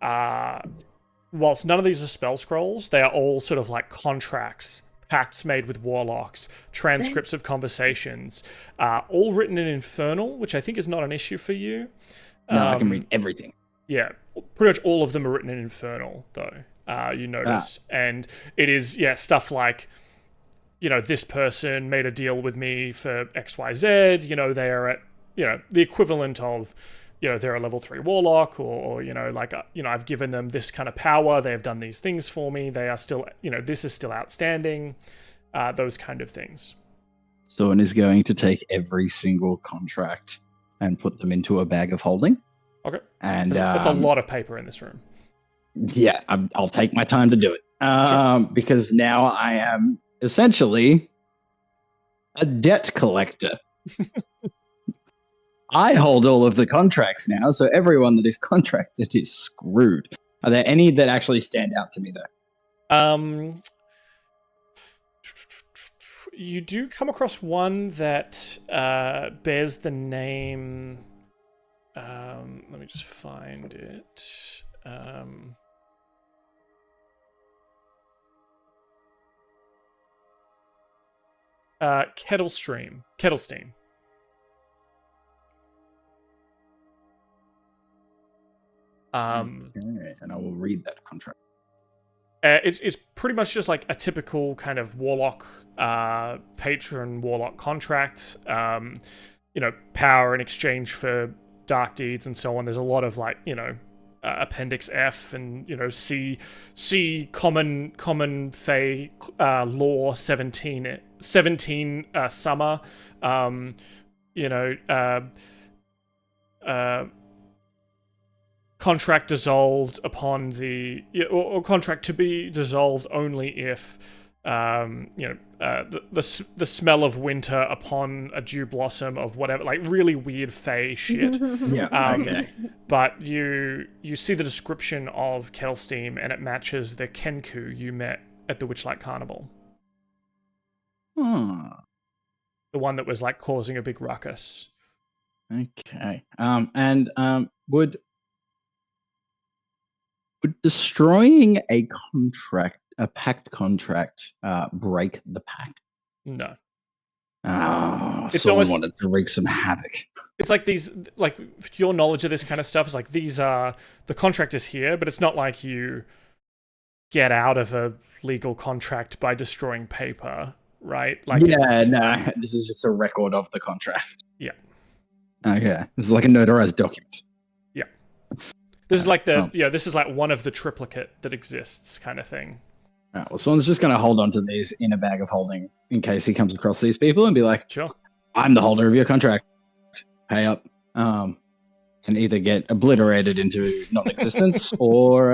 whilst none of these are spell scrolls, they are all sort of like contracts. Pacts made with warlocks, transcripts of conversations, all written in Infernal, which I think is not an issue for you. No, I can read everything. Yeah, pretty much all of them are written in Infernal, though, you notice. And it is, stuff like, this person made a deal with me for XYZ, they are at, the equivalent of, they're a level 3 warlock, or I've given them this kind of power, they have done these things for me, they are still, this is still outstanding, those kind of things. Sorn is going to take every single contract and put them into a bag of holding. Okay. And that's a lot of paper in this room. Yeah, I'll take my time to do it. Sure. Because now I am essentially a debt collector. I hold all of the contracts now, so everyone that is contracted is screwed. Are there any that actually stand out to me, though? You do come across one that bears the name... let me just find it. Kettle steam. Okay, and I will read that contract. It's pretty much just like a typical kind of warlock, patron warlock contract. Power in exchange for dark deeds and so on. There's a lot of like, Appendix F and C common Fey law 17 summer. Contract dissolved upon or contract to be dissolved only if the smell of winter upon a dew blossom of whatever, like really weird Fey shit. Yeah. Okay. But you see the description of Kettle Steam and it matches the Kenku you met at the Witchlight Carnival. Hmm. The one that was like causing a big ruckus. Okay. Would destroying a pact contract, break the pact? No. Oh, It's someone almost- wanted to wreak some havoc. It's like these, like your knowledge of this kind of stuff is like these are, the contract is here, but it's not like you get out of a legal contract by destroying paper, right? Like No, this is just a record of the contract. Yeah. Okay, this is like a notarized document. This is like this is like one of the triplicate that exists kind of thing. Well, someone's just going to hold on to these in a bag of holding in case he comes across these people and be like, Sure. I'm the holder of your contract. Pay up. And either get obliterated into non-existence or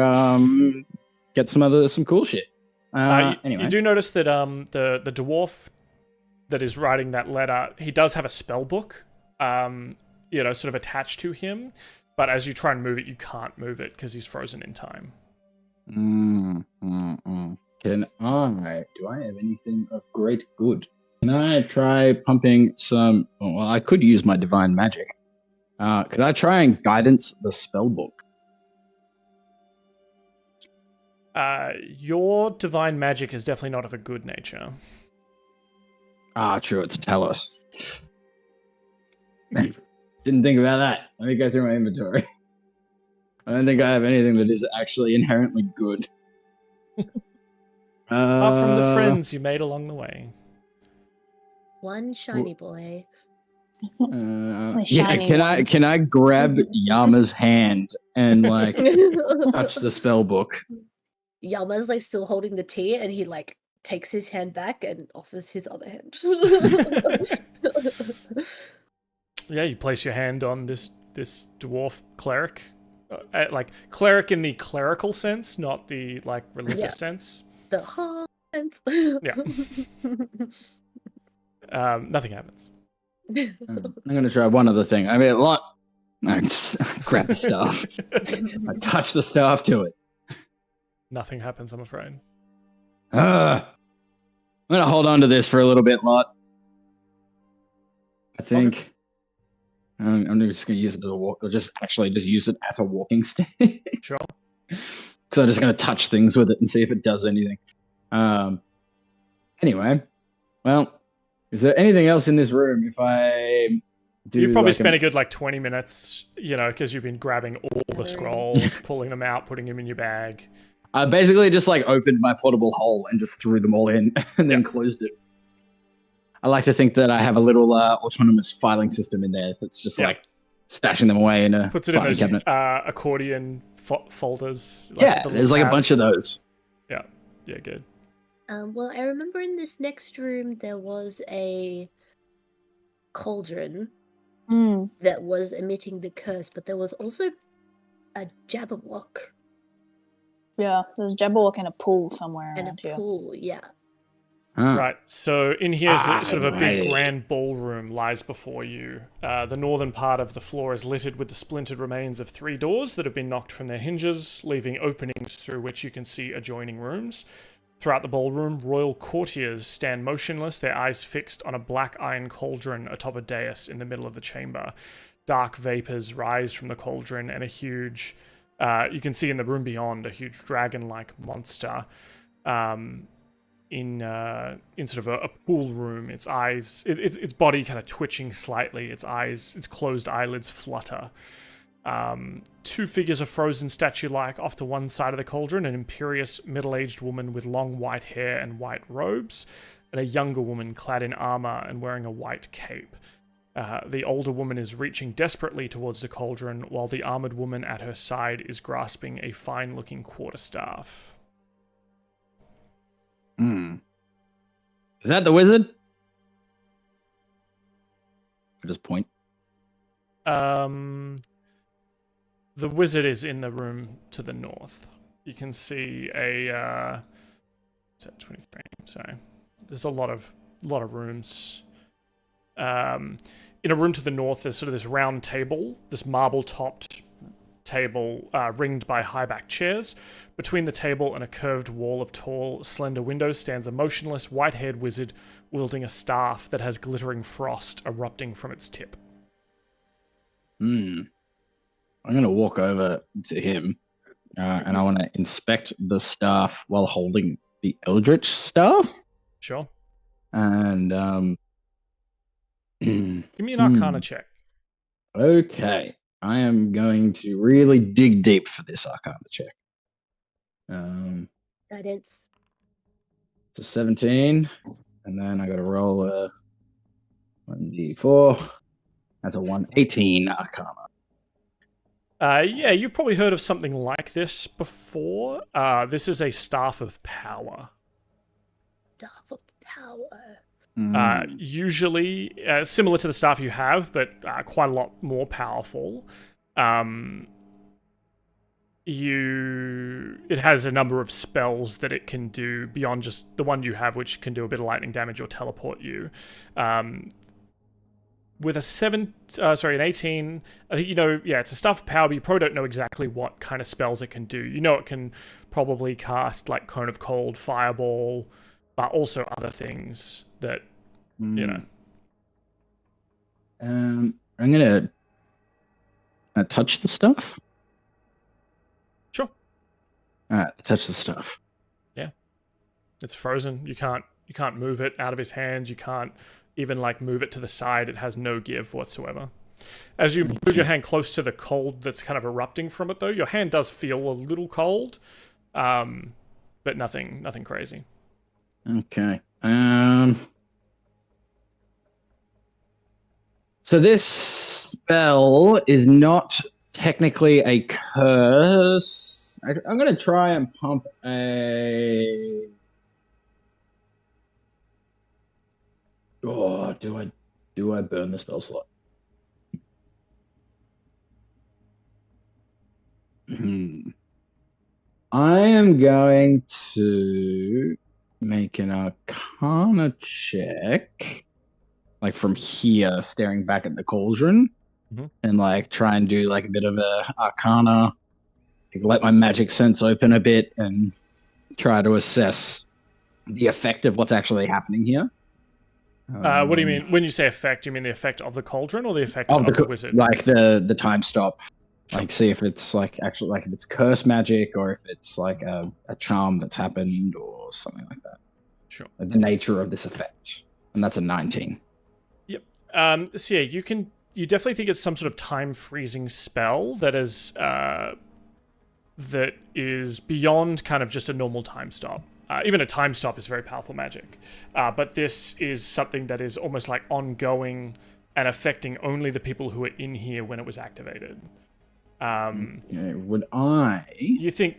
get some cool shit. Anyway. You do notice that the dwarf that is writing that letter, he does have a spell book, sort of attached to him. But as you try and move it, you can't move it because he's frozen in time. Do I have anything of great good? Can I try pumping some... Well, I could use my divine magic. Could I try and guidance the spell book? Your divine magic is definitely not of a good nature. True, it's Talos. Didn't think about that. Let me go through my inventory. I don't think I have anything that is actually inherently good. Apart from the friends you made along the way. One shiny boy. Shiny can I grab Yama's hand and like touch the spell book? Yama's like still holding the tea, and he like takes his hand back and offers his other hand. Yeah, you place your hand on this dwarf cleric, like cleric in the clerical sense, not the like religious sense. The hands. Nothing happens. I'm gonna try one other thing. I mean, a lot. I just grab the staff. I touch the staff to it. Nothing happens, I'm afraid. I'm gonna hold on to this for a little bit, Lot. I think. Okay. I'm just gonna use it as a walk. Or just use it as a walking stick. Sure. Because I'm just gonna touch things with it and see if it does anything. Anyway, well, is there anything else in this room? If I do, You probably like spent a good like 20 minutes, because you've been grabbing all the scrolls, pulling them out, putting them in your bag. I basically just like opened my portable hole and just threw them all in and then closed it. I like to think that I have a little autonomous filing system in there that's just like stashing them away in a Puts it in those cabinet. accordion folders. Like There's like a bunch of those. Yeah, good. Well, I remember in this next room there was a cauldron that was emitting the curse, but there was also a Jabberwock. Yeah, there's a Jabberwock in a pool somewhere And around a here. pool, yeah. Right, so in here is sort of a big right. grand ballroom lies before you. The northern part of the floor is littered with the splintered remains of 3 doors that have been knocked from their hinges, leaving openings through which you can see adjoining rooms. Throughout the ballroom, royal courtiers stand motionless, their eyes fixed on a black iron cauldron atop a dais in the middle of the chamber. Dark vapors rise from the cauldron, and a huge... you can see in the room beyond a huge dragon-like monster in sort of a pool room. Its eyes, its body kind of twitching slightly. Its eyes, its closed eyelids flutter. Two figures of frozen statue-like off to one side of the cauldron, an imperious middle-aged woman with long white hair and white robes, and a younger woman clad in armor and wearing a white cape. The older woman is reaching desperately towards the cauldron, while the armored woman at her side is grasping a fine-looking quarterstaff. Is that the wizard? I just point. The wizard is in the room to the north. You can see a it's at 23. Sorry, there's a lot of rooms. In a room to the north, there's sort of this round table, this marble-topped table ringed by high-backed chairs. Between the table and a curved wall of tall, slender windows stands a motionless, white-haired wizard wielding a staff that has glittering frost erupting from its tip. I'm going to walk over to him, and I want to inspect the staff while holding the Eldritch staff. Sure. And give me an Arcana check. Okay, I am going to really dig deep for this Arcana check. Guidance. It's a 17, and then I got to roll a 1d4. That's a 118 Arcana. Yeah, you've probably heard of something like this before. This is a Staff of Power. Staff of Power. Usually similar to the staff you have, but quite a lot more powerful. It has a number of spells that it can do beyond just the one you have, which can do a bit of lightning damage or teleport you. With an 18, I think it's a Staff of Power, but you probably don't know exactly what kind of spells it can do. You know it can probably cast like Cone of Cold, Fireball, but also other things that, I'm gonna touch the stuff. Sure. Touch the stuff. Yeah. It's frozen. You can't move it out of his hands. You can't even like move it to the side. It has no give whatsoever. As you move your hand close to the cold that's kind of erupting from it, though, your hand does feel a little cold, but nothing crazy. Okay. So this spell is not technically a curse. I'm going to try and pump a... Oh, do I burn the spell slot? I am going to make an Arcana check, like from here, staring back at the cauldron, and like try and do like a bit of a Arcana, like, let my magic sense open a bit and try to assess the effect of what's actually happening here. What do you mean when you say effect? Do you mean the effect of the cauldron or the effect of the wizard? Like the time stop. Sure. Like see if it's like actually like if it's curse magic or if it's like a charm that's happened or something like that. Sure. Like the nature of this effect, and that's a 19. Yep. So yeah, you definitely think it's some sort of time freezing spell that is beyond kind of just a normal time stop. Even a time stop is very powerful magic. But this is something that is almost like ongoing and affecting only the people who are in here when it was activated. Okay, would I... You think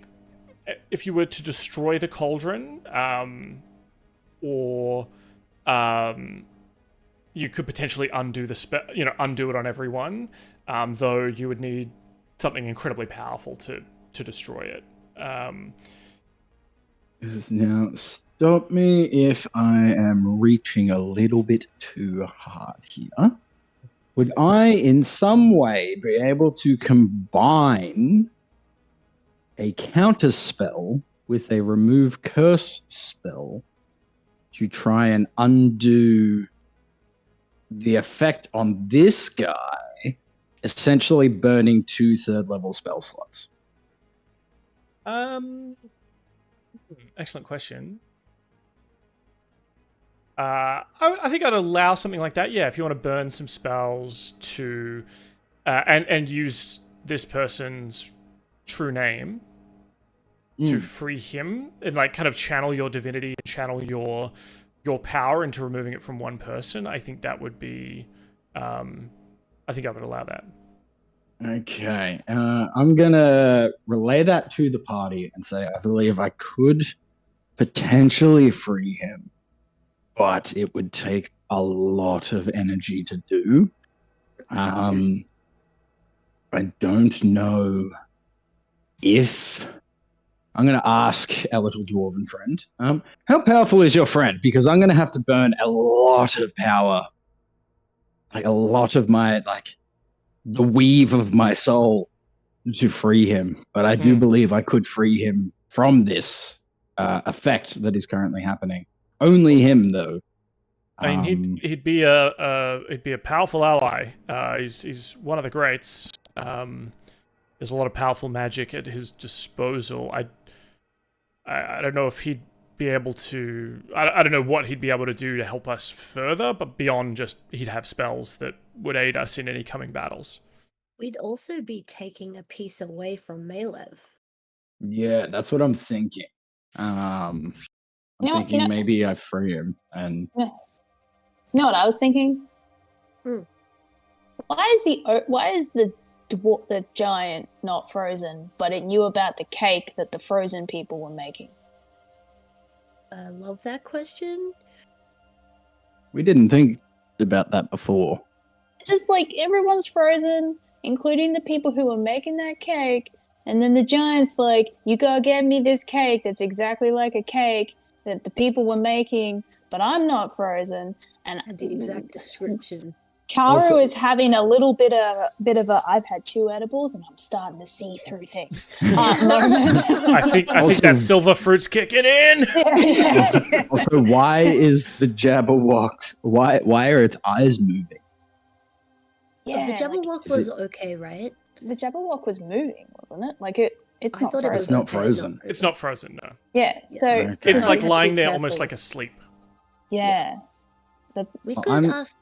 if you were to destroy the cauldron, or you could potentially undo the spell, undo it on everyone, though you would need something incredibly powerful to destroy it. Now, stop me if I am reaching a little bit too hard here. Would I, in some way, be able to combine a counter spell with a remove curse spell to try and undo the effect on this guy, essentially burning 2 third-level spell slots? Excellent question. I think I'd allow something like that. Yeah, if you want to burn some spells to, and use this person's true name to free him and like kind of channel your divinity and channel your power into removing it from one person. I think that would be. I think I would allow that. Okay. I'm gonna relay that to the party and say I believe I could potentially free him, but it would take a lot of energy to do. I don't know if I'm going to ask our little dwarven friend, how powerful is your friend? Because I'm going to have to burn a lot of power, like a lot of my, like the weave of my soul to free him. But I do believe I could free him from this effect that is currently happening. Only him, though. I mean, he'd be a powerful ally. He's one of the greats. There's a lot of powerful magic at his disposal. I don't know if he'd be able to. I don't know what he'd be able to do to help us further, but beyond just he'd have spells that would aid us in any coming battles. We'd also be taking a piece away from Malev. Yeah, that's what I'm thinking. I'm thinking maybe I free him and. You know what I was thinking? Why is the giant not frozen, but it knew about the cake that the frozen people were making? I love that question. We didn't think about that before. Just like everyone's frozen, including the people who were making that cake, and then the giant's like, you gotta get me this cake that's exactly like a cake that the people were making, but I'm not frozen. And the exact description. Karu is having a little bit of a I've had 2 edibles and I'm starting to see through things moment. I think that silver fruit's kicking in. Also, why is the Jabberwock? Why are its eyes moving? Yeah, the Jabberwock was okay, right? The Jabberwock was moving, wasn't it? Like it's not frozen. It's not frozen. It's not frozen, no. Yeah, so okay. It's like lying there almost like asleep. Yeah. We could ask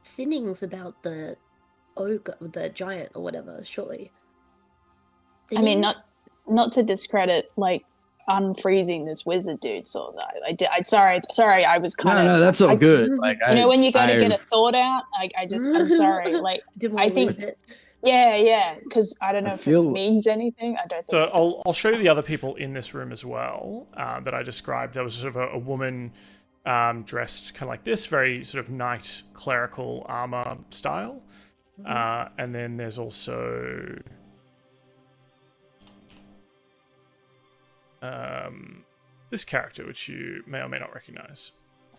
Thinnings about the ogre, the giant or whatever, surely. Thinnings? I mean, not to discredit like unfreezing this wizard dude, so I'm sorry, I was kind of no, that's all good. Like when you got to get a thought out, I'm sorry, like I think it. Yeah, because I don't know if it means anything. I don't. So I'll show you the other people in this room as well that I described. There was sort of a woman. Dressed kind of like this, very sort of knight clerical armor style. And then there's also this character, which you may or may not recognize.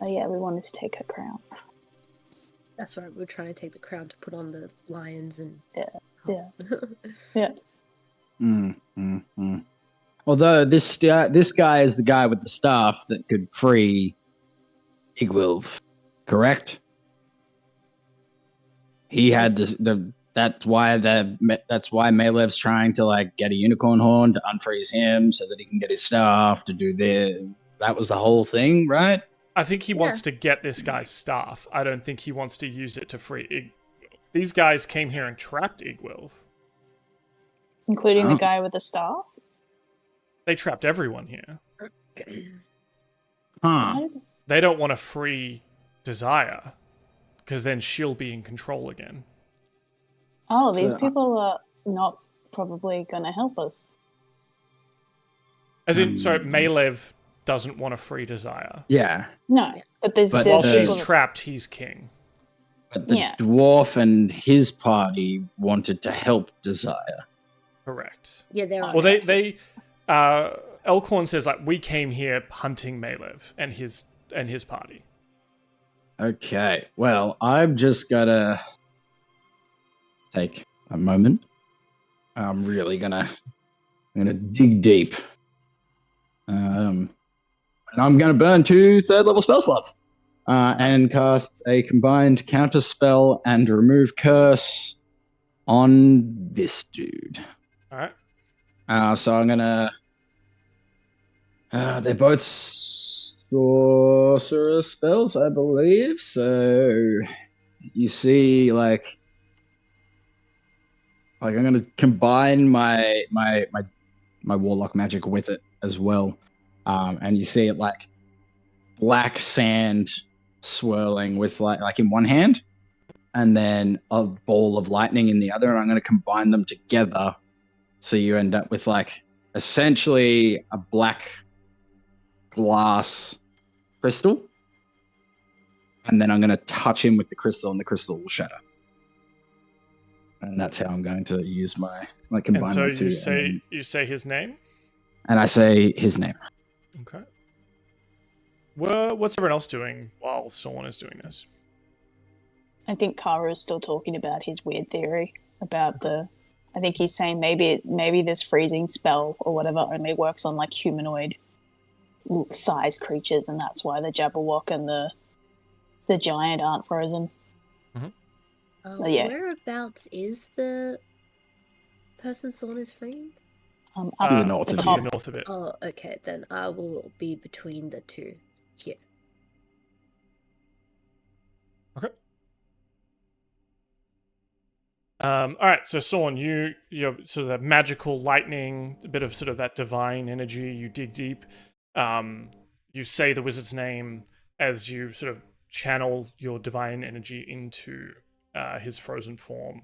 Oh yeah, we wanted to take her crown. That's right, we're trying to take the crown to put on the lions and... Yeah. Although this guy is the guy with the staff that could free Igwilf, correct? He had that's why Malev's trying to like get a unicorn horn to unfreeze him so that he can get his staff to do that was the whole thing, right? I think he wants to get this guy's staff. I don't think he wants to use it to free Igwilf. These guys came here and trapped Igwilf. Including the guy with the staff? They trapped everyone here. Huh. They don't want to free Desire, because then she'll be in control again. Oh, these people are not probably going to help us. As in, so Malev doesn't want to free Desire. Yeah. No, but while she's trapped, he's king. But the dwarf and his party wanted to help Desire. Correct. Yeah, they're well, they Elkhorn says like we came here hunting Malev and his party. Okay, well, I've just gotta take a moment. I'm really gonna dig deep. And I'm gonna burn 2 third-level spell slots. And cast a combined counter spell and remove curse on this dude. Alright. So I'm gonna they're both sorcerer spells, I believe. So you see, like I'm gonna combine my warlock magic with it as well, and you see it like black sand swirling with like in one hand, and then a ball of lightning in the other, and I'm gonna combine them together, so you end up with like essentially a black glass crystal, and then I'm going to touch him with the crystal, and the crystal will shatter. And that's how I'm going to use my combine. And so the two, you say his name, and I say his name. Okay. Well, what's everyone else doing while Sorn is doing this? I think Karu is still talking about his weird theory about the. I think he's saying maybe this freezing spell or whatever only works on like humanoid sized creatures, and that's why the Jabberwock and the giant aren't frozen. Yeah. Whereabouts is the person Sorn is freeing? Up to the north the of top. you. North of it. Oh, okay. Then I will be between the two here. Okay. All right, so Sorn, you're sort of that magical lightning, a bit of sort of that divine energy. You dig deep. You say the wizard's name as you sort of channel your divine energy into his frozen form,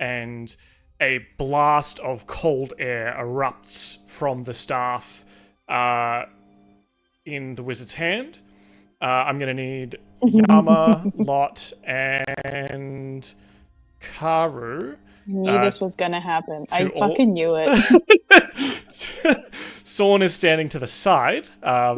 and a blast of cold air erupts from the staff in the wizard's hand. I'm gonna need Yama, Lot, and Karu. Knew this was gonna happen. I fucking knew it. Sorn is standing to the side,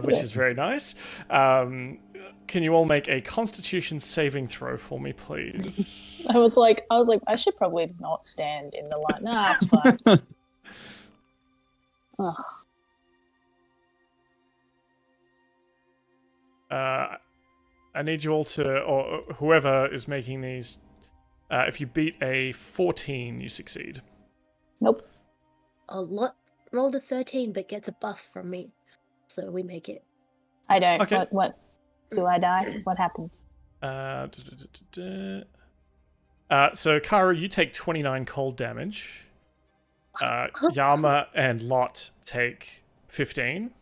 which is very nice. Can you all make a Constitution saving throw for me, please? I was like, I should probably not stand in the light. Nah, it's fine. I need you all to, or whoever is making these, if you beat a 14, you succeed. Nope. Lot rolled a 13, but gets a buff from me, so we make it. I don't. Okay. What? Do I die? What happens? So Karu, you take 29 cold damage. Yama and Lot take 15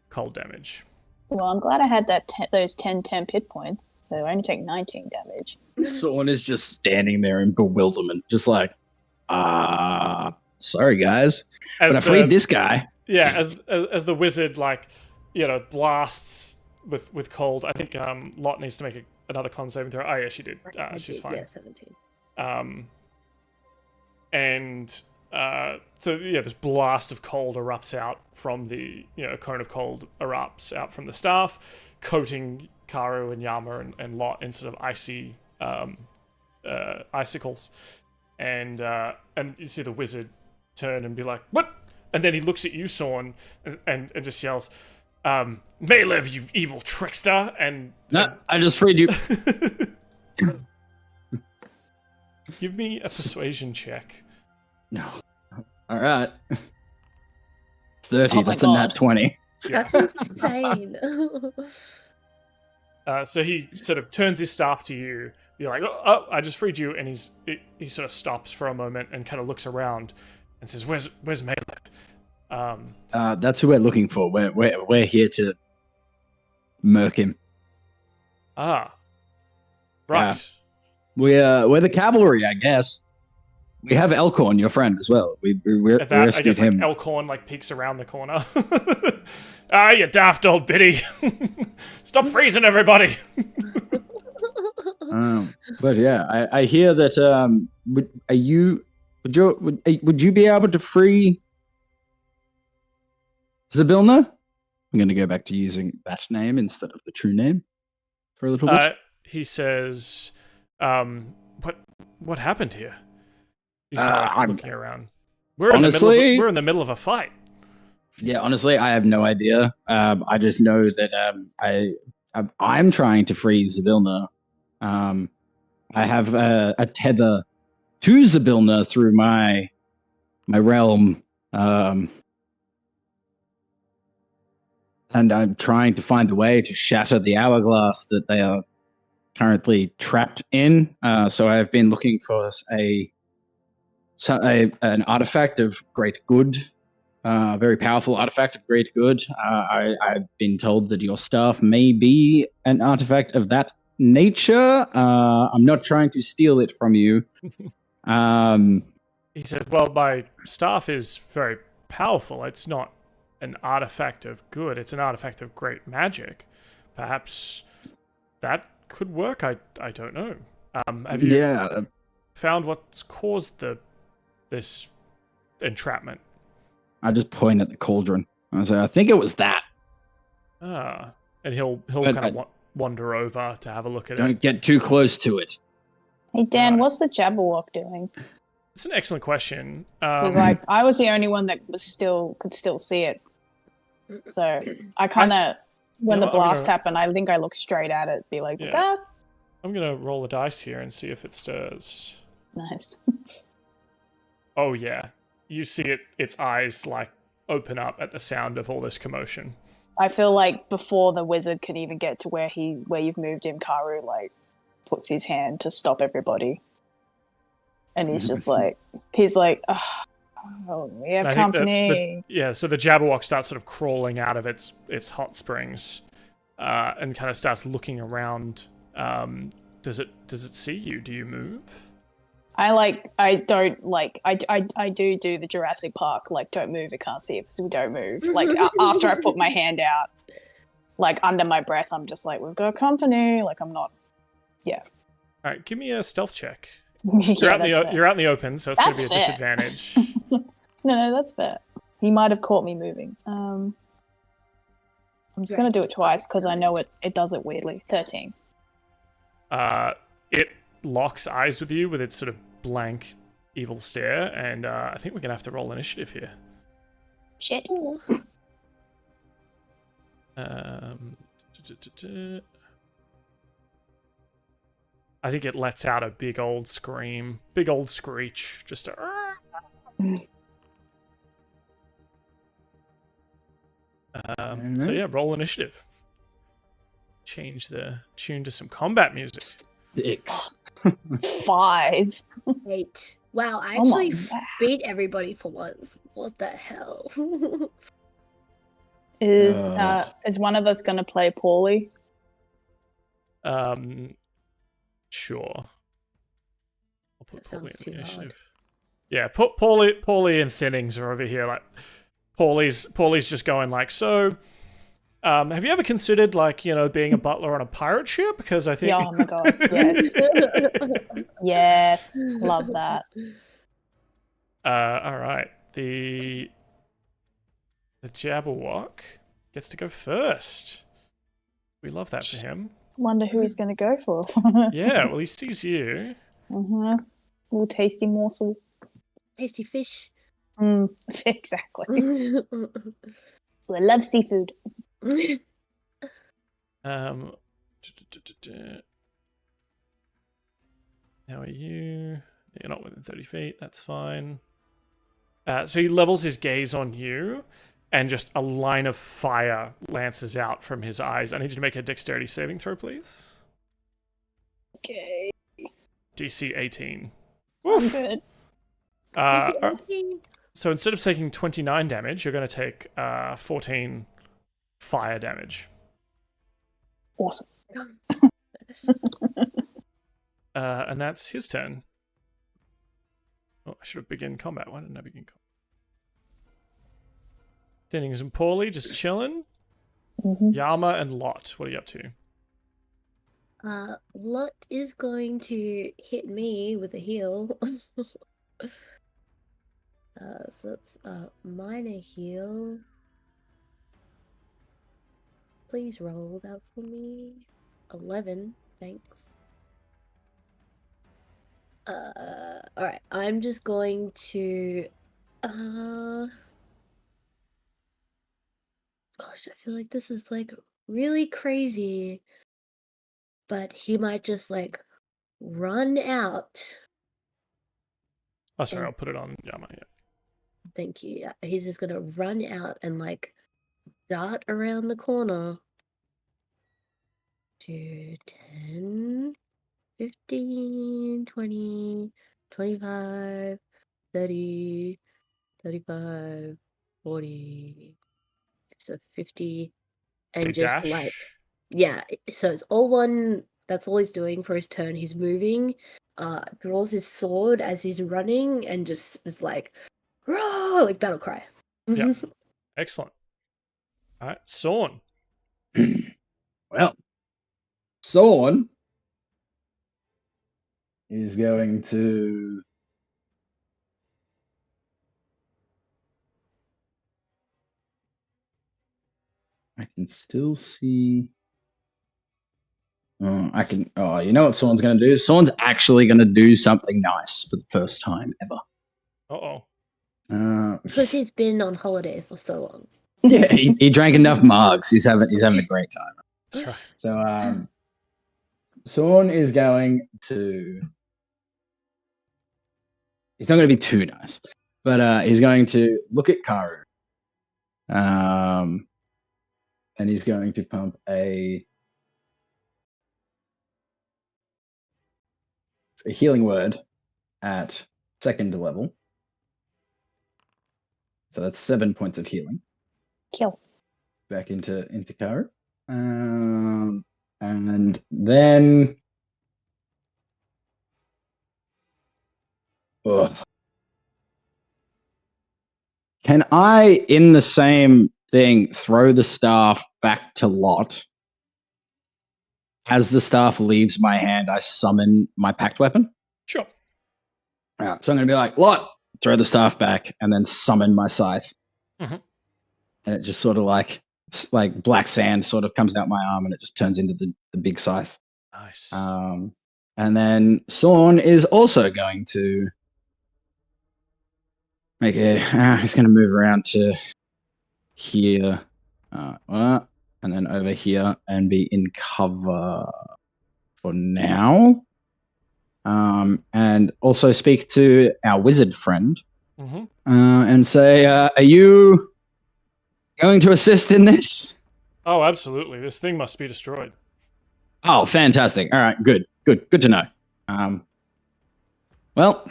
cold damage. Well, I'm glad I had those 10 temp hit points, so I only take 19 damage. Sorn is just standing there in bewilderment, just like, sorry guys, but I freed this guy. Yeah, as the wizard blasts with cold. I think Lot needs to make another con saving throw. Oh yeah, she did. She's fine. Yeah, 17. So this blast of cold erupts out from the a cone of cold erupts out from the staff, coating Karu and Yama and Lot in sort of icy icicles, and you see the wizard turn and be like, "What?" And then he looks at you, Sorn, and just yells, "May live, you evil trickster!" No, I just freed you. Give me a persuasion check. No. All right. 30. Oh that's a nat 20. Yeah. That's insane. So he sort of turns his staff to you. You're like, "Oh, I just freed you," and he sort of stops for a moment and kind of looks around and says, "Where's Maylev?" That's who we're looking for. We're here to murk him. Ah, right. We're the cavalry, I guess. We have Elkhorn, your friend, as well. We At that, I rescued guess him. Elkhorn peeks around the corner. You daft old biddy! Stop freezing everybody! But yeah, I hear that. Would you be able to free Zybilna? I'm going to go back to using that name instead of the true name for a little bit. He says, "What happened here?" He's looking around. We're in the middle of a fight. Yeah, honestly, I have no idea. I just know that I'm trying to free Zybilna. I have a tether to Zybilna through my realm. And I'm trying to find a way to shatter the hourglass that they are currently trapped in. So I have been looking for an artifact of great good, a very powerful artifact of great good. I've been told that your staff may be an artifact of that nature. I'm not trying to steal it from you. He says, well, my staff is very powerful. It's not an artifact of good. It's an artifact of great magic. Perhaps that could work. I don't know. Have you found what's caused this entrapment? I just point at the cauldron. I say, I think it was that. And he'll kind of wander over to have a look at it. Don't get too close to it. Hey Dan, what's the Jabberwock doing? It's an excellent question. Because I was the only one that could still see it. So I kind of, when the blast happened, I think I looked straight at it, be like, that. I'm gonna roll a dice here and see if it stirs. Nice. Oh yeah, you see its eyes like open up at the sound of all this commotion. I feel like before the wizard can even get to where you've moved him, Karu like puts his hand to stop everybody, and he's just like, oh, we have company. So the Jabberwock starts sort of crawling out of its hot springs, and kind of starts looking around. Does it see you? Do you move? I do the Jurassic Park, like, don't move, it can't see it, so we don't move. Like, after I put my hand out, like, under my breath, I'm just like, we've got company, like, I'm not, Alright, give me a stealth check. You're out in the open, so it's going to be a disadvantage. No, that's fair. He might have caught me moving. I'm just going to do it twice, because I know it does it weirdly. 13. It locks eyes with you with its sort of blank, evil stare, and I think we're going to have to roll initiative here. Shit. I think it lets out a big old scream, big old screech, just a... So yeah, roll initiative. Change the tune to some combat music. 6. 5. 8. Wow, I actually beat everybody for once. What the hell? Is one of us going to play Pauly? Sure. I'll put That sounds too hard. Yeah, Pauly and Thinnings are over here. Like, Pauly's just going like, so, have you ever considered, like, being a butler on a pirate ship? Because I think... Oh my god, yes. Yes, love that. All right. The Jabberwock gets to go first. We love that for him. Wonder who he's going to go for. Yeah, well, he sees you. Little tasty morsel. Tasty fish. Exactly. I love seafood. How are you? You're not within 30 feet. That's fine. So he levels his gaze on you, and just a line of fire lances out from his eyes. I need you to make a dexterity saving throw, please. Okay. DC 18. I'm good. So instead of taking 29 damage, you're going to take 14 fire damage. Awesome. And that's his turn. Oh, I should have begun combat. Why didn't I begin combat? Thinnings and Pauly just chilling. Yama and Lot, what are you up to? Lot is going to hit me with a heal. So that's minor heal. Please roll that for me. 11, thanks. Alright, I'm just going to gosh, I feel like this is like really crazy. But he might just like run out. Oh, sorry, I'll put it on Yama. Yeah. Thank you. Yeah, he's just gonna run out and like dart around the corner. To 10, 15, 20, 25, 30, 35, 40, so 50, and They just like, dash. yeah, so it's all one, that's all he's doing for his turn. He's moving, draws his sword as he's running, and just is like, "Roar!" like battle cry. Yeah. Excellent. All right, Sorn. Well, Sorn is going to I can still see. I can. Oh, you know what Sorn's going to do? Sorn's actually going to do something nice for the first time ever. Uh-oh. Because he's been on holiday for so long. Yeah, he drank enough mugs. He's having a great time. That's right. So, Sorn is going to. He's not going to be too nice, but he's going to look at Karu. And he's going to pump a healing word at 2nd level. So that's 7 points of healing. Kill. Back into Karu. And then can I, in the same thing, throw the staff back to Lot? As the staff leaves my hand, I summon my pact weapon. Sure. So I'm going to be like, Lot, throw the staff back, and then summon my scythe. Mhm. And it just sort of like black sand sort of comes out my arm, and it just turns into the big scythe. Nice. And then Sorn is also going to make he's going to move around to here, and then over here, and be in cover for now. And also speak to our wizard friend, and say, "Are you going to assist in this?" Oh, absolutely. This thing must be destroyed. Oh, fantastic! All right, good to know. Well,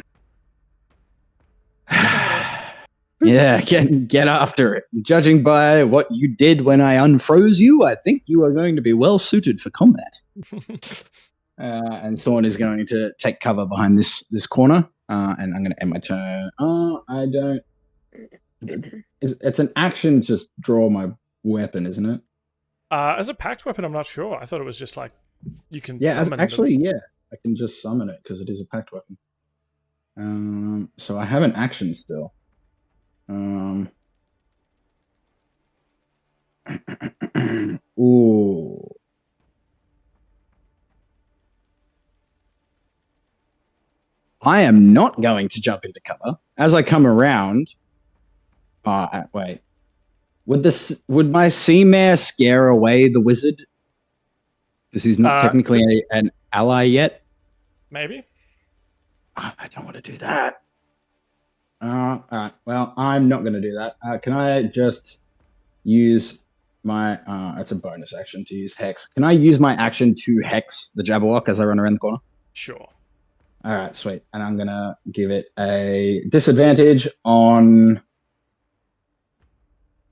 yeah, get after it. Judging by what you did when I unfroze you, I think you are going to be well suited for combat. And Sorn is going to take cover behind this corner, and I'm going to end my turn. I don't. It's an action to draw my weapon, isn't it? As a pact weapon, I'm not sure. I thought it was just like you can summon yeah, I can just summon it because it is a pact weapon. So I have an action still. Ooh. I am not going to jump into cover. As I come around, wait. Would my sea mare scare away the wizard? Because he's not technically an ally yet. Maybe. I don't want to do that. All right. Well, I'm not going to do that. Can I just use my? It's a bonus action to use hex. Can I use my action to hex the Jabberwock as I run around the corner? Sure. All right, sweet. And I'm gonna give it a disadvantage on.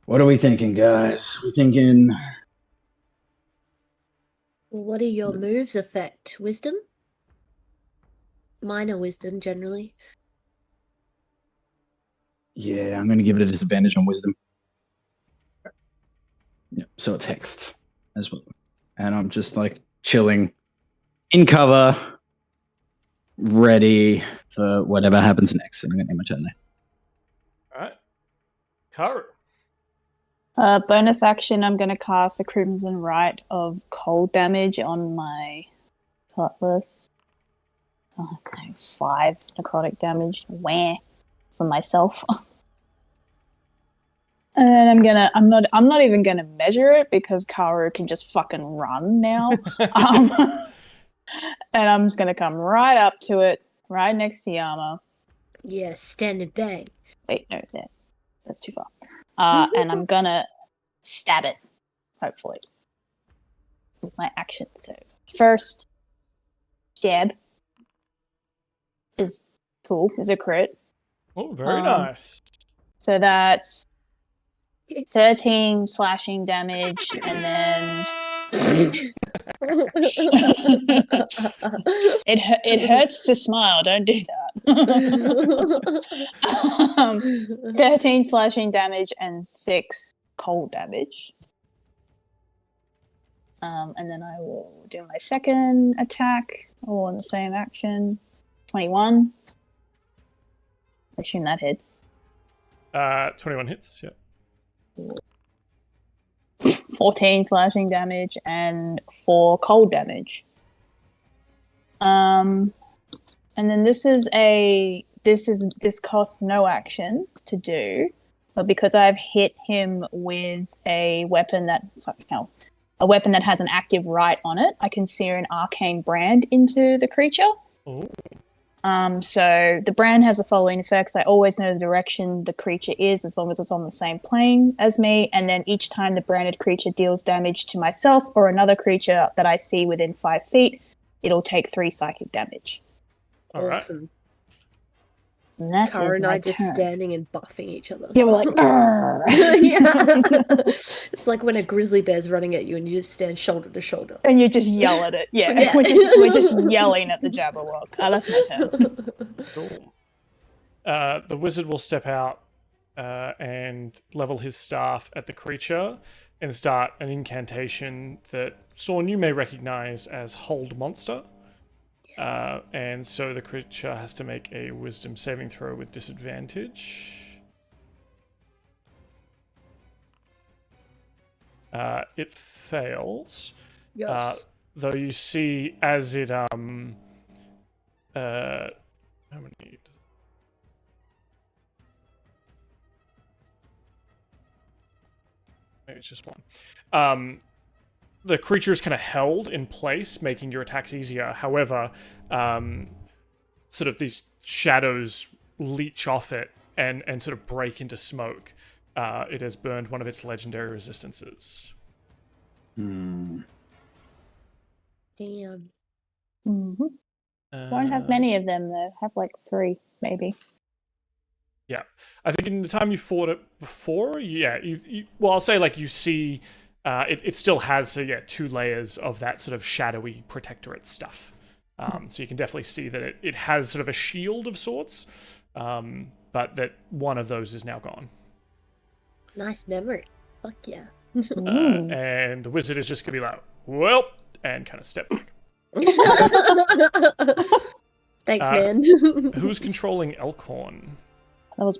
What are we thinking, guys? We're thinking. What are your moves affect? Wisdom? Minor wisdom, generally. Yeah, I'm going to give it a disadvantage on wisdom. Yeah, so it's hexed as well. And I'm just like chilling in cover, ready for whatever happens next. And I'm going to end my turn there. All right. Karu. Bonus action, I'm going to cast a Crimson Rite of cold damage on my cutlass. Okay, 5 necrotic damage. Wah. For myself. And I'm not even gonna measure it because Karu can just fucking run now. And I'm just gonna come right up to it, right next to Yama. Yes, stand and bang. Wait, no, that's too far. And I'm gonna stab it, hopefully. With my action. So first stab is cool, is a crit. Oh, very nice. So that's 13 slashing damage, and then it hurts to smile. Don't do that. 13 slashing damage and 6 cold damage. And then I will do my second attack, all in the same action. 21. I assume that hits. 21 hits. Yep. 14 slashing damage and 4 cold damage. And then this costs no action to do, but because I've hit him with a weapon that has an active right on it, I can sear an arcane brand into the creature. Ooh. So the brand has the following effects. I always know the direction the creature is as long as it's on the same plane as me, and then each time the branded creature deals damage to myself or another creature that I see within 5 feet, it'll take 3 psychic damage. Awesome. And that Karu is and my I just turn. standing and buffing each other. Yeah, we're like, "Arr!" Yeah. It's like when a grizzly bear's running at you and you just stand shoulder to shoulder. And you just yell at it. Yeah, Yeah. we're just yelling at the Jabberwock. That's my turn. Cool. The wizard will step out and level his staff at the creature and start an incantation that Sorn, you may recognize as Hold Monster. And so the creature has to make a wisdom saving throw with disadvantage. It fails. Yes. Though you see as it how many? Maybe it's just one. The creature is kind of held in place, making your attacks easier. However, sort of these shadows leech off it and sort of break into smoke. It has burned one of its legendary resistances. Damn. Mm-hmm. Don't have many of them though. Have like 3, maybe. Yeah, I think in the time you fought it before, yeah, well, I'll say like you see, it still has 2 layers of that sort of shadowy protectorate stuff. So you can definitely see that it has sort of a shield of sorts, but that one of those is now gone. Nice memory. Fuck yeah. And the wizard is just gonna be like, well, and kind of step back. Thanks, man. Who's controlling Elkhorn? That was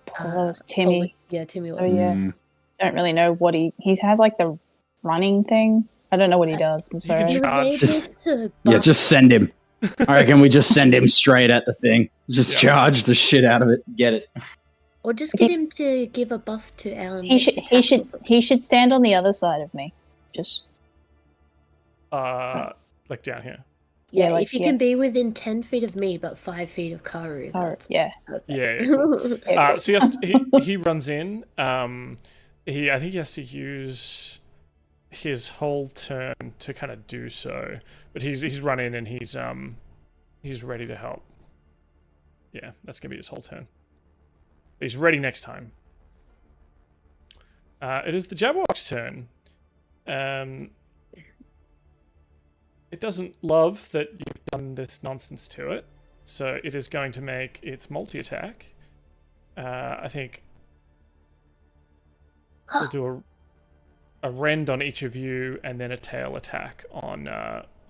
Timmy. Pauly. Yeah, Timmy was. So yeah, don't really know what he has like the running thing. I don't know what he does. I'm sorry. He was able to Yeah, buff- just send him. I reckon we just send him straight at the thing. Just charge the shit out of it. Get it. Or just get him to give a buff to our He should stand on the other side of me. Just like down here. Yeah, like, if you can be within 10 feet of me but 5 feet of Karu, that's yeah. perfect. Yeah. Cool. So he runs in. I think he has to use his whole turn to kind of do so, but he's run in and he's ready to help. Yeah, that's gonna be his whole turn. He's ready next time. It is the Jabberwock's turn. It doesn't love that you've done this nonsense to it, so it is going to make its multi-attack. I think we'll do a rend on each of you, and then a tail attack on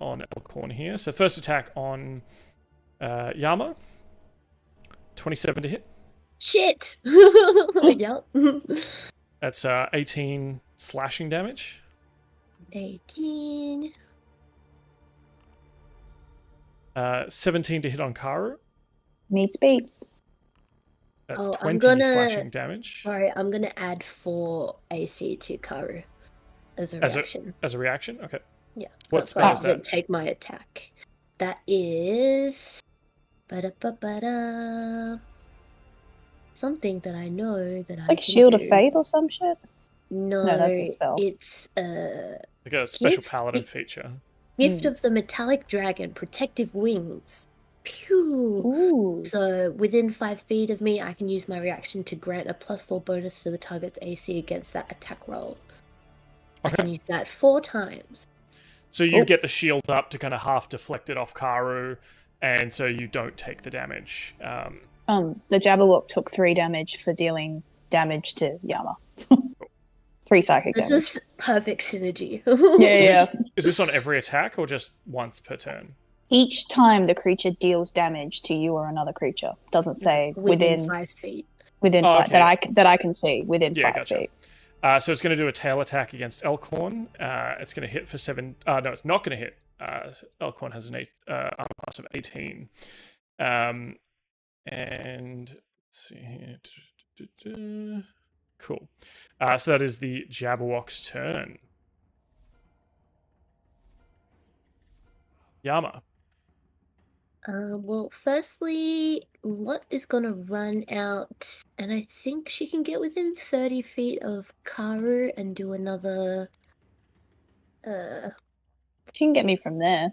Elkhorn here. So first attack on Yama. 27 to hit. Shit! Yep. That's 18 slashing damage. 18. 17 to hit on Karu. Meets beats. That's Oh, 20 slashing damage. Sorry, I'm gonna add 4 AC to Karu as a reaction. As a reaction? Okay. Yeah, What that's why spell I is didn't that? take my attack. That is... Ba-da-ba-ba-da. Something that I know that I Like can Shield of do. Faith or some shit. No, that's a spell. it's a Like a special gift. paladin feature. Gift of the metallic dragon, protective wings. Pew! Ooh. So within 5 feet of me, I can use my reaction to grant a +4 bonus to the target's AC against that attack roll. I can use that 4 times. So you get the shield up to kind of half deflect it off Karu, and so you don't take the damage. The Jabberwock took 3 damage for dealing damage to Yama. 3 psychic This damage. is perfect synergy. Yeah. Is this on every attack or just once per turn? Each time the creature deals damage to you or another creature. Doesn't say within 5 feet. Within Oh, 5 okay. that I can see within 5 gotcha. feet. So it's going to do a tail attack against Elkhorn. It's going to hit for 7. No, it's not going to hit. Elkhorn has an armor class of 18. And let's see here. Cool. So that is the Jabberwock's turn. Yama. Well, firstly, Lot is gonna run out, and I think she can get within 30 feet of Karu and do another. She can get me from there.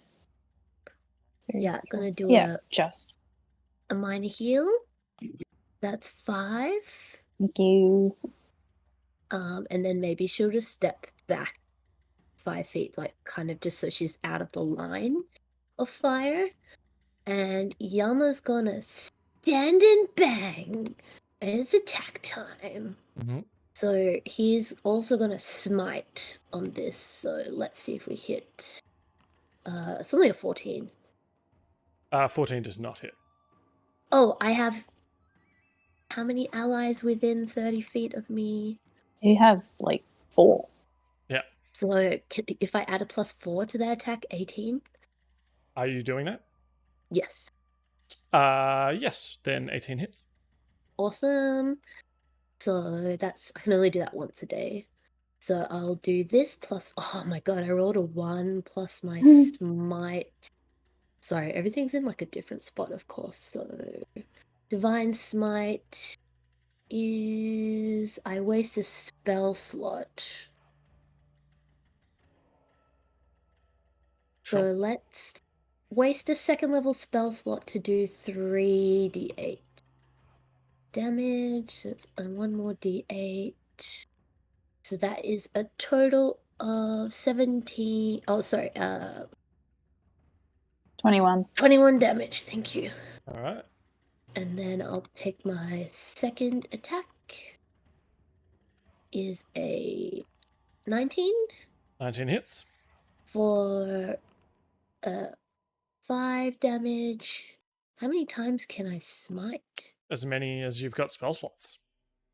Yeah, gonna do a minor heal. That's 5. Thank you. And then maybe she'll just step back 5 feet, like kind of just so she's out of the line of fire. And Yama's gonna stand and bang. And it's attack time. Mm-hmm. So he's also gonna smite on this. So let's see if we hit. It's only a 14. 14 does not hit. Oh, I have. How many allies within 30 feet of me? You have like 4. Yeah. So if I add a +4 to that attack, 18. Are you doing that? Yes. Yes. Then 18 hits. Awesome. So I can only do that once a day. So I'll do this plus. Oh my god! I rolled a 1 plus my smite. Sorry, everything's in like a different spot, of course. So divine smite is I waste a spell slot. So let's waste a 2nd level spell slot to do 3d8 damage. And 1 more d8. So that is a total of 17. Oh, sorry. 21. 21 damage. Thank you. All right. And then I'll take my 2nd attack. Is a 19 19 hits. for 5 damage. How many times can I smite? As many as you've got spell slots.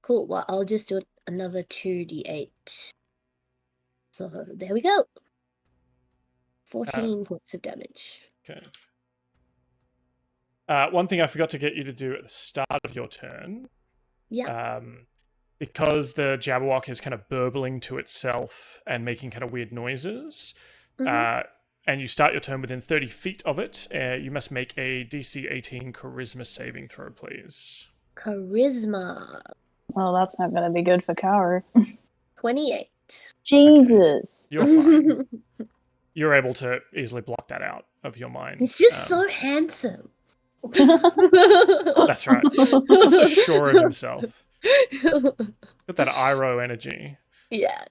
Cool. Well, I'll just do another 2d8. So there we go. 14 points of damage. Okay. One thing I forgot to get you to do at the start of your turn. Yeah. Because the Jabberwock is kind of burbling to itself and making kind of weird noises, and you start your turn within 30 feet of it, you must make a DC 18 Charisma saving throw, please. Charisma. Well, that's not going to be good for Karu. 28. Jesus. Okay. You're fine. You're able to easily block that out of your mind. He's just so handsome. That's right. He's so sure of himself. Got that Iroh energy. Yeah.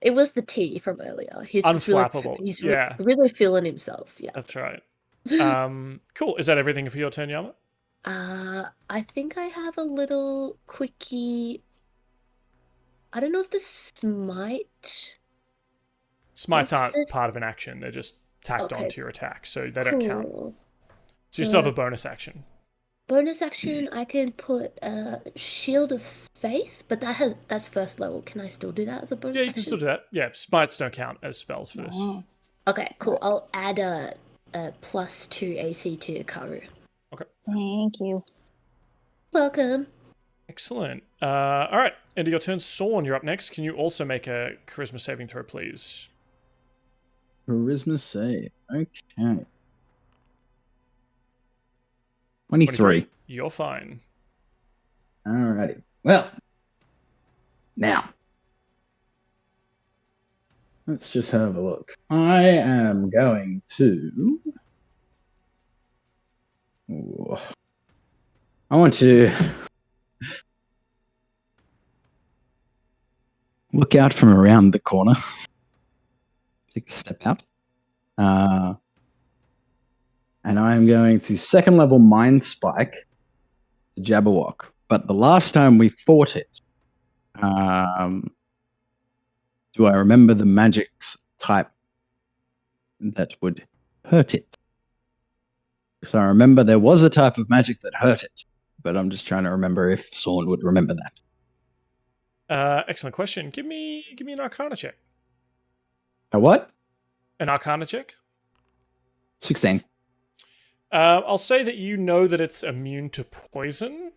It was the tea from earlier. He's Unflappable. He's yeah. really feeling himself. Yeah. That's right. Cool. Is that everything for your turn, Yama? I think I have a little quickie. I don't know if the smite. Smites aren't part of an action. They're just tacked onto your attack, so they don't count. So you still have a bonus action. Bonus action, I can put Shield of Faith, but that's 1st level. Can I still do that as a bonus action? Yeah, you can still do that. Yeah, smites don't count as spells for this. Okay, cool. I'll add a +2 AC to Karu. Okay. Thank you. Welcome. Excellent. All right, end of your turn. Sorn, you're up next. Can you also make a charisma saving throw, please? Charisma save. Okay. 23. You're fine. Alrighty. Well, now, Let's just have a look. I am going to... Ooh. I want to look out from around the corner. Take a step out. And I'm going to second level Mind Spike the Jabberwock. But the last time we fought it, do I remember the magic's type that would hurt it? So I remember there was a type of magic that hurt it, but I'm just trying to remember if Sorn would remember that. Excellent question. Give me an Arcana check. A what? An Arcana check. 16. I'll say that you know that it's immune to poison,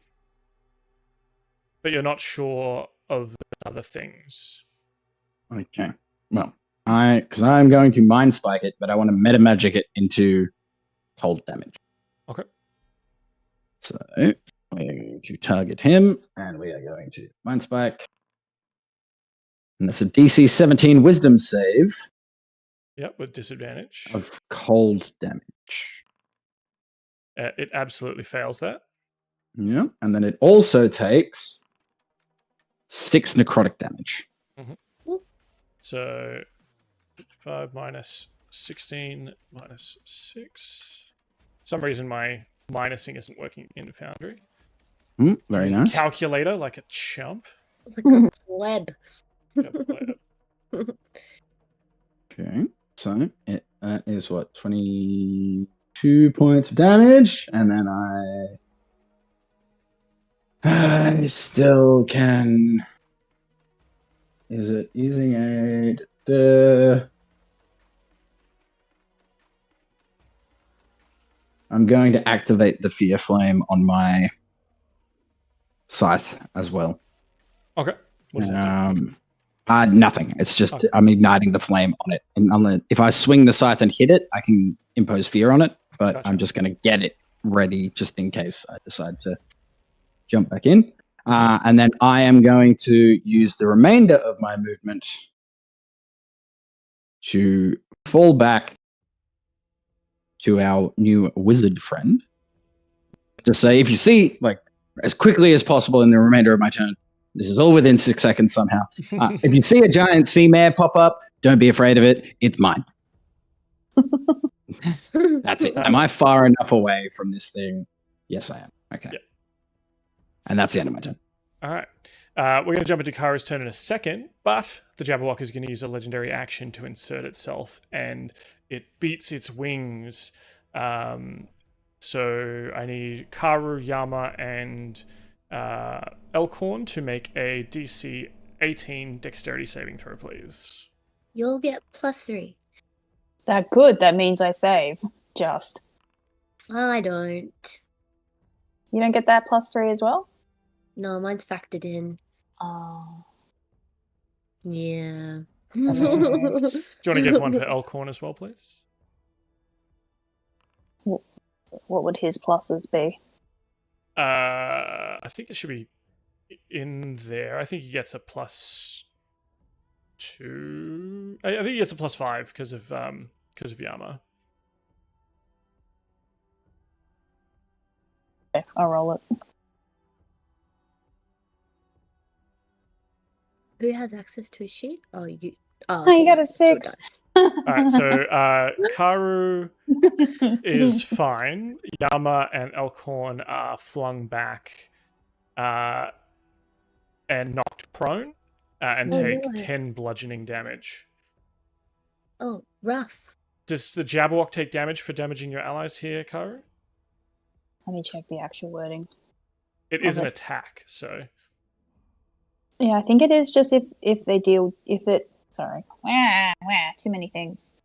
but you're not sure of the other things. Okay. Well, because I'm going to Mind Spike it, but I want to meta magic it into cold damage. Okay. So we're going to target him, and we are going to Mind Spike. And that's a DC 17 Wisdom save. Yep, with disadvantage. Of cold damage. It absolutely fails that. Yeah, and then it also takes 6 necrotic damage. Mm-hmm. So 5 minus 16 minus 6. For some reason my minusing isn't working in Foundry. Very Use nice. the calculator like a chump. Like a pleb. Okay, so that is what, 22 points of damage, and then I still can. Is it using I'm going to activate the Fear Flame on my scythe as well. Okay. What does that do? Nothing. It's just Okay. I'm igniting the flame on it. And if I swing the scythe and hit it, I can impose fear on it. But Gotcha. I'm just going to get it ready just in case I decide to jump back in. And then I am going to use the remainder of my movement to fall back to our new wizard friend. To say, if you see, like, as quickly as possible in the remainder of my turn, this is all within 6 seconds somehow. If you see a giant sea mare pop up, don't be afraid of it. It's mine. That's it. Am I far enough away from this thing? Yes, I am. Okay. Yep. And that's the end of my turn. All right. We're going to jump into Karu's turn in a second, but the Jabberwock is going to use a legendary action to insert itself, and it beats its wings. So I need Karu, Yama, and Elkhorn to make a DC 18 dexterity saving throw, please. You'll get +3. That good. That means I save. Just. I don't. You don't get that +3 as well? No, mine's factored in. Oh. Yeah. Do you want to give one for Elkhorn as well, please? What would his pluses be? I think it should be in there. I think he gets a +2. I think he gets a +5 because of Yama. Okay, I'll roll it. Who has access to a sheet? Oh, you. Oh, Oh, you got a so it 6. does. Alright, so Karu is fine. Yama and Elkhorn are flung back and knocked prone and Oh, take boy. 10 bludgeoning damage. Oh, rough. Does the Jabberwock take damage for damaging your allies here, Karu? Let me check the actual wording. It is an Okay. attack, so... Yeah, I think it is just if they deal sorry. Too many things.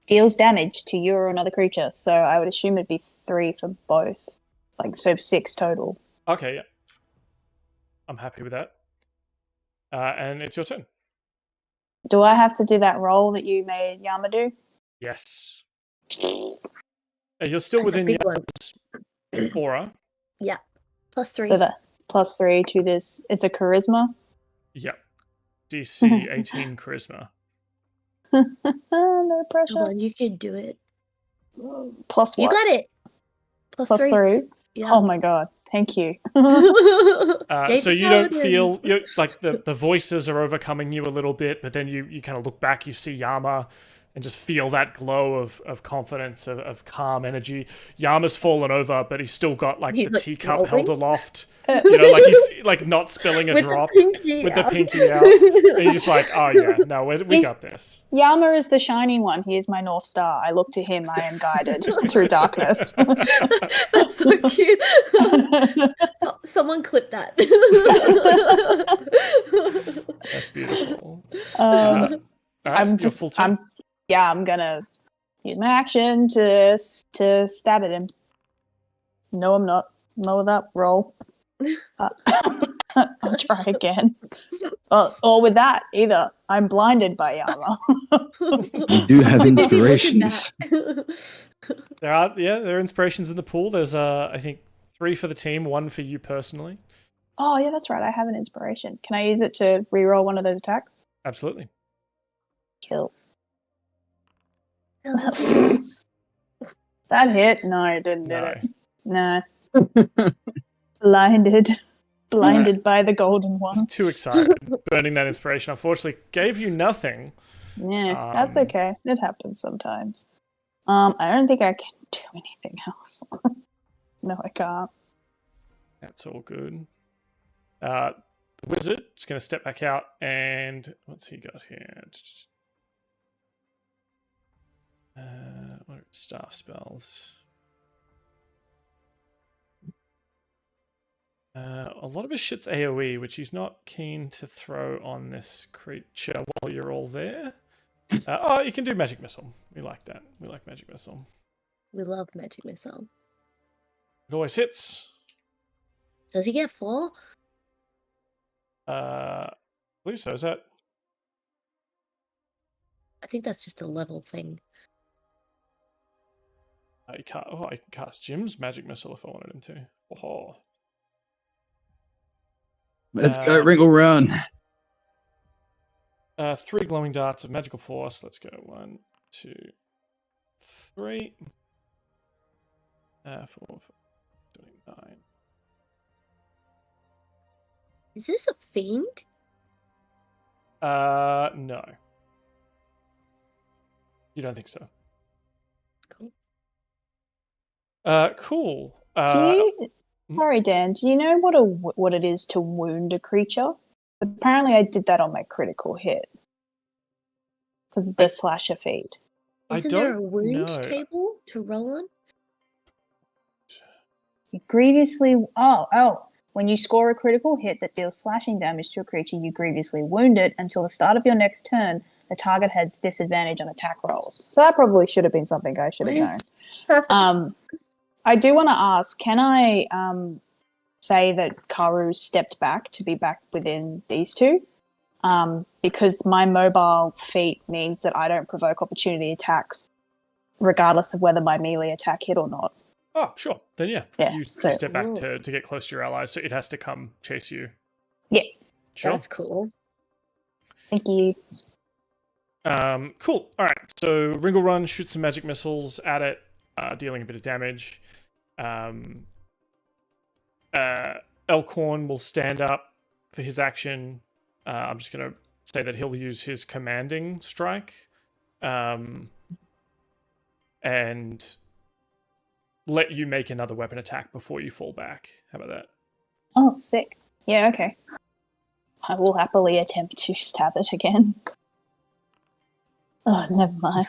Deals damage to you or another creature, so I would assume it'd be 3 for both. Like, so 6 total. Okay, yeah. I'm happy with that. And it's your turn. Do I have to do that roll that you made Yama do? Yes. You're still That's a within big one. Yama's aura. Yeah. +3. So that +3 to this, it's a charisma? Yep. DC 18 charisma. No pressure. Come on, you can do it. Plus You what? got it. Plus Plus 3. 3? Yeah. Oh my god. Thank you. So you don't feel like the voices are overcoming you a little bit, but then you kind of look back, you see Yama, and just feel that glow of confidence, of calm energy. Yama's fallen over, but he's still got like He's, the like, teacup held rolling? aloft. You know, like he's like not spilling a With drop the pinky with the out. pinky out. And you're just like, oh yeah, no, we He's- got this. Yama is the shining one. He is my North Star. I look to him. I am guided through darkness. That's so cute. Someone clip that. That's beautiful. Um, All right, I'm your just, full turn. I'm gonna use my action to stab at him. No, I'm not. No, that roll. I'll try again. Or with that, either. I'm blinded by Yama. You do have inspirations. There are inspirations in the pool. There's I think 3 for the team, 1 for you personally. Oh yeah, that's right. I have an inspiration. Can I use it to reroll one of those attacks? Absolutely. Kill. That hit? No, it didn't. Did it? Nah. Blinded by the golden one. Just too excited. Burning that inspiration, unfortunately, gave you nothing. Yeah, that's okay. It happens sometimes. I don't think I can do anything else. No, I can't. That's all good. The wizard is going to step back out and what's he got here? What are his staff spells? A lot of his shit's AoE, which he's not keen to throw on this creature while you're all there. Oh, you can do magic missile. We like that. We like magic missile. We love magic missile. It always hits. Does he get 4? I believe so. Is that? I think that's just a level thing. I can cast Jim's magic missile if I wanted him to. Oh. Let's go, Wrinkle Run. 3 glowing darts of magical force. Let's go. 1, 2, 3. 4, 5, 9. Is this a fiend? No. You don't think so? Cool. Cool. Sorry, Dan. Do you know what it is to wound a creature? Apparently, I did that on my critical hit because of the slasher feat. Isn't there a wound table to roll on? You grievously. When you score a critical hit that deals slashing damage to a creature, you grievously wound it until the start of your next turn. The target has disadvantage on attack rolls. So that probably should have been something I should have known. I do want to ask, can I say that Karu stepped back to be back within these two? Because my mobile feat means that I don't provoke opportunity attacks regardless of whether my melee attack hit or not. Oh, sure. Then yeah. You so- step back to get close to your allies, so it has to come chase you. Yeah. Sure. That's cool. Thank you. Cool. All right. So Wrinkle Run shoots some magic missiles at it, dealing a bit of damage. Elkhorn will stand up for his action. I'm just going to say that he'll use his commanding strike, and let you make another weapon attack before you fall back. How about that? Oh, sick. Yeah, okay. I will happily attempt to stab it again. Oh, never mind.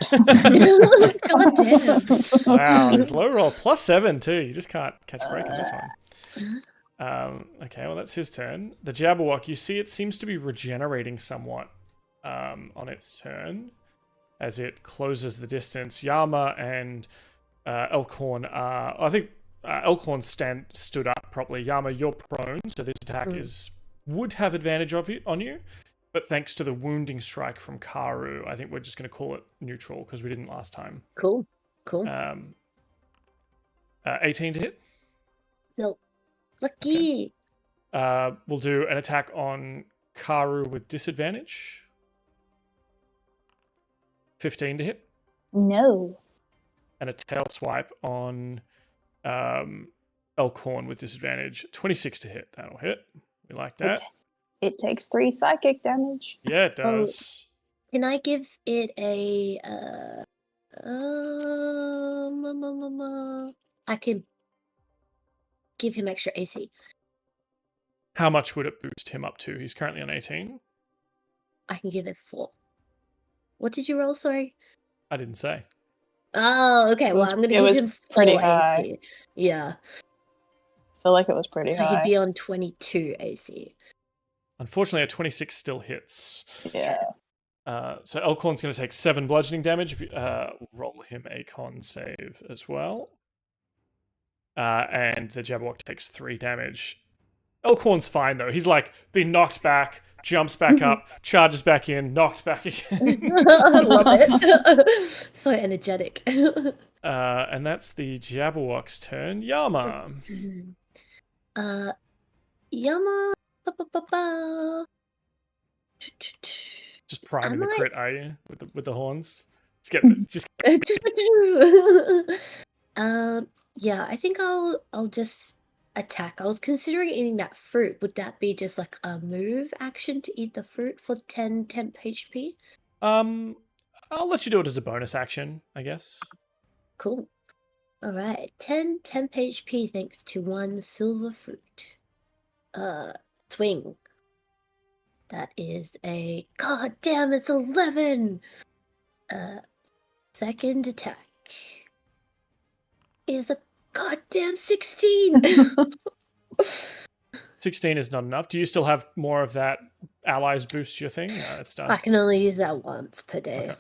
God damn. Wow, it's low roll. +7 too. You just can't catch a break on this one. Okay, well that's his turn. The Jabberwock, you see it seems to be regenerating somewhat on its turn as it closes the distance. Yama and Elkhorn are... I think Elkhorn stood up properly. Yama, you're prone, so this attack would have advantage on you. But thanks to the wounding strike from Karu, I think we're just going to call it neutral because we didn't last time. Cool. 18 to hit. No. Lucky. Okay. We'll do an attack on Karu with disadvantage. 15 to hit. No. And a tail swipe on Elkhorn with disadvantage. 26 to hit. That'll hit. We like that. It takes 3 psychic damage. Yeah, it does. Can I give it a I can give him extra AC. How much would it boost him up to? He's currently on 18. I can give it 4. What did you roll, sorry? I didn't say. Oh, okay. Well, I'm going to give him 4 pretty AC. high. Yeah. I feel like it was pretty So high. he'd be on 22 AC. Unfortunately, a 26 still hits. Yeah. So Elkhorn's going to take 7 bludgeoning damage. If you roll him a con save as well. And the Jabberwock takes 3 damage. Elkhorn's fine, though. He's like been knocked back, jumps back up, charges back in, knocked back again. I love it. So energetic. And that's the Jabberwock's turn. Yama. Yama. Just priming the Am I- crit, are you? With the horns? Just Yeah, I think I'll just attack. I was considering eating that fruit. Would that be just like a move action to eat the fruit for 10 temp HP? I'll let you do it as a bonus action, I guess. Cool. Alright, 10 temp HP thanks to 1 silver fruit. Swing. That is a god damn, it's 11. Second attack is a goddamn 16. 16 is not enough. Do you still have more of that allies boost your thing? No, it's done. I can only use that once per day. Okay.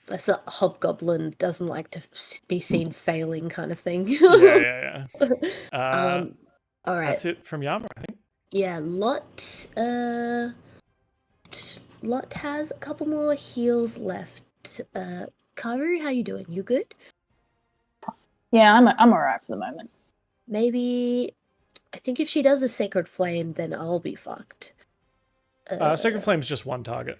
That's a hobgoblin doesn't like to be seen failing kind of thing. Yeah. All right. That's it from Yama, I think. Yeah, Lot has a couple more heals left. Karu, how you doing? You good? Yeah, I'm alright for the moment. Maybe I think if she does a sacred flame, then I'll be fucked. Sacred Flame's just one target.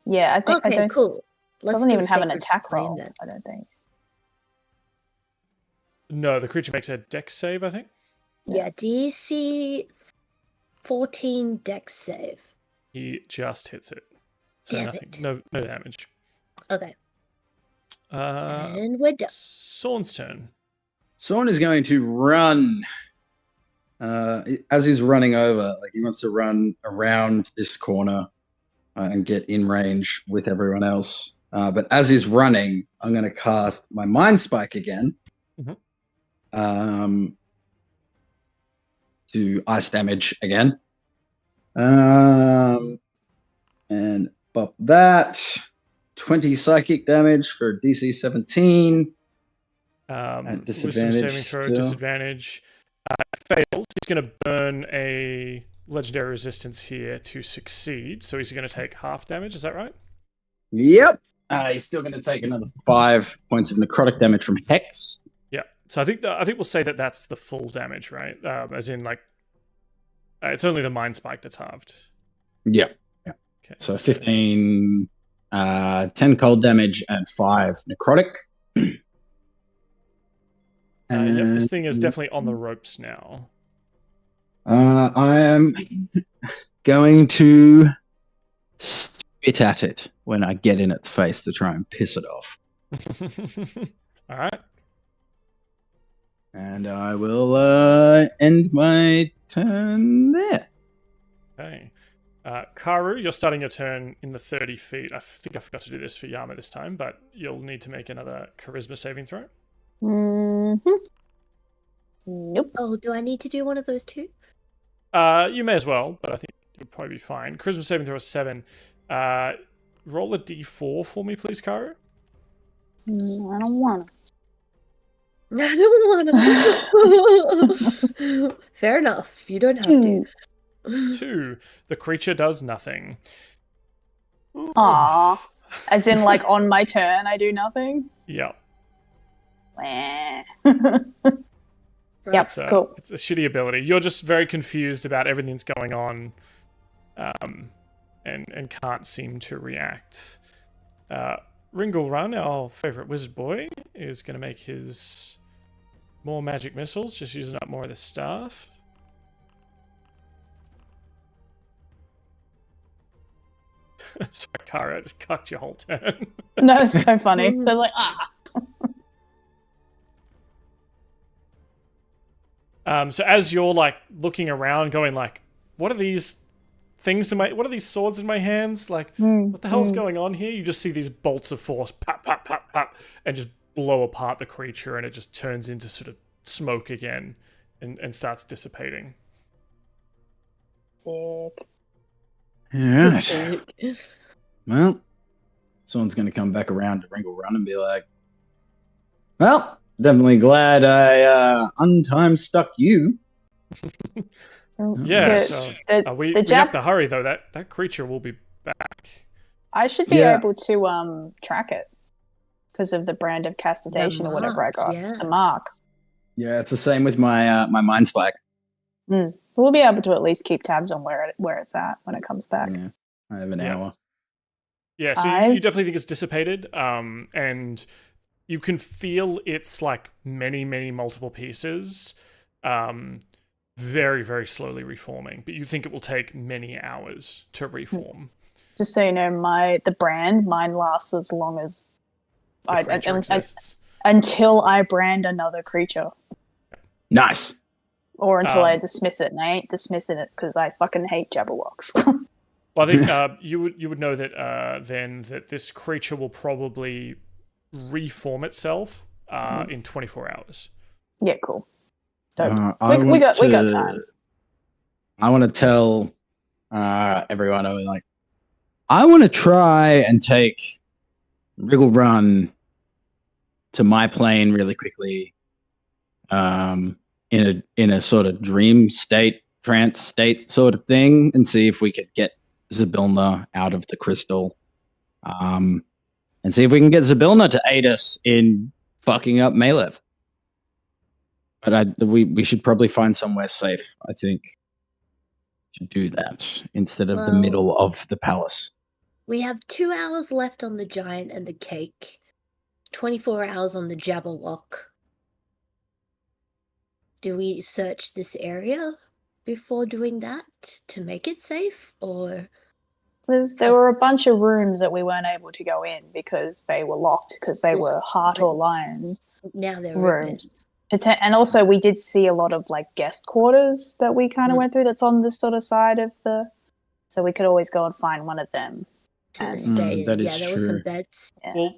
Yeah, I think Okay, I don't. cool. Let's Doesn't do even a have an sacred attack flame roll. then. I don't think. No, the creature makes a dex save, I think. Yeah, DC 14 dex save. He just hits it. So Damn nothing. it. No damage. Okay, Uh, and we're done. Sorn's turn. Sorn is going to run. As he's running over, like he wants to run around this corner and get in range with everyone else. But as he's running, I'm going to cast my Mind Spike again to ice damage again. And pop that. 20 psychic damage for DC 17. At Wisdom disadvantage saving throw, still. disadvantage. Fails. He's going to burn a legendary resistance here to succeed. So he's going to take half damage. Is that right? Yep. He's still going to take another 5 points of necrotic damage from Hex. Yeah. So I think we'll say that that's the full damage, right? As in, like, it's only the Mind Spike that's halved. Yeah. Okay. So 15, 10 cold damage, and 5 necrotic. Yep, this thing is definitely on the ropes now. I am going to spit at it when I get in its face to try and piss it off. All right. And I will end my turn there. Okay. Karu, you're starting your turn in the 30 feet. I think I forgot to do this for Yama this time, but you'll need to make another charisma saving throw. Nope. Oh, do I need to do one of those too? You may as well, but I think you'll probably be fine. Charisma saving throw is 7. Roll a d4 for me, please, Karu. I don't want to. I don't want to. Fair enough. You don't have to. 2. The creature does nothing. Aww. As in, like, on my turn, I do nothing? Yeah. Meh. Right. Yep, So cool. it's a shitty ability. You're just very confused about everything that's going on, and can't seem to react. Ringle Run, our favorite wizard boy, is going to make his more magic missiles, just using up more of the staff. Sorry, Karu, I just cucked your whole turn. No, it's so funny. I was like, So as you're like looking around, going like, what are these things what are these swords in my hands? Like, what the hell's going on here? You just see these bolts of force, pop, pop, pop, pop, and just blow apart the creature, and it just turns into sort of smoke again and starts dissipating. sick. Alright. Well, someone's going to come back around to Ringle Run and be like, well, definitely glad I untime stuck you. Yeah, we have to hurry though. That creature will be back. I should be able to track it because of the brand of castitation or whatever I got. yeah. The mark. Yeah, it's the same with my my Mind Spike. We'll be able to at least keep tabs on where it's at when it comes back. Yeah, I have an hour. Yeah, so you definitely think it's dissipated, and you can feel it's like many, many multiple pieces, very, very slowly reforming. But you think it will take many hours to reform. Just so you know, mine lasts as long as until I brand another creature. Nice. Or until I dismiss it, and I ain't dismissing it because I fucking hate Jabberwocks. Well, I think you would know that then that this creature will probably reform itself in 24 hours. Yeah, cool. We got time. I want to tell everyone, I want to try and take Wriggle Run to my plane really quickly, in a sort of dream state, trance state sort of thing, and see if we could get Zybilna out of the crystal, and see if we can get Zybilna to aid us in fucking up Malev. But we should probably find somewhere safe, I think, to do that instead of the middle of the palace. We have 2 hours left on the giant and the cake. 24 hours on the Jabberwock. Do we search this area before doing that to make it safe, or? There were a bunch of rooms that we weren't able to go in because they were locked because they were heart or lion Now they're rooms. And also we did see a lot of like guest quarters that we kind of went through that's on this sort of side of so we could always go and find one of them. To stay in. That is there were true. some beds. Yeah. Well,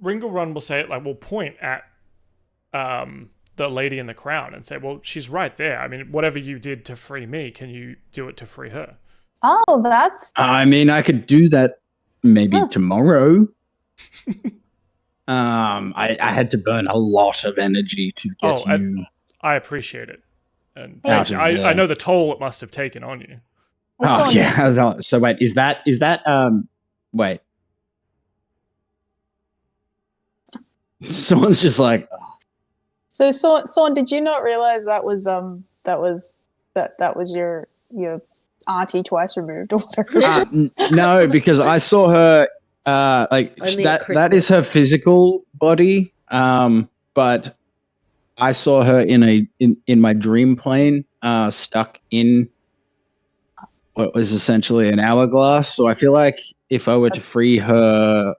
Ringle Run will say it like we'll point at the lady in the crown and say, well, she's right there. I mean, whatever you did to free me, can you do it to free her? Oh, that's... I mean, I could do that maybe tomorrow. I had to burn a lot of energy to get you. I appreciate it. And Out of I know the toll it must have taken on you. Oh, yeah. So wait, is that wait. Someone's just like, So Sorn, did you not realize that was your auntie twice removed or whatever? No, because I saw her that is her physical body, but I saw her in my dream plane, stuck in what was essentially an hourglass. So I feel like if I were to free her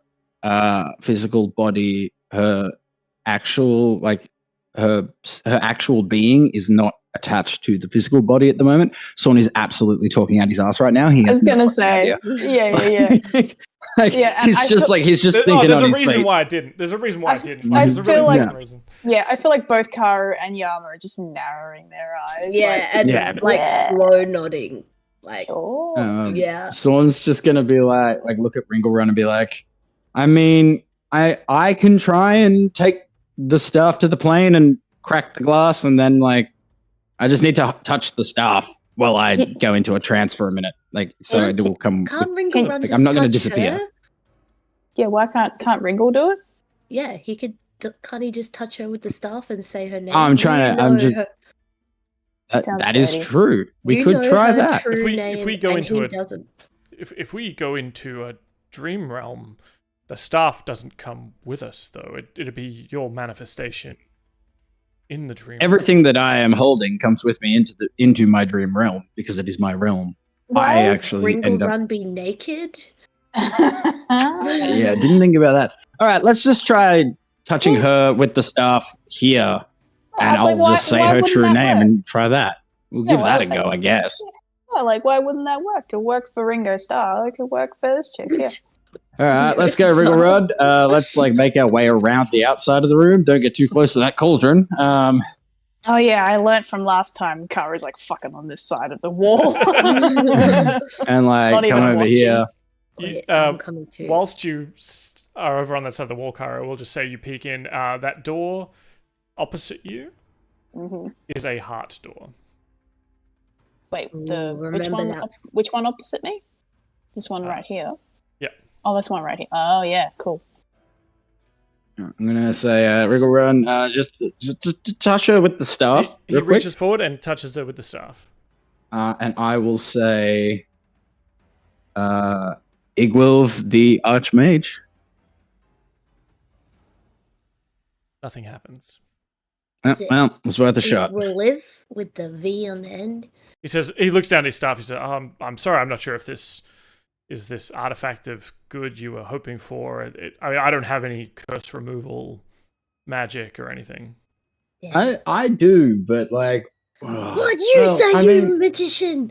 physical body, her actual being is not attached to the physical body at the moment. Sorn is absolutely talking out his ass right now. He has I was gonna say, yeah. He's just thinking. There's on a his reason feet. why I didn't. There's a reason why I didn't. I There's a feel really like- good reason. Yeah, I feel like both Karu and Yama are just narrowing their eyes. Slow nodding. Like, Sure. yeah. Sorn's just gonna be like look at Ringle Run and be like, I mean, I can try and take the staff to the plane and crack the glass, and then I just need to touch the staff while I go into a trance for a minute. It will come. Can't Ringle Run just I'm not going to disappear. Her? Yeah, why can't Ringle do it? Yeah, he could. Can't he just touch her with the staff and say her name? I'm trying to. I'm just. Sounds That is dirty. true. We You could know try her that. true If we name go and into he a- doesn't. If we go into a dream realm, The staff doesn't come with us, though. It'd be your manifestation in the dream. Everything that I am holding comes with me into my dream realm because it is my realm. I actually Ringle end up. Run be naked? Yeah, didn't think about that. All right, let's just try touching her with the staff here, and I'll just say her true name and try that. We'll give that a go, I guess. Yeah, like, why wouldn't that work? It worked for Ringo Starr. It could work for this chick, yeah. All right, let's go, Wriggle Rod. Let's make our way around the outside of the room. Don't get too close to that cauldron. Oh yeah, I learnt from last time. Karu's fucking on this side of the wall, and come over here. I'm coming too. Whilst you are over on that side of the wall, Karu, we'll just say you peek in. That door opposite you is a heart door. Wait, which one opposite me? This one right here. Yeah. Oh, this one right here. Oh yeah, cool. I'm gonna say, Wriggle Run, just touch her with the staff. He reaches forward and touches her with the staff. And I will say, Igwilv the Archmage. Nothing happens. Well, it's worth a shot. Will live with the V on the end. He looks down at his staff. He says, I'm sorry, I'm not sure if this is this artifact of good you were hoping for. I don't have any curse removal magic or anything. Yeah. I do, but what you say, you magician?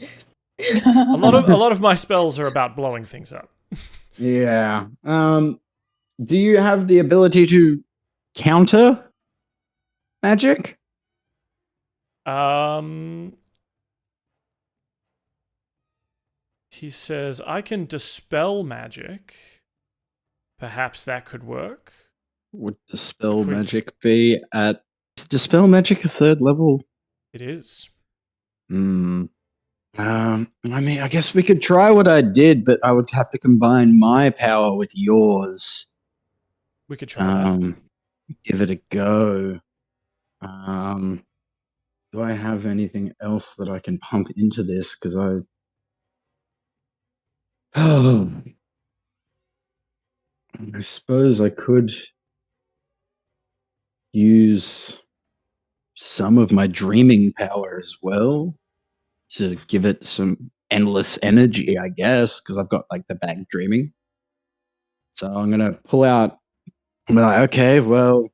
a lot of my spells are about blowing things up. Yeah. Do you have the ability to counter magic? He says, I can dispel magic. Perhaps that could work. Would dispel magic be at... Is dispel magic a 3rd level? It is. I mean, I guess we could try what I did, but I would have to combine my power with yours. We could try that. Give it a go. Do I have anything else that I can pump into this? Because I suppose I could use some of my dreaming power as well to give it some endless energy, I guess, because I've got the bag dreaming. So I'm going to pull out, I'm like, okay, well,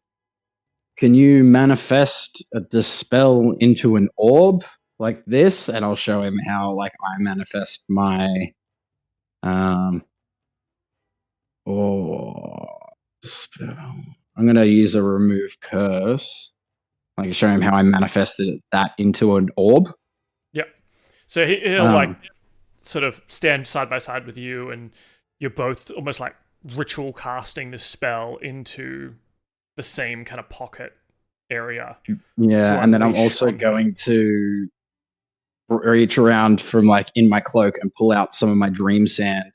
can you manifest a dispel into an orb like this? And I'll show him how I manifest my dispel. I'm going to use a remove curse. Show him how I manifested that into an orb. Yep. So he'll sort of stand side by side with you, and you're both almost ritual casting this spell into the same kind of pocket area. Yeah, and then I'm also going to reach around from in my cloak and pull out some of my dream sand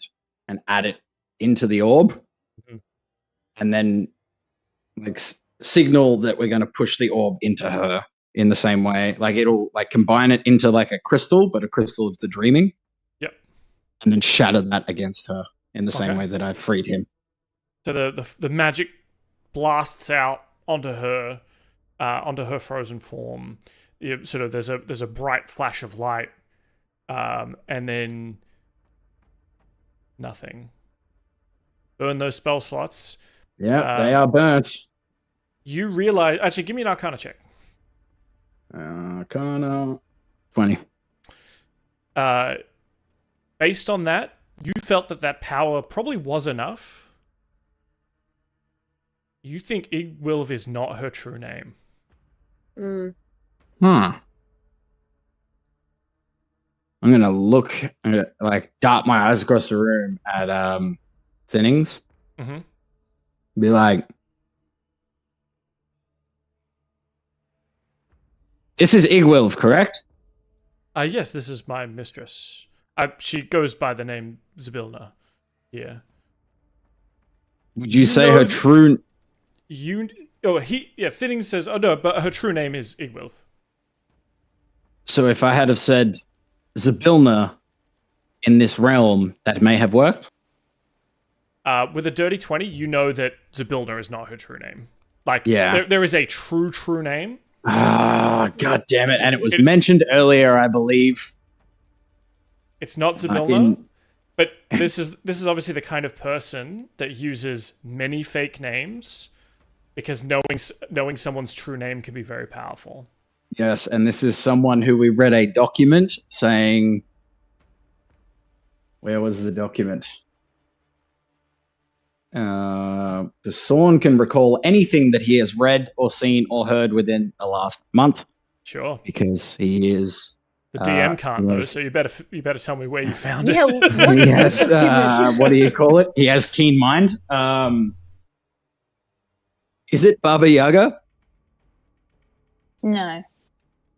and add it into the orb, and then signal that we're going to push the orb into her in the same way. It'll combine it into a crystal, but a crystal of the dreaming. Yep. And then shatter that against her in the same way that I freed him. So the magic blasts out onto her frozen form. There's a bright flash of light, and then nothing. Burn those spell slots. Yeah, they are burnt. You realize... Actually, give me an Arcana check. Arcana 20. Based on that, you felt that power probably was enough. You think Igwilv is not her true name. I'm gonna look, dart my eyes across the room at Thinnings. Be like, this is Igwilv, correct? Yes, this is my mistress. She goes by the name Zybilna. Yeah. Would you say her true... Thinnings says, oh no, but her true name is Igwilv. So if I had have said Zybilna in this realm, that may have worked? With a dirty 20, you know that Zabilna is not her true name. Like, Yeah. there is a true name. Ah, god damn it! And it was mentioned earlier, I believe. It's not Zabilna, but this is obviously the kind of person that uses many fake names because knowing someone's true name can be very powerful. Yes, and this is someone who we read a document saying. Where was the document? Sorn can recall anything that he has read or seen or heard within the last month. Sure. Because he is... The DM can't, though, so you better tell me where you found it. Yes, what do you call it? He has keen mind. Is it Baba Yaga? No.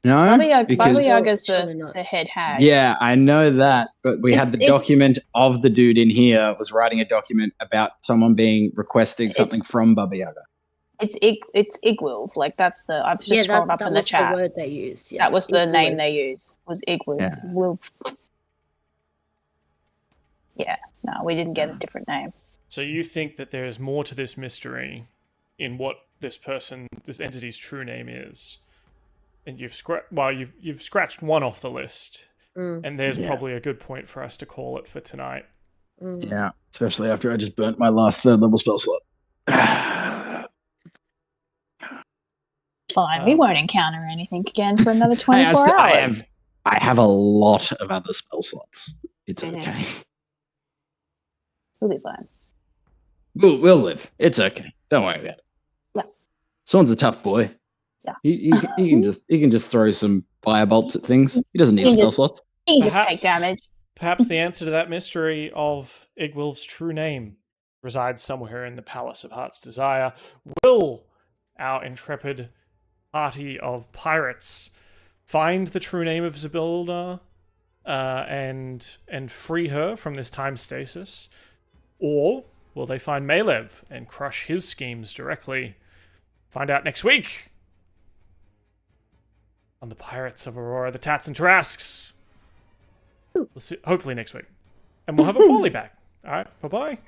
No? Baba Yaga's the head hag. Yeah, I know that, but we had the document of the dude in here was writing a document about someone requesting something from Baba Yaga. It's Igwilv. Like that's the I've just scrolled up in the chat. That was the word they used. Yeah. That was the name they used. Was Igwilv. Yeah. Yeah. No, we didn't get a different name. So you think that there is more to this mystery in what this entity's true name is, and you've scratched one off the list, and there's probably a good point for us to call it for tonight. Yeah, especially after I just burnt my last 3rd level spell slot. Fine, we won't encounter anything again for another 24 hours. I have a lot of other spell slots. It's okay. We'll be fine. We'll live. It's okay. Don't worry about it. Yeah. Sorn's a tough boy. Yeah. He can just throw some fire bolts at things. He doesn't need spell slots. He can just take damage. Perhaps the answer to that mystery of Igwilv's true name resides somewhere in the Palace of Heart's Desire. Will our intrepid party of pirates find the true name of Zabilna and free her from this time stasis? Or will they find Malev and crush his schemes directly? Find out next week on the Pirates of Aurora, the Tats and Tarasques. We'll see, hopefully next week. And we'll have a Pauly back. All right, bye-bye.